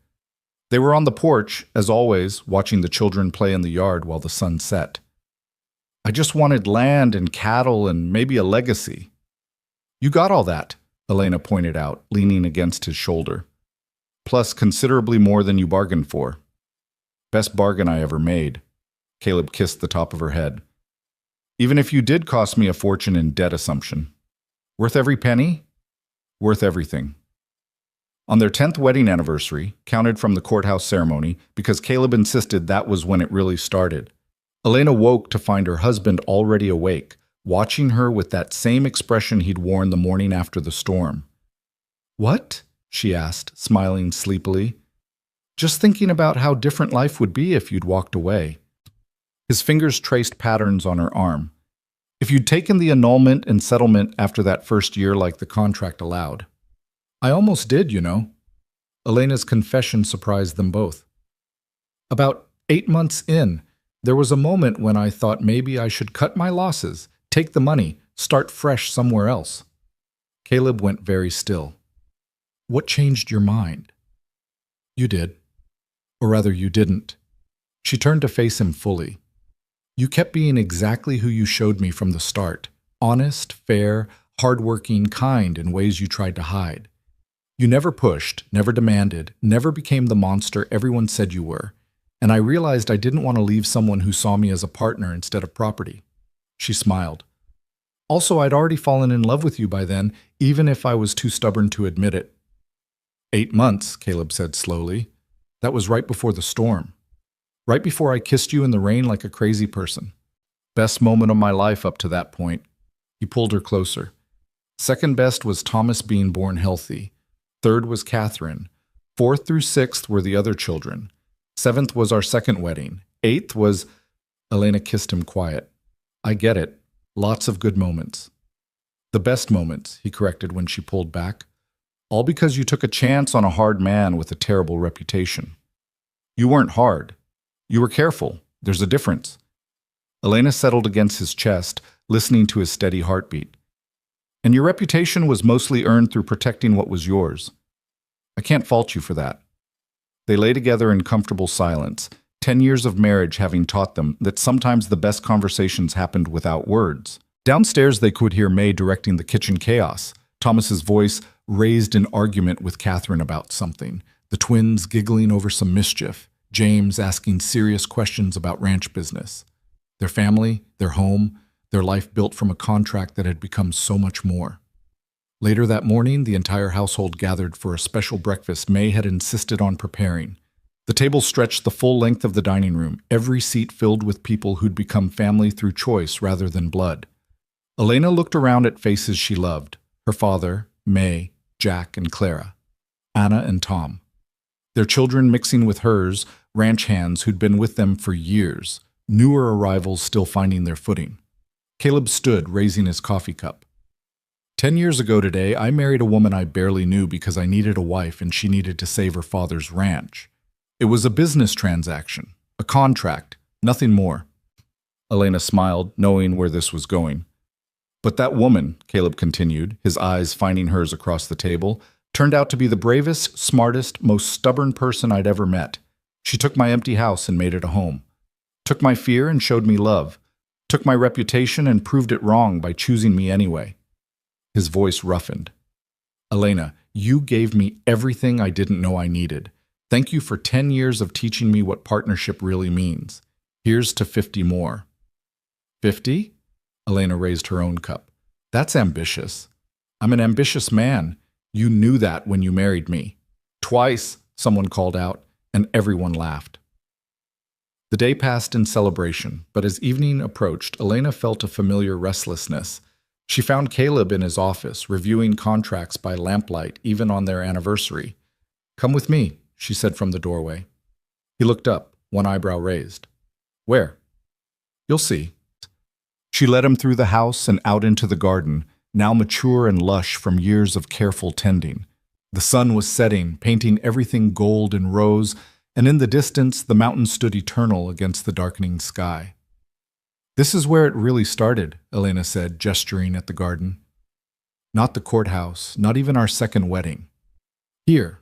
They were on the porch, as always, watching the children play in the yard while the sun set. "I just wanted land and cattle and maybe a legacy." "You got all that," Elena pointed out, leaning against his shoulder. "Plus considerably more than you bargained for." "Best bargain I ever made." Caleb kissed the top of her head. "Even if you did cost me a fortune in debt assumption." "Worth every penny?" "Worth everything." On their 10th wedding anniversary, counted from the courthouse ceremony, because Caleb insisted that was when it really started, Elena woke to find her husband already awake, watching her with that same expression he'd worn the morning after the storm. "What?" she asked, smiling sleepily. "Just thinking about how different life would be if you'd walked away." His fingers traced patterns on her arm. "If you'd taken the annulment and settlement after that first year like the contract allowed." "I almost did, you know." Elena's confession surprised them both. "About 8 months in, there was a moment when I thought maybe I should cut my losses, take the money, start fresh somewhere else." Caleb went very still. "What changed your mind?" "You did. Or rather, you didn't." She turned to face him fully. "You kept being exactly who you showed me from the start. Honest, fair, hardworking, kind in ways you tried to hide. You never pushed, never demanded, never became the monster everyone said you were. And I realized I didn't want to leave someone who saw me as a partner instead of property." She smiled. "Also, I'd already fallen in love with you by then, even if I was too stubborn to admit it." 8 months, Caleb said slowly. "That was right before the storm. Right before I kissed you in the rain like a crazy person. Best moment of my life up to that point." He pulled her closer. "Second best was Thomas being born healthy. Third was Catherine. 4th through 6th were the other children. 7th was our second wedding. 8th was—" Elena kissed him quiet. "I get it. Lots of good moments." "The best moments," he corrected when she pulled back. "All because you took a chance on a hard man with a terrible reputation." "You weren't hard. You were careful. There's a difference." Elena settled against his chest, listening to his steady heartbeat. "And your reputation was mostly earned through protecting what was yours. I can't fault you for that." They lay together in comfortable silence, 10 years of marriage having taught them that sometimes the best conversations happened without words. Downstairs they could hear May directing the kitchen chaos, Thomas's voice raised in argument with Catherine about something, the twins giggling over some mischief, James asking serious questions about ranch business. Their family, their home, their life built from a contract that had become so much more. Later that morning, the entire household gathered for a special breakfast May had insisted on preparing. The table stretched the full length of the dining room, every seat filled with people who'd become family through choice rather than blood. Elena looked around at faces she loved, her father, May, Jack and Clara, Anna and Tom. Their children mixing with hers, ranch hands who'd been with them for years, newer arrivals still finding their footing. Caleb stood, raising his coffee cup. 10 years ago today, I married a woman I barely knew because I needed a wife and she needed to save her father's ranch. It was a business transaction, a contract, nothing more. Elena smiled, knowing where this was going. But that woman, Caleb continued, his eyes finding hers across the table, turned out to be the bravest, smartest, most stubborn person I'd ever met. She took my empty house and made it a home. Took my fear and showed me love. Took my reputation and proved it wrong by choosing me anyway. His voice roughened. Elena, you gave me everything I didn't know I needed. Thank you for 10 years of teaching me what partnership really means. Here's to 50 more. 50? Elena raised her own cup. That's ambitious. I'm an ambitious man. You knew that when you married me. Twice, someone called out, and everyone laughed. The day passed in celebration, but as evening approached, Elena felt a familiar restlessness. She found Caleb in his office, reviewing contracts by lamplight, even on their anniversary. Come with me, she said from the doorway. He looked up, one eyebrow raised. Where? You'll see. She led him through the house and out into the garden, now mature and lush from years of careful tending. The sun was setting, painting everything gold and rose, and in the distance the mountain stood eternal against the darkening sky. This is where it really started, Elena said, gesturing at the garden. Not the courthouse, not even our second wedding. Here,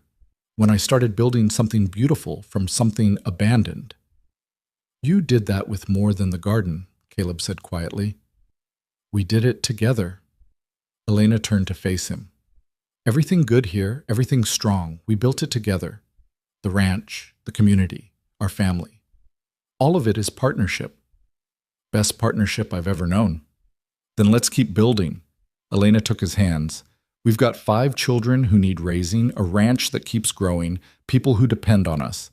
when I started building something beautiful from something abandoned. You did that with more than the garden, Caleb said quietly. We did it together. Elena turned to face him. Everything good here, everything strong, we built it together. The ranch, the community, our family. All of it is partnership. Best partnership I've ever known. Then let's keep building. Elena took his hands. We've got 5 children who need raising, a ranch that keeps growing, people who depend on us.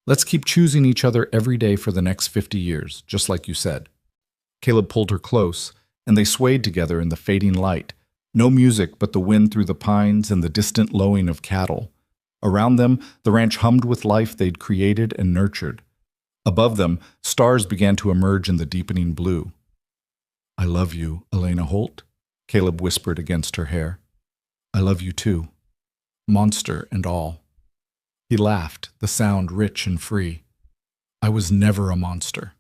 Let's keep choosing each other every day for the next 50 years, just like you said. Caleb pulled her close, and they swayed together in the fading light. No music but the wind through the pines and the distant lowing of cattle. Around them, the ranch hummed with life they'd created and nurtured. Above them, stars began to emerge in the deepening blue. I love you, Elena Holt, Caleb whispered against her hair. I love you too, monster and all. He laughed, the sound rich and free. I was never a monster.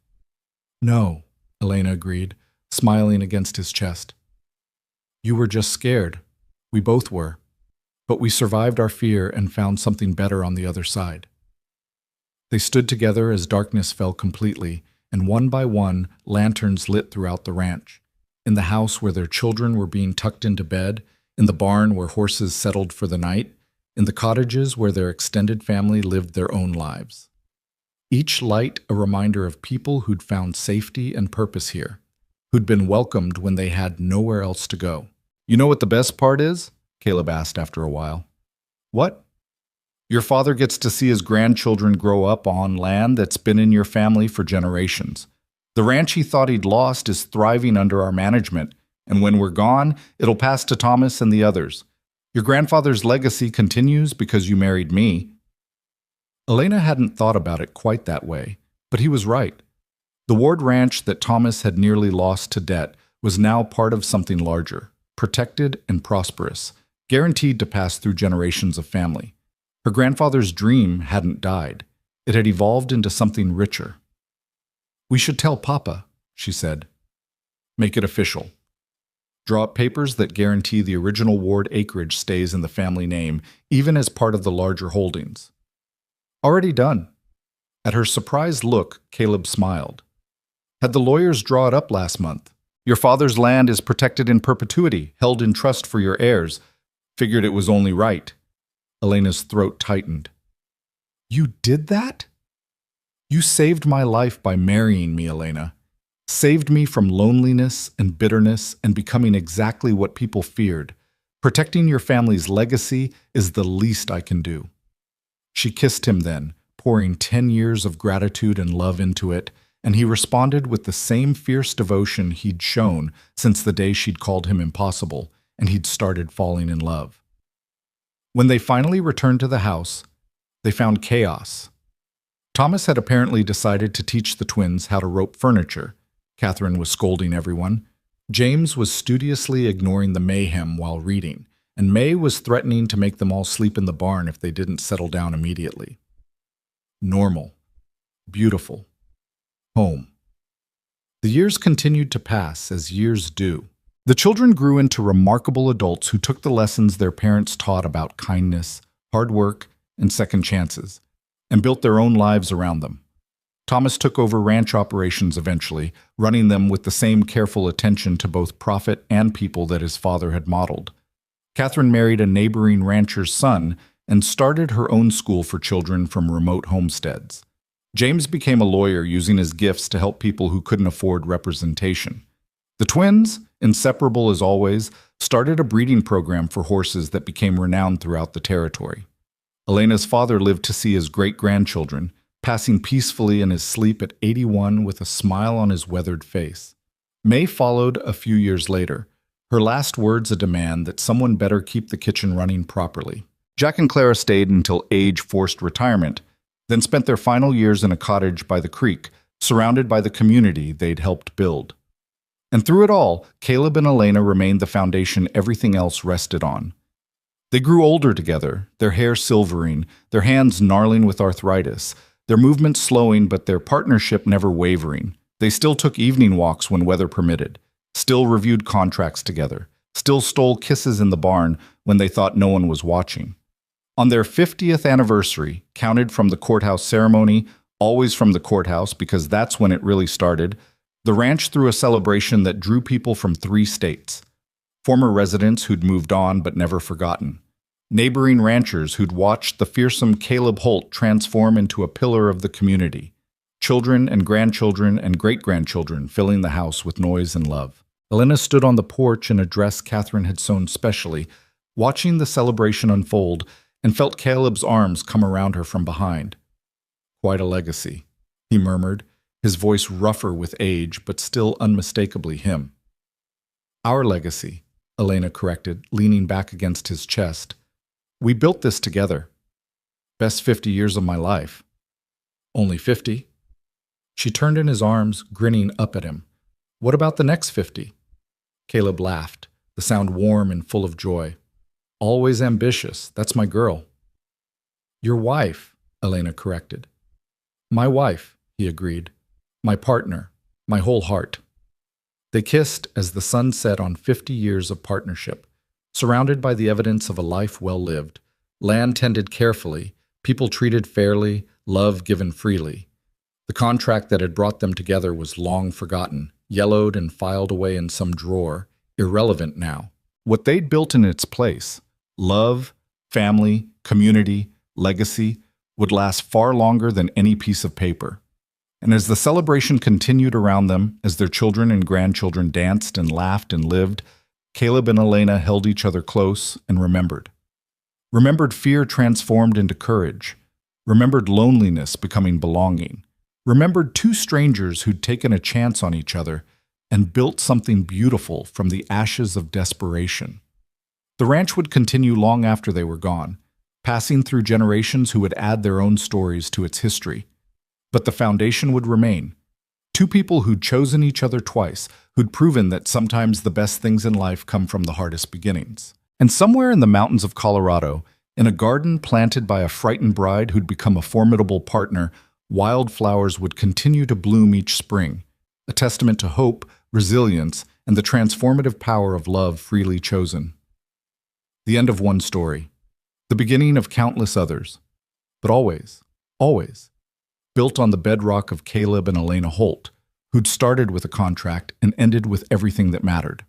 No, Elena agreed, smiling against his chest. You were just scared. We both were. But we survived our fear and found something better on the other side. They stood together as darkness fell completely, and one by one, lanterns lit throughout the ranch. In the house where their children were being tucked into bed, in the barn where horses settled for the night, in the cottages where their extended family lived their own lives. Each light a reminder of people who'd found safety and purpose here, who'd been welcomed when they had nowhere else to go. You know what the best part is? Caleb asked after a while. What? Your father gets to see his grandchildren grow up on land that's been in your family for generations. The ranch he thought he'd lost is thriving under our management, and when we're gone, it'll pass to Thomas and the others. Your grandfather's legacy continues because you married me. Elena hadn't thought about it quite that way, but he was right. The Ward Ranch that Thomas had nearly lost to debt was now part of something larger, protected and prosperous, guaranteed to pass through generations of family. Her grandfather's dream hadn't died. It had evolved into something richer. We should tell Papa, she said. Make it official. Draw up papers that guarantee the original Ward acreage stays in the family name, even as part of the larger holdings. Already done. At her surprised look, Caleb smiled. Had the lawyers draw it up last month. Your father's land is protected in perpetuity, held in trust for your heirs. Figured it was only right. Elena's throat tightened. You did that? You saved my life by marrying me, Elena. Saved me from loneliness and bitterness and becoming exactly what people feared. Protecting your family's legacy is the least I can do. She kissed him then, pouring 10 years of gratitude and love into it, and he responded with the same fierce devotion he'd shown since the day she'd called him impossible and he'd started falling in love. When they finally returned to the house, they found chaos. Thomas had apparently decided to teach the twins how to rope furniture. Catherine was scolding everyone. James was studiously ignoring the mayhem while reading, and May was threatening to make them all sleep in the barn if they didn't settle down immediately. Normal. Beautiful. Home. The years continued to pass, as years do. The children grew into remarkable adults who took the lessons their parents taught about kindness, hard work, and second chances, and built their own lives around them. Thomas took over ranch operations eventually, running them with the same careful attention to both profit and people that his father had modeled. Catherine married a neighboring rancher's son and started her own school for children from remote homesteads. James became a lawyer using his gifts to help people who couldn't afford representation. The twins, inseparable as always, started a breeding program for horses that became renowned throughout the territory. Elena's father lived to see his great-grandchildren, passing peacefully in his sleep at 81 with a smile on his weathered face. May followed a few years later, her last words a demand that someone better keep the kitchen running properly. Jack and Clara stayed until age forced retirement, then spent their final years in a cottage by the creek, surrounded by the community they'd helped build. And through it all, Caleb and Elena remained the foundation everything else rested on. They grew older together, their hair silvering, their hands gnarling with arthritis, their movements slowing but their partnership never wavering. They still took evening walks when weather permitted, still reviewed contracts together, still stole kisses in the barn when they thought no one was watching. On their 50th anniversary, counted from the courthouse ceremony, always from the courthouse because that's when it really started, the ranch threw a celebration that drew people from 3 states. Former residents who'd moved on but never forgotten. Neighboring ranchers who'd watched the fearsome Caleb Holt transform into a pillar of the community. Children and grandchildren and great-grandchildren filling the house with noise and love. Elena stood on the porch in a dress Catherine had sewn specially, watching the celebration unfold, and felt Caleb's arms come around her from behind. "Quite a legacy," he murmured, his voice rougher with age, but still unmistakably him. "Our legacy," Elena corrected, leaning back against his chest. "We built this together. Best 50 years of my life." "Only 50? She turned in his arms, grinning up at him. "What about the next 50? Caleb laughed, the sound warm and full of joy. "Always ambitious. That's my girl." "Your wife," Elena corrected. "My wife," he agreed. "My partner. My whole heart." They kissed as the sun set on 50 years of partnership, surrounded by the evidence of a life well lived, land tended carefully, people treated fairly, love given freely. The contract that had brought them together was long forgotten, yellowed and filed away in some drawer, irrelevant now. What they'd built in its place, love, family, community, legacy, would last far longer than any piece of paper. And as the celebration continued around them, as their children and grandchildren danced and laughed and lived, Caleb and Elena held each other close and remembered. Remembered fear transformed into courage. Remembered loneliness becoming belonging. Remembered 2 strangers who'd taken a chance on each other and built something beautiful from the ashes of desperation. The ranch would continue long after they were gone, passing through generations who would add their own stories to its history. But the foundation would remain. 2 people who'd chosen each other twice, who'd proven that sometimes the best things in life come from the hardest beginnings. And somewhere in the mountains of Colorado, in a garden planted by a frightened bride who'd become a formidable partner, wildflowers would continue to bloom each spring, a testament to hope, resilience, and the transformative power of love freely chosen. The end of one story, the beginning of countless others, but always, always, built on the bedrock of Caleb and Elena Holt, who'd started with a contract and ended with everything that mattered.